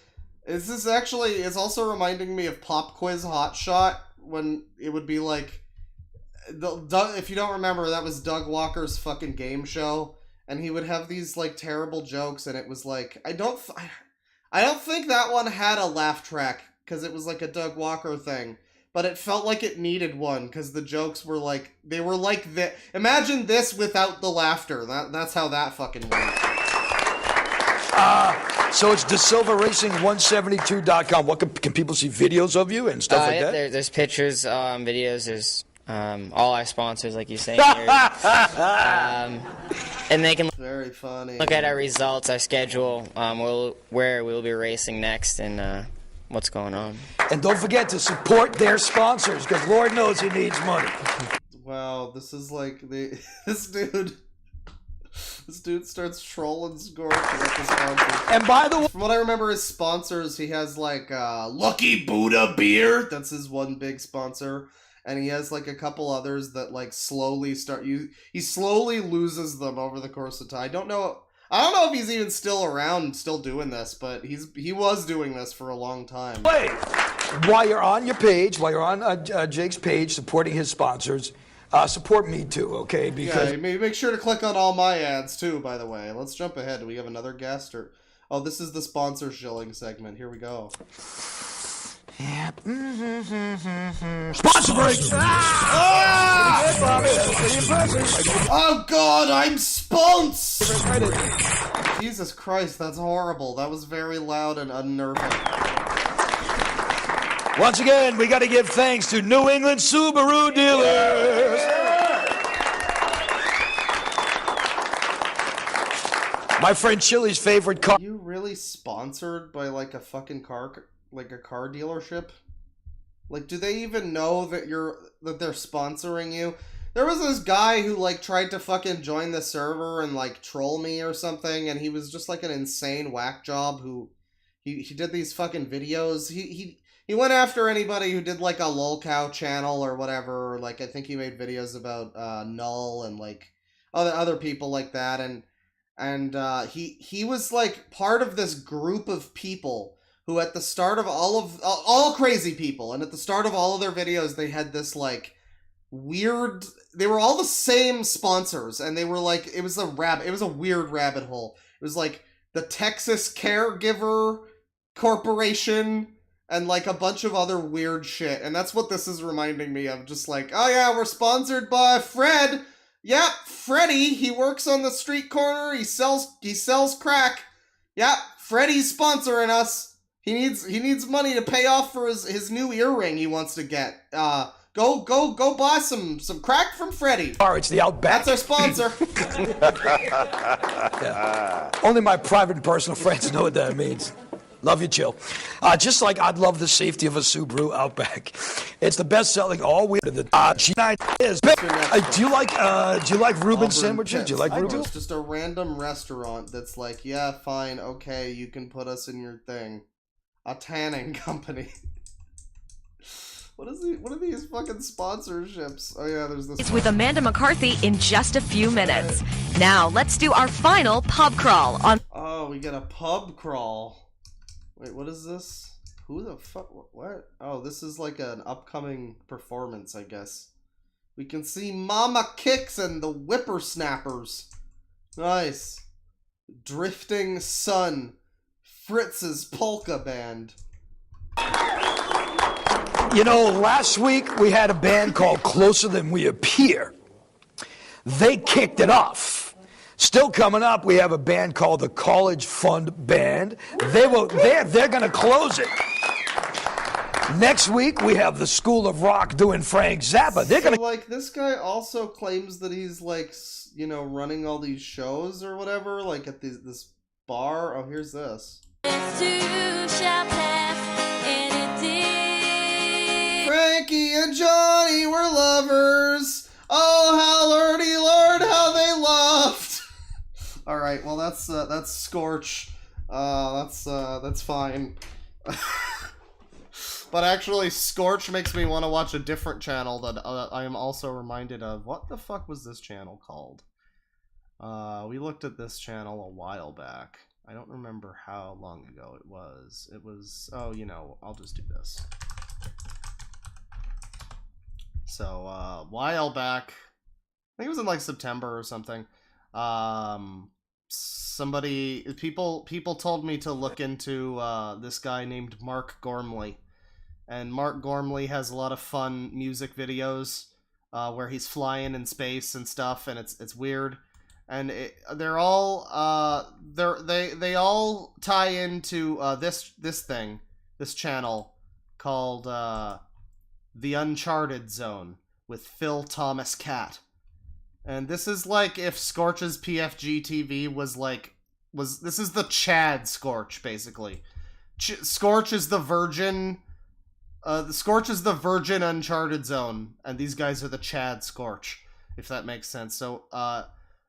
Is this actually? It's also reminding me of Pop Quiz Hot Shot when it would be like, if you don't remember, that was Doug Walker's fucking game show, and he would have these like terrible jokes, and it was like I don't think that one had a laugh track because it was like a Doug Walker thing, but it felt like it needed one because the jokes were like imagine this without the laughter. That's how that fucking went. So it's DeSilvaRacing172.com. What can people see videos of you and stuff like that? There's pictures, videos. There's all our sponsors, like you say here. And they can very funny. Look at our results, our schedule, where we'll be racing next, and what's going on. And don't forget to support their sponsors, because Lord knows he needs money. Wow, this is like this dude starts trolling Scorch with the sponsors. And by the way, from what I remember, his sponsors, he has like Lucky Buddha beer. That's his one big sponsor. And he has like a couple others that like slowly he slowly loses them over the course of time. I don't know if he's even still around, still doing this, but he was doing this for a long time. Wait, while you're on your page, while you're on Jake's page supporting his sponsors, support me too, okay? Because yeah, make sure to click on all my ads too, by the way. Let's jump ahead. Do we have another guest or? Oh, this is the sponsor shilling segment. Here we go. Yep. Sponsor break! Oh God, I'm spons! Jesus Christ, that's horrible. That was very loud and unnerving. Once again, we got to give thanks to New England Subaru dealers. My friend Chili's favorite car. Are you really sponsored by like a fucking car? Like a car dealership? Like, do they even know that they're sponsoring you? There was this guy who like tried to fucking join the server and like troll me or something, and he was just like an insane whack job who he did these fucking videos. He went after anybody who did like a lolcow channel or whatever, or like I think he made videos about Null and like other people like that, and he was like part of this group of people who at the start of all crazy people, and at the start of all of their videos, they had this like weird, they were all the same sponsors, and they were like, it was a weird rabbit hole. It was like the Texas Caregiver Corporation and like a bunch of other weird shit, and that's what this is reminding me of. Just like, oh yeah, we're sponsored by Fred. Yep, Freddy, he works on the street corner, he sells crack. Yep, Freddy's sponsoring us. He needs money to pay off for his new earring he wants to get. Go buy some crack from Freddy. It's the Outback. That's our sponsor. Yeah. Only my private and personal friends know what that means. Love you, Chill. Just like I'd love the safety of a Subaru Outback. It's the best-selling all-wheel. The G9 is. Do you like Reuben sandwiches? Do you like Reuben? It's just a random restaurant that's like, yeah, fine, okay, you can put us in your thing. A tanning company. What are these fucking sponsorships? Oh yeah, there's this. It's with Amanda McCarthy in just a few minutes. Now let's do our final pub crawl on. Oh, we get a pub crawl. Wait, what is this? Who the fuck? What? Oh, this is like an upcoming performance, I guess. We can see Mama Kicks and the Whippersnappers. Nice. Drifting Sun. Fritz's Polka Band. You know, last week we had a band called Closer Than We Appear. They kicked it off. Still coming up, we have a band called the College Fund Band. They're going to close it. Next week we have the School of Rock doing Frank Zappa. They're going to like this guy also claims that he's like, you know, running all these shows or whatever, like at this bar. Oh, here's this. Frankie and Johnny were lovers. Oh, how lordy lord, how they loved. All right, well that's Scorch. That's fine. But actually, Scorch makes me want to watch a different channel that I am also reminded of. What the fuck was this channel called? We looked at this channel a while back. I don't remember how long ago it was. It was, oh, you know, I'll just do this. So, a while back, I think it was in like September or something. People told me to look into this guy named Mark Gormley. And Mark Gormley has a lot of fun music videos where he's flying in space and stuff, and it's weird. And they're all they all tie into this channel called The Uncharted Zone with Phil Thomas Cat. And this is like if Scorch's PFG TV this is the Chad Scorch, basically. Scorch is the Virgin Scorch is the Virgin Uncharted Zone, and these guys are the Chad Scorch, if that makes sense. So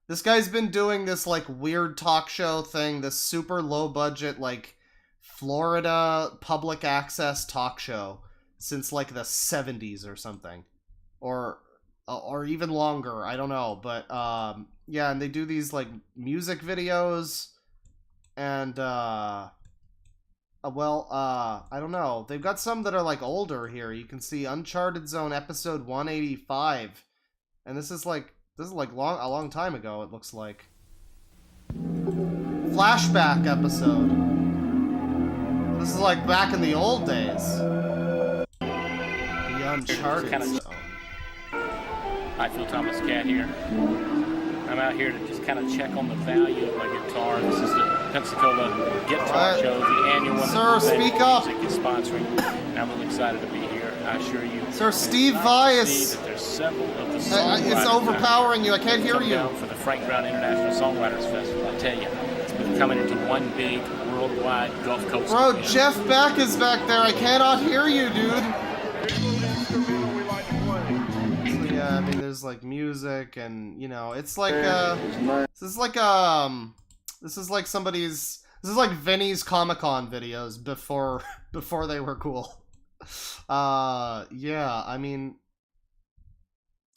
this guy's been doing this like weird talk show thing, this super low budget like Florida public access talk show since like the 70s or something, or even longer, I don't know. But yeah, and they do these like music videos, and I don't know, they've got some that are like older here. You can see Uncharted Zone episode 185, and this is a long time ago, it looks like. Flashback episode. This is like back in the old days. The Uncharted Zone. Hi, Phil Thomas Cat here. I'm out here to just kind of check on the value of my guitar. This is the Pensacola Guitar Show, the annual one. Sir, speak up! Music is sponsoring, and I'm really excited to be here. I assure you. Sir, Steve Vias! There's several of the songwriters it's overpowering you, I can't hear you. For the Frank Brown International Songwriters Festival, I tell you, it's been coming into one big worldwide Gulf Coast. Bro, event. Jeff Beck is back there. I cannot hear you, dude. Yeah, I mean, there's like music, and you know, it's like this is like Vinny's Comic-Con videos before they were cool. Yeah, I mean,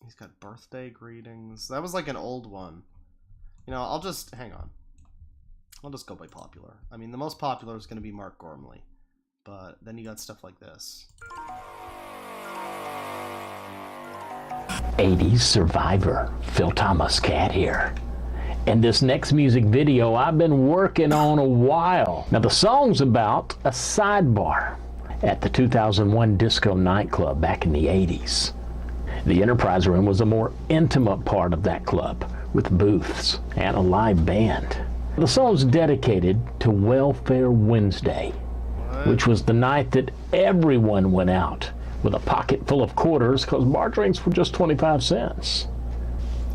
he's got birthday greetings. That was like an old one. You know, I'll just go by popular. I mean, the most popular is going to be Mark Gormley, but then you got stuff like this. 80s survivor, Phil Thomas Cat here. And this next music video I've been working on a while. Now the song's about a sidebar at the 2001 disco nightclub back in the 80s. The Enterprise Room was a more intimate part of that club with booths and a live band. The song's dedicated to Welfare Wednesday, which was the night that everyone went out with a pocket full of quarters because bar drinks were just 25 cents.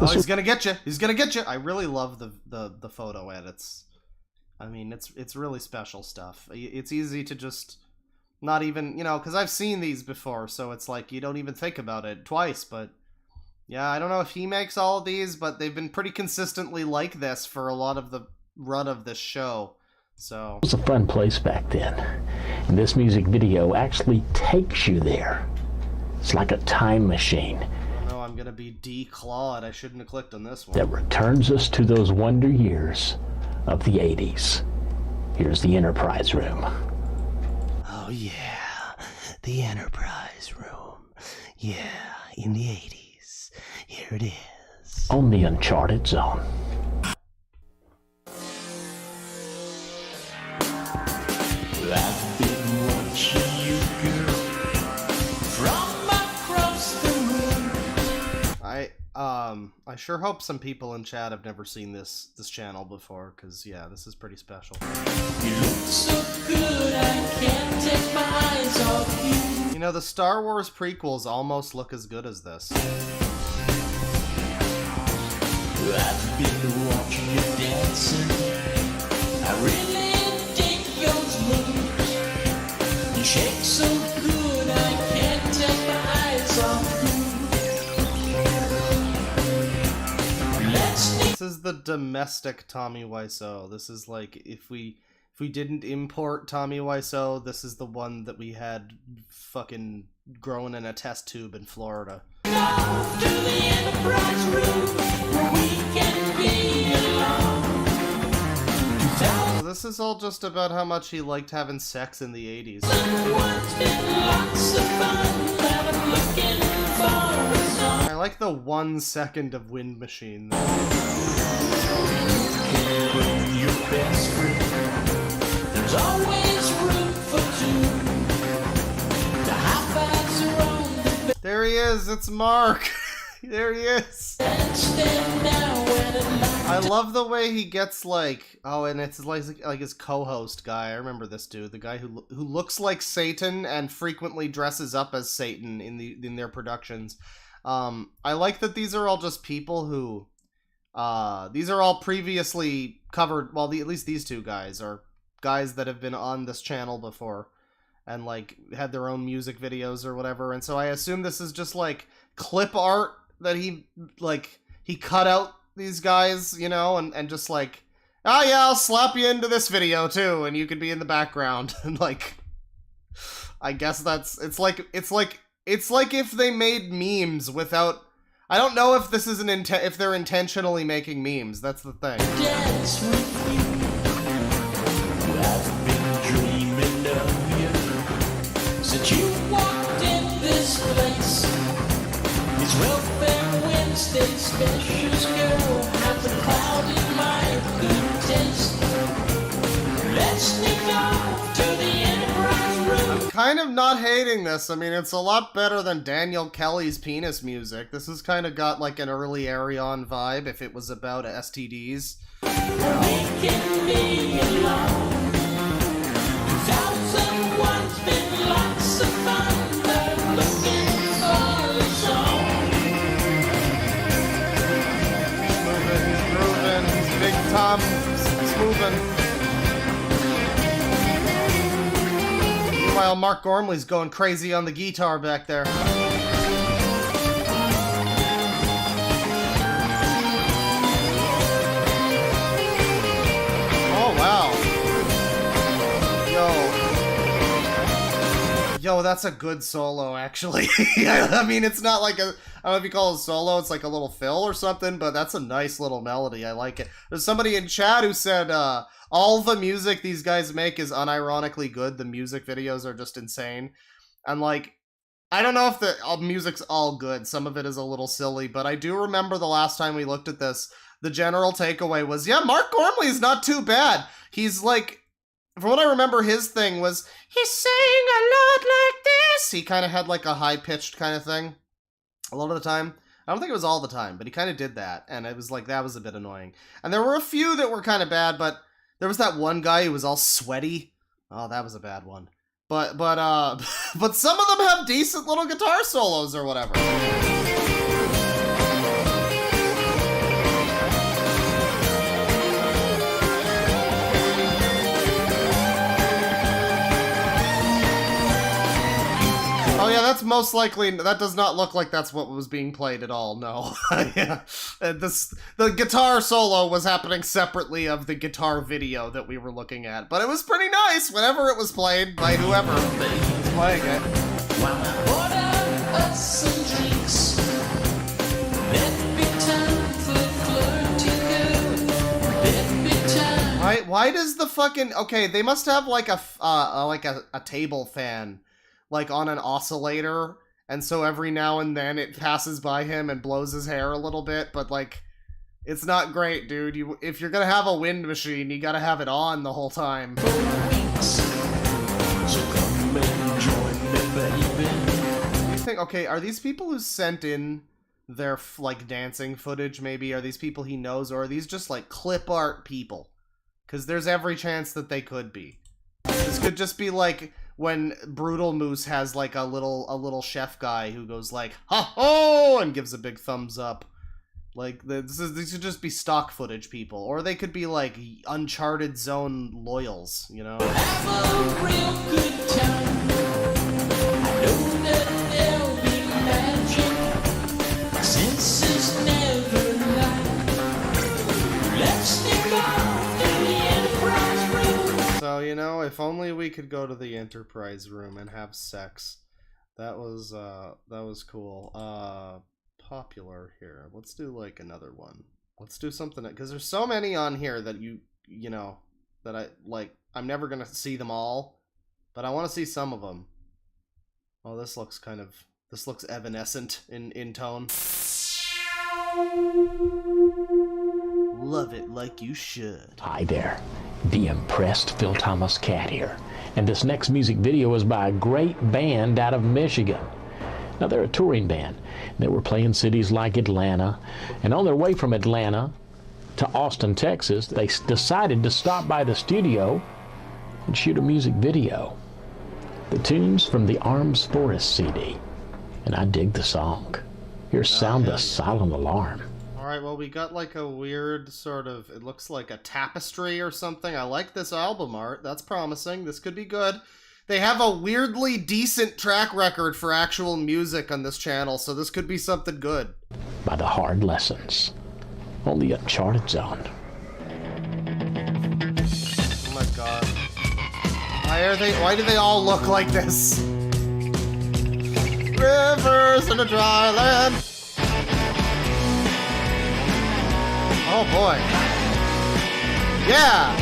Oh, he's gonna get you. He's gonna get you. I really love the photo edits. I mean, it's really special stuff. It's easy to just not even, you know, because I've seen these before, so it's like you don't even think about it twice. But yeah, I don't know if he makes all of these, but they've been pretty consistently like this for a lot of the run of this show. So it was a fun place back then, and this music video actually takes you there. It's like a time machine. Oh no, I'm gonna be declawed. I shouldn't have clicked on this one. That returns us to those wonder years of the 80s. Here's the Enterprise Room. Oh yeah, the Enterprise Room. Yeah, in the 80s. Here it is. On the Uncharted Zone. I've been watching you, girl, from across the room. I sure hope some people in chat have never seen this channel before, because yeah, this is pretty special. You look so good, I can't take my eyes off you. You know, the Star Wars prequels almost look as good as this. I've been watching you dancing. I really dig those moves. You shake so good, I can't take my eyes off you. This is the domestic Tommy Wiseau. This is like if we if we didn't import Tommy Wiseau, this is the one that we had fucking growing in a test tube in Florida. So this is all just about how much he liked having sex in the 80s. I like the 1 second of Wind Machine though. There's always room for two. The high fives are on the There he is, it's Mark. There he is. I love the way he gets like, oh, and it's like his co-host guy. I remember this dude, the guy who looks like Satan and frequently dresses up as Satan in their productions. I like that these are all just people who, these are all previously covered. Well, at least these two guys are guys that have been on this channel before and like had their own music videos or whatever. And so I assume this is just like clip art that he cut out these guys, you know, and just like, oh yeah, I'll slap you into this video too, and you could be in the background. And like, I guess it's like if they made memes without, I don't know if this is if they're intentionally making memes. That's the thing. dance with you. I've been dreaming of you since you walked in this place. It's welfare Wednesday specials, girl. Have a cloud in my good taste. Let's sneak off to the Enterprise room. I'm kind of not hating this. I mean, it's a lot better than Daniel Kelly's penis music. This has kind of got like an early Arion vibe if it was about STDs. We can be alone. 2001's been lots of fun. They're looking for a song. He's grooving. He's Big Tom. He's moving. Meanwhile, Mark Gormley's going crazy on the guitar back there. Oh, wow. Yo, that's a good solo, actually. I mean, it's not like a, I don't know if you call it a solo, it's like a little fill or something, but that's a nice little melody. I like it. There's somebody in chat who said, all the music these guys make is unironically good. The music videos are just insane. And like, I don't know if the music's all good. Some of it is a little silly, but I do remember the last time we looked at this, the general takeaway was, yeah, Mark Gormley's not too bad. He's like, from what I remember, his thing was, he's saying a lot like this. He kind of had like a high-pitched kind of thing a lot of the time. I don't think it was all the time, but he kind of did that, and it was like, that was a bit annoying. And there were a few that were kind of bad, but there was that one guy who was all sweaty. Oh, that was a bad one. But some of them have decent little guitar solos or whatever. Oh yeah, that's most likely, that does not look like that's what was being played at all, no. Yeah. The guitar solo was happening separately of the guitar video that we were looking at, but it was pretty nice whenever it was played by whoever was playing it. Why does the fucking, okay, they must have like a table fan like on an oscillator, and so every now and then it passes by him and blows his hair a little bit, but like, it's not great, dude. If you're gonna have a wind machine, you gotta have it on the whole time. You think, okay, are these people who sent in their like dancing footage, maybe, are these people he knows, or are these just like clip art people? Because there's every chance that they could be. This could just be like when Brutal Moose has like a little chef guy who goes like, ha ho, and gives a big thumbs up. Like, these could just be stock footage people, or they could be like Uncharted Zone loyals, you know? Have a real good time. I know that there'll be magic. My senses never lie. Let's sneak off to the Enterprise room. So if only we could go to the Enterprise room and have sex. That was cool. Popular here. Let's do like another one. Let's do something, because there's so many on here that you know, that I like. I'm never gonna see them all, but I want to see some of them. Oh, this looks evanescent in tone. Love it like you should. Hi there, the impressed Phil Thomas Cat here, and this next music video is by a great band out of Michigan. Now they're a touring band. They were playing cities like Atlanta, and on their way from Atlanta to Austin, Texas, they decided to stop by the studio and shoot a music video. The tune's from the Arms Forest CD, and I dig the song. Here's Sound the Silent Alarm. Alright, well, we got like a weird sort of, it looks like a tapestry or something. I like this album art. That's promising. This could be good. They have a weirdly decent track record for actual music on this channel, so this could be something good. By the Hard Lessons on the Uncharted Zone. Oh my god. Why do they all look like this? Rivers in a dry land. Oh boy. Yeah!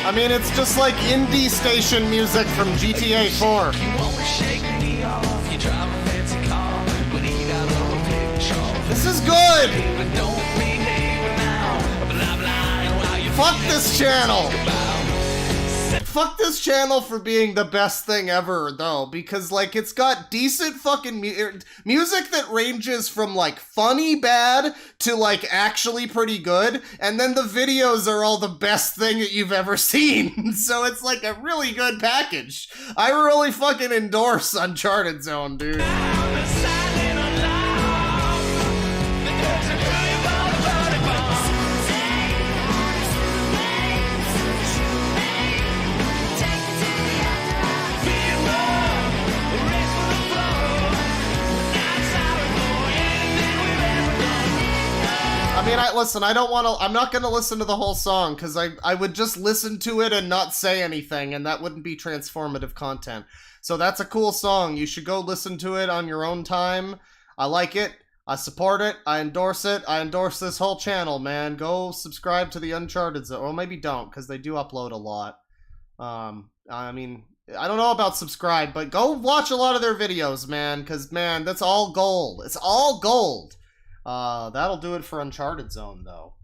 I mean, it's just like indie station music from GTA 4. This is good! Fuck this channel! Fuck this channel for being the best thing ever, though, because, like, it's got decent fucking music that ranges from, like, funny bad to, like, actually pretty good, and then the videos are all the best thing that you've ever seen, so it's, like, a really good package. I really fucking endorse Uncharted Zone, dude. I mean, I'm not gonna listen to the whole song, because I would just listen to it and not say anything, and that wouldn't be transformative content. So that's a cool song. You should go listen to it on your own time. I like it. I support it. I endorse it. I endorse this whole channel, man. Go subscribe to the Uncharted Zone. Or maybe don't, because they do upload a lot. I mean, I don't know about subscribe, but go watch a lot of their videos, man, because, man, that's all gold. It's all gold. That'll do it for Uncharted Zone, though.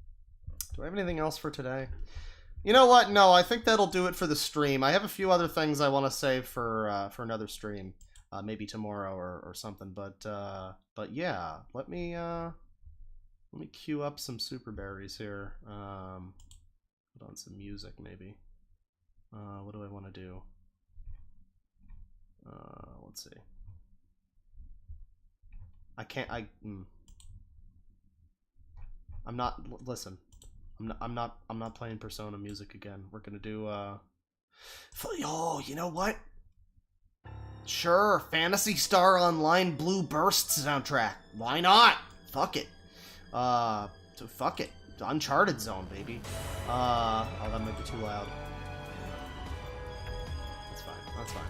Do I have anything else for today? You know what? No, I think that'll do it for the stream. I have a few other things I want to save for another stream, maybe tomorrow or something. But yeah, let me queue up some super berries here. Put on some music, maybe. What do I want to do? Let's see. Listen. I'm not playing Persona music again. We're gonna do oh, you know what? Sure, Phantasy Star Online Blue Burst soundtrack. Why not? Fuck it. Fuck it. Uncharted Zone, baby. Oh, that might be too loud. That's fine. That's fine.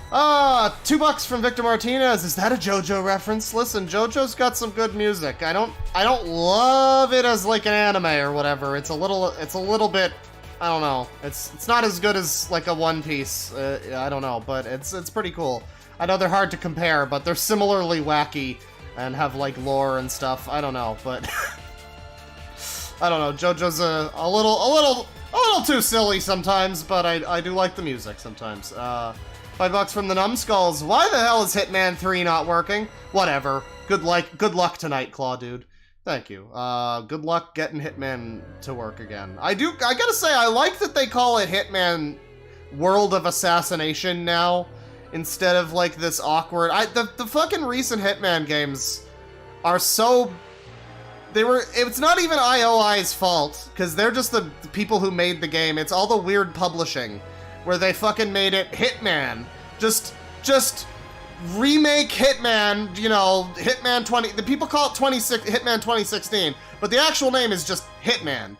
$2 from Victor Martinez. Is that a JoJo reference? Listen, JoJo's got some good music. I don't love it as like an anime or whatever. It's a little bit, I don't know. It's not as good as like a One Piece. I don't know, but it's pretty cool. I know they're hard to compare, but they're similarly wacky and have like lore and stuff. I don't know, but I don't know. JoJo's a little too silly sometimes, but I do like the music sometimes. $5 from the Numbskulls. Why the hell is Hitman 3 not working? Whatever. Good luck tonight, Claw Dude. Thank you. Good luck getting Hitman to work again. I gotta say, I like that they call it Hitman World of Assassination now, instead of like this awkward... The fucking recent Hitman games are so... It's not even IOI's fault, because they're just the people who made the game. It's all the weird publishing, where they fucking made it Hitman. Just remake Hitman, you know, Hitman 20, the people call it Hitman 2016, but the actual name is just Hitman.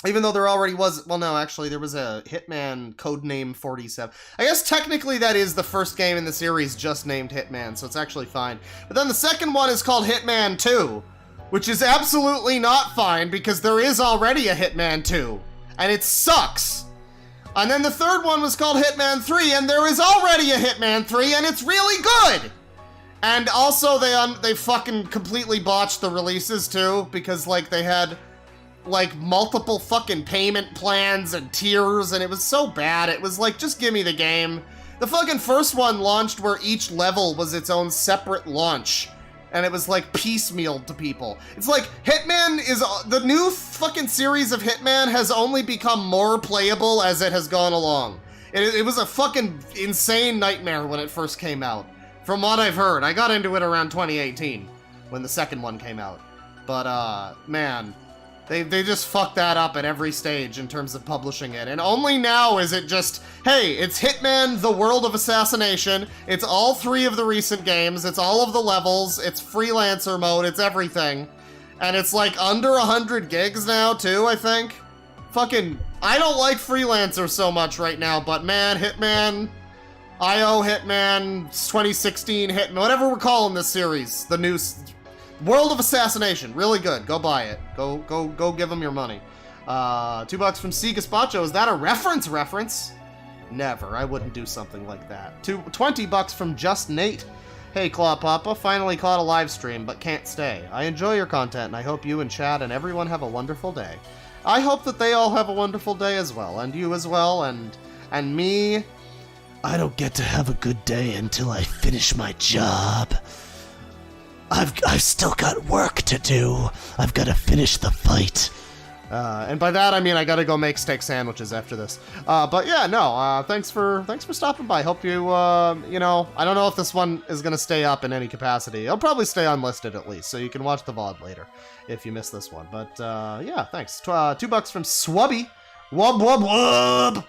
Even though there already was, well no, actually there was a Hitman codename 47. I guess technically that is the first game in the series just named Hitman, so it's actually fine. But then the second one is called Hitman 2, which is absolutely not fine because there is already a Hitman 2, and it sucks. And then the third one was called Hitman 3, and there is already a Hitman 3, and it's really good! And also, they fucking completely botched the releases, too, because, like, they had, like, multiple fucking payment plans and tiers, and it was so bad. It was like, just give me the game. The fucking first one launched where each level was its own separate launch, and it was, like, piecemealed to people. It's like, Hitman is... The new fucking series of Hitman has only become more playable as it has gone along. It was a fucking insane nightmare when it first came out. From what I've heard. I got into it around 2018, when the second one came out. But, man... They just fucked that up at every stage in terms of publishing it. And only now is it just, hey, it's Hitman, the World of Assassination. It's all 3 of the recent games. It's all of the levels. It's freelancer mode. It's everything. And it's like under 100 gigs now, too, I think. Fucking, I don't like freelancer so much right now, but man, Hitman, IO Hitman, 2016 Hitman, whatever we're calling this series, the new... World of Assassination, really good. Go buy it. Go give them your money. $2 from C. Gazpacho. Is that a reference? Never. I wouldn't do something like that. $20 from Just Nate. Hey, Claw Papa. Finally caught a live stream, but can't stay. I enjoy your content, and I hope you and Chad and everyone have a wonderful day. I hope that they all have a wonderful day as well, and you as well, and me. I don't get to have a good day until I finish my job. I've still got work to do. I've got to finish the fight. And by that I mean I gotta go make steak sandwiches after this. But yeah, no. Thanks for stopping by. Hope you you know, I don't know if this one is gonna stay up in any capacity. It'll probably stay unlisted at least, so you can watch the VOD later if you miss this one. But yeah, thanks. $2 from Swubby. Wub wub wub.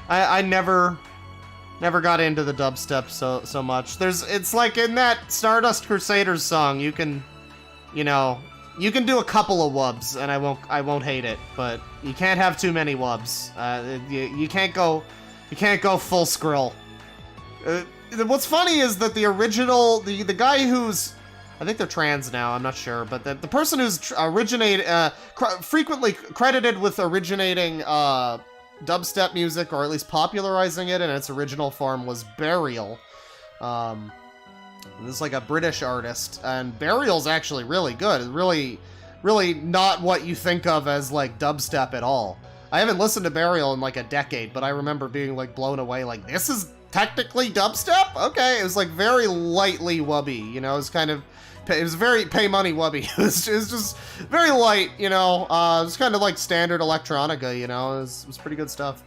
I never got into the dubstep so much. It's like in that Stardust Crusaders song, you can do a couple of wubs and I won't hate it, but you can't have too many wubs. You can't go full Skrill. What's funny is that the original, the guy who's, I think they're trans now, I'm not sure, but the person who's frequently credited with originating dubstep music, or at least popularizing it in its original form, was Burial. This is like a British artist, and Burial's actually really good. It's really not what you think of as like dubstep at all. I haven't listened to Burial in like a decade, but I remember being like blown away, like, this is technically dubstep? Okay, it was like very lightly wubby, you know, it was very pay money wubby. It was just very light, you know. It was kind of like standard electronica, you know. It was pretty good stuff.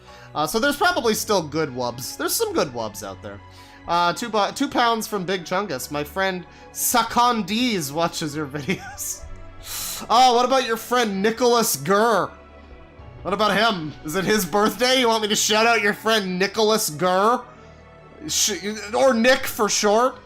So there's probably still good wubs. There's some good wubs out there. £2 from Big Chungus. My friend Sakondees watches your videos. Oh, what about your friend Nicholas Gurr? What about him? Is it his birthday? You want me to shout out your friend Nicholas Gurr? Or Nick for short?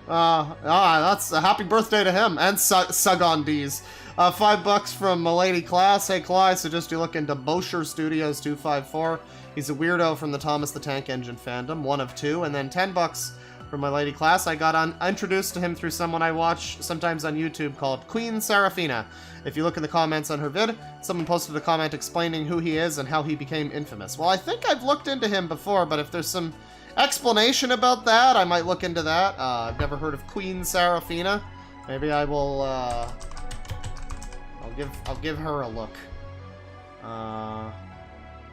That's a happy birthday to him, and Sagondees. $5 from Milady Class. Hey, Claw, I suggest you look into Bosher Studios 254. He's a weirdo from the Thomas the Tank Engine fandom, one of 2. And then $10 from Milady Class. I got introduced to him through someone I watch sometimes on YouTube called Queen Serafina. If you look in the comments on her vid, someone posted a comment explaining who he is and how he became infamous. Well, I think I've looked into him before, but if there's some explanation about that, I might look into that. I've never heard of Queen Serafina. Maybe I will, I'll give her a look.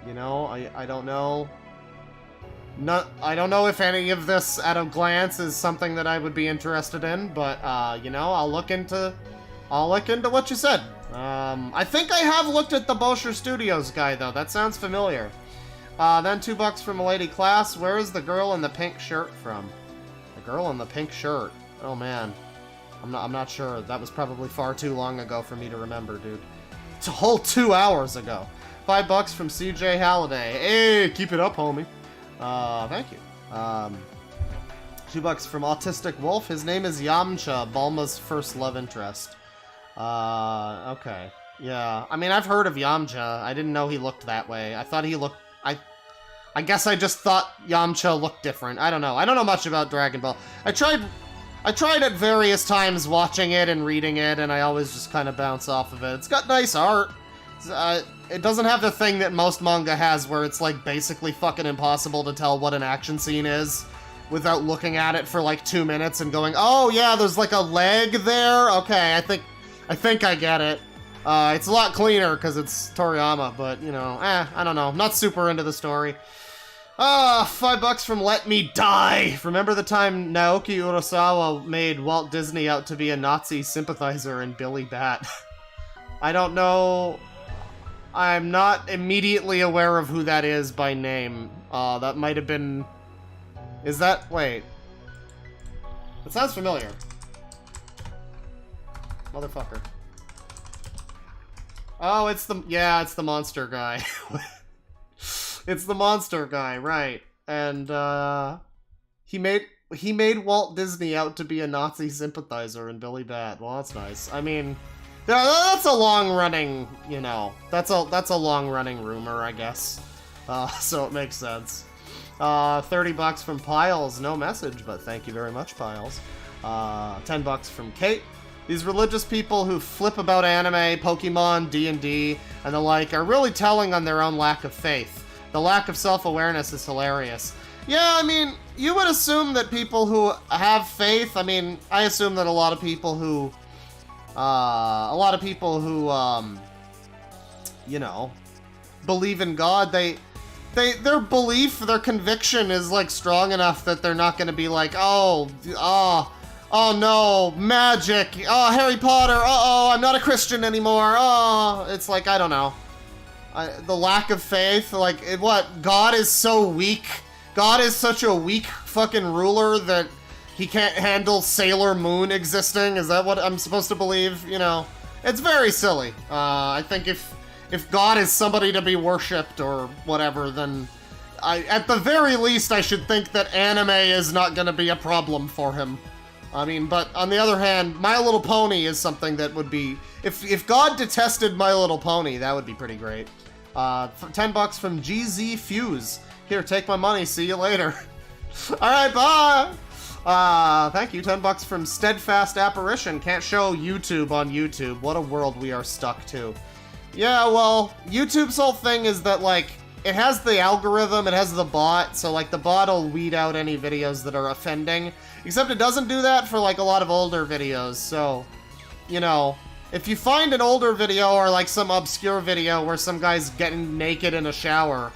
You know, I don't know. I don't know if any of this at a glance is something that I would be interested in, but you know, I'll look into what you said. I think I have looked at the Bosher Studios guy though. That sounds familiar. Then $2 from a lady class. Where is the girl in the pink shirt from? The girl in the pink shirt. Oh man, I'm not sure. That was probably far too long ago for me to remember, dude. It's a whole 2 hours ago. $5 from CJ Halliday. Hey, keep it up, homie. Thank you. $2 from Autistic Wolf. His name is Yamcha, Bulma's first love interest. Okay. Yeah. I mean, I've heard of Yamcha. I didn't know he looked that way. I thought he looked... I guess I just thought Yamcha looked different. I don't know. I don't know much about Dragon Ball. I tried at various times watching it and reading it, and I always just kind of bounce off of it. It's got nice art. It doesn't have the thing that most manga has where it's, like, basically fucking impossible to tell what an action scene is without looking at it for, like, 2 minutes and going, oh, yeah, there's, like, a leg there? Okay, I think I get it. It's a lot cleaner because it's Toriyama, but, you know, I don't know. I'm not super into the story. $5 from Let Me Die! Remember the time Naoki Urasawa made Walt Disney out to be a Nazi sympathizer in Billy Bat? I don't know. I'm not immediately aware of who that is by name. That might have been... Is that... Wait. That sounds familiar. Motherfucker. Oh, it's the... Yeah, it's the monster guy. It's the monster guy, right. And, he made Walt Disney out to be a Nazi sympathizer in Billy Bat. Well, that's nice. I mean, that's a long-running, you know, that's a long-running rumor, I guess. So it makes sense. $30 from Piles. No message, but thank you very much, Piles. $10 from Kate. These religious people who flip about anime, Pokemon, D&D, and the like are really telling on their own lack of faith. The lack of self-awareness is hilarious. Yeah, I mean, you would assume that people who have faith, I mean, I assume that a lot of people who, you know, believe in God, their belief, their conviction is, like, strong enough that they're not gonna be like, oh no, magic, oh, Harry Potter, uh-oh, I'm not a Christian anymore, oh, it's like, I don't know. The lack of faith, like, what, God is so weak? God is such a weak fucking ruler that he can't handle Sailor Moon existing? Is that what I'm supposed to believe? You know, it's very silly. I think if God is somebody to be worshipped or whatever, then at the very least I should think that anime is not gonna be a problem for him. I mean, but on the other hand, My Little Pony is something that would be... If God detested My Little Pony, that would be pretty great. $10 from GZ Fuse. Here, take my money, see you later. Alright, bye! Thank you. $10 from Steadfast Apparition. Can't show YouTube on YouTube. What a world we are stuck to. Yeah, well, YouTube's whole thing is that, like, it has the algorithm, it has the bot, so, like, the bot will weed out any videos that are offending. Except it doesn't do that for, like, a lot of older videos, so, you know, if you find an older video or, like, some obscure video where some guy's getting naked in a shower,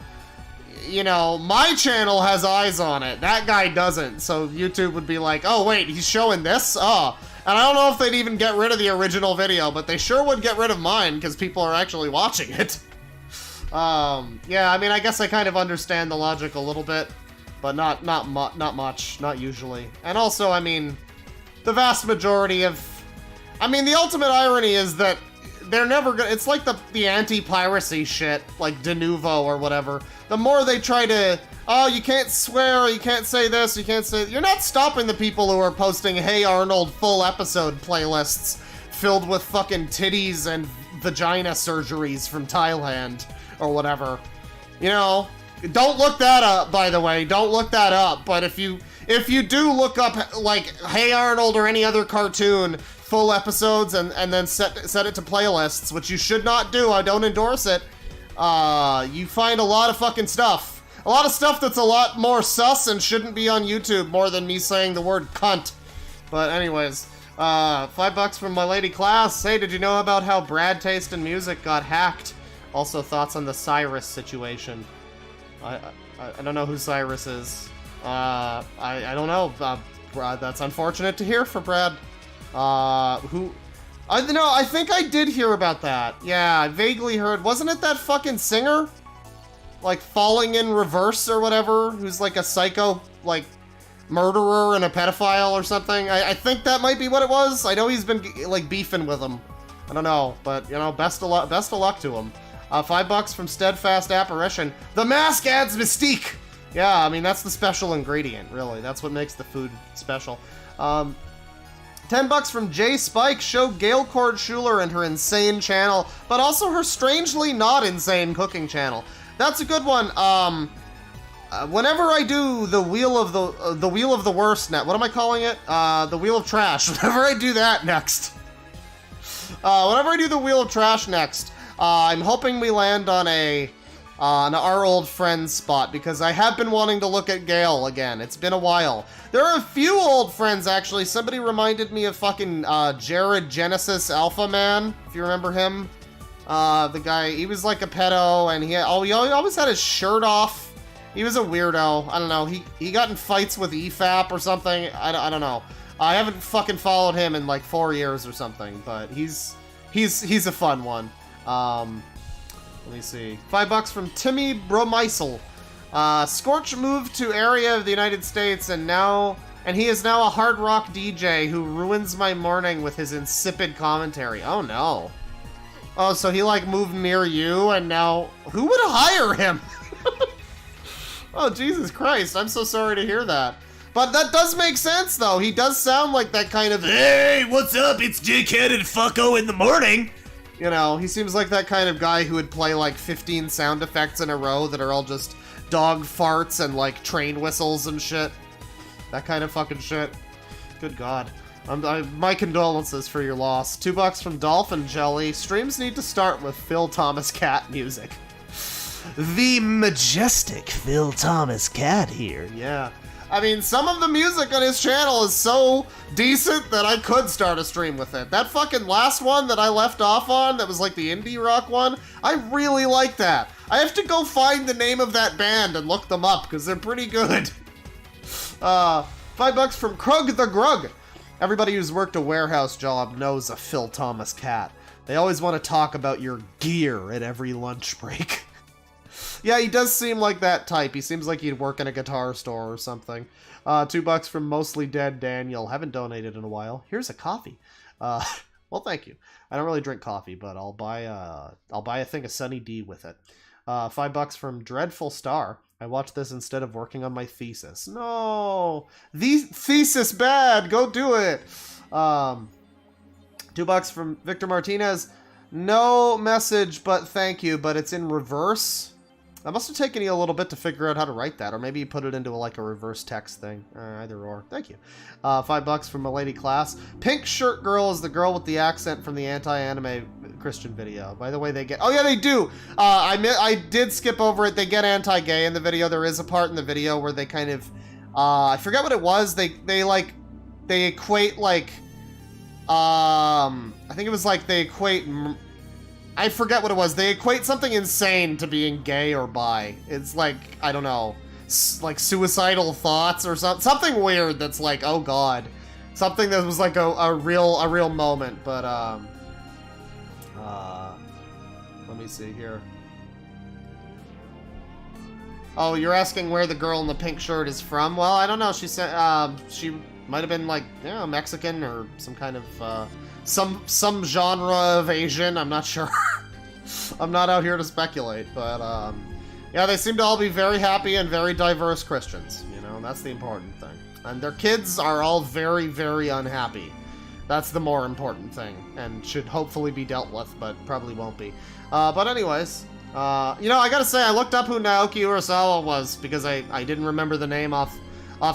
you know, my channel has eyes on it. That guy doesn't, so YouTube would be like, oh, wait, he's showing this? Oh. And I don't know if they'd even get rid of the original video, but they sure would get rid of mine, because people are actually watching it. Yeah, I mean, I guess I kind of understand the logic a little bit, but not much, not usually. And also, I mean, the vast majority of... I mean, the ultimate irony is that they're never gonna... It's like the anti-piracy shit, like De Nouveau or whatever. The more they try to... Oh, you can't swear, you can't say this, you can't say... You're not stopping the people who are posting Hey Arnold full episode playlists filled with fucking titties and vagina surgeries from Thailand or whatever. You know, don't look that up, by the way. Don't look that up. But if you do look up, like, Hey Arnold or any other cartoon full episodes and then set it to playlists, which you should not do, I don't endorse it, you find a lot of fucking stuff. A lot of stuff that's a lot more sus and shouldn't be on YouTube more than me saying the word cunt. But anyways, $5 from my lady class. Hey, did you know about how Brad Taste in Music got hacked? Also, thoughts on the Cyrus situation. I don't know who Cyrus is. I don't know. That's unfortunate to hear for Brad. I think I did hear about that. Yeah, I vaguely heard. Wasn't it that fucking singer? Like, Falling in Reverse or whatever, who's like a psycho, like, murderer and a pedophile or something. I think that might be what it was. I know he's been, like, beefing with him. I don't know, but, you know, best of luck to him. $5 from Steadfast Apparition. The mask adds mystique. Yeah, I mean, that's the special ingredient, really. That's what makes the food special. $10 from J Spike. Show Gail Cord Schuler and her insane channel, but also her strangely not insane cooking channel. That's a good one. Whenever I do the wheel of the worst net, what am I calling it? The wheel of trash. Whenever I do that next. Whenever I do the wheel of trash next, I'm hoping we land on our old friends spot, because I have been wanting to look at Gale again. It's been a while. There are a few old friends, actually. Somebody reminded me of fucking Jared Genesis Alpha Man, if you remember him. The guy, he was like a pedo, and he always had his shirt off. He was a weirdo. I don't know. He got in fights with EFAP or something. I don't know. I haven't fucking followed him in like 4 years or something, but he's a fun one. Let me see. $5 from Timmy Bromeisel. Scorch moved to area of the United States, and he is now a hard rock DJ who ruins my morning with his insipid commentary. Oh no. Oh, so he like moved near you, and now who would hire him? Oh, Jesus Christ. I'm so sorry to hear that. But that does make sense, though. He does sound like that kind of, hey, what's up? It's Dickhead and Fucko in the morning. You know, he seems like that kind of guy who would play like 15 sound effects in a row that are all just dog farts and like train whistles and shit. That kind of fucking shit. Good God. My condolences for your loss. $2 from Dolphin Jelly. Streams need to start with Phil Thomas Cat music. The majestic Phil Thomas Cat here. Yeah. I mean, some of the music on his channel is so decent that I could start a stream with it. That fucking last one that I left off on, that was like the indie rock one, I really like that. I have to go find the name of that band and look them up, because they're pretty good. $5 from Krug the Grug. Everybody who's worked a warehouse job knows a Phil Thomas Cat. They always want to talk about your gear at every lunch break. Yeah, he does seem like that type. He seems like he'd work in a guitar store or something. $2 from Mostly Dead Daniel. Haven't donated in a while. Here's a coffee. Well, thank you. I don't really drink coffee, but I'll buy a thing of Sunny D with it. $5 from Dreadful Star. I watched this instead of working on my thesis. No! The thesis bad! Go do it! $2 from Victor Martinez. No message, but thank you, but it's in reverse. That must have taken you a little bit to figure out how to write that, or maybe you put it into like a reverse text thing. Either or. Thank you. $5 from Milady Class. Pink Shirt Girl is the girl with the accent from the anti-anime Christian video. By the way, they get... Oh yeah, they do! I did skip over it. They get anti-gay in the video. There is a part in the video where they kind of... I forget what it was. They equate like... I think it was like they equate... I forget what it was. They equate something insane to being gay or bi. It's like, I don't know, like suicidal thoughts or something weird that's like, oh God. Something that was like a real moment, but, let me see here. Oh, you're asking where the girl in the pink shirt is from? Well, I don't know. She said, she might have been like, you know, Mexican or some kind of, some genre of Asian, I'm not sure. I'm not out here to speculate, but yeah, they seem to all be very happy and very diverse Christians, you know, that's the important thing. And their kids are all very, very unhappy. That's the more important thing, and should hopefully be dealt with, but probably won't be. But anyways, you know, I gotta say, I looked up who Naoki Urasawa was, because I didn't remember the name off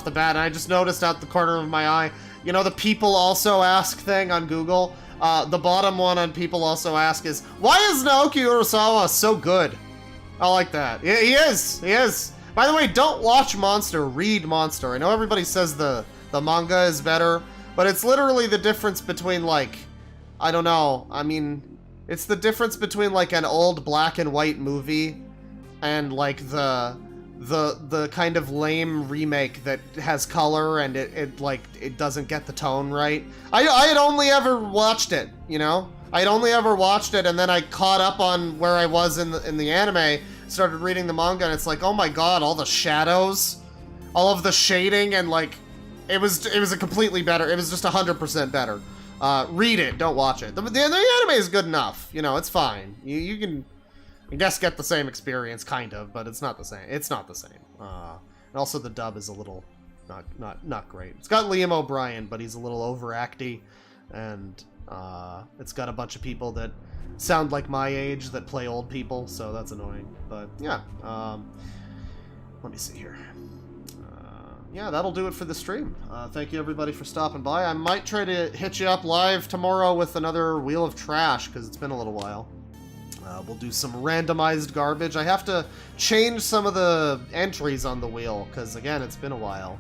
the bat, and I just noticed out the corner of my eye, you know, the people also ask thing on Google. The bottom one on people also ask is, why is Naoki Urasawa so good? I like that. Yeah, he is. By the way, don't watch Monster, read Monster. I know everybody says the manga is better, but it's literally the difference between, like, I don't know, I mean, it's the difference between, like, an old black and white movie and, like, the kind of lame remake that has color and it doesn't get the tone right. I had only ever watched it, you know? I'd only ever watched it, and then I caught up on where I was in the anime, started reading the manga, and it's like, oh my God, all the shadows, all of the shading, and like, it was a completely better, it was just 100% better. Read it, don't watch it. The anime is good enough, you know, it's fine. You can... I guess get the same experience, kind of, but it's not the same. It's not the same. And also the dub is a little not great. It's got Liam O'Brien, but he's a little overacty, and it's got a bunch of people that sound like my age that play old people, so that's annoying. But yeah, let me see here. Yeah, that'll do it for the stream. Thank you everybody for stopping by. I might try to hit you up live tomorrow with another Wheel of Trash, because it's been a little while. We'll do some randomized garbage. I have to change some of the entries on the wheel, because again, it's been a while.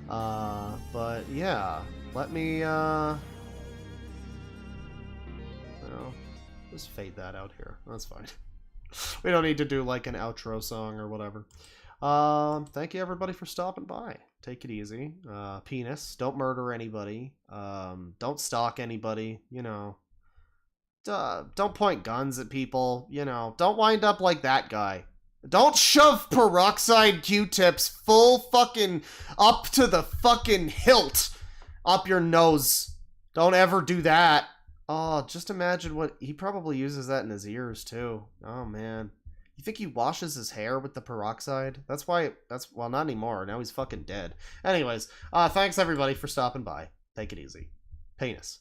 But yeah, let me, just fade that out here. That's fine. We don't need to do like an outro song or whatever. Thank you everybody for stopping by. Take it easy. Penis. Don't murder anybody. Don't stalk anybody. You know. Don't point guns at people. You know. Don't wind up like that guy. Don't shove peroxide Q-tips full fucking up to the fucking hilt up your nose. Don't ever do that. Oh, just imagine what... He probably uses that in his ears, too. Oh, man. You think he washes his hair with the peroxide? That's why... Well, not anymore. Now he's fucking dead. Anyways, thanks, everybody, for stopping by. Take it easy. Penis.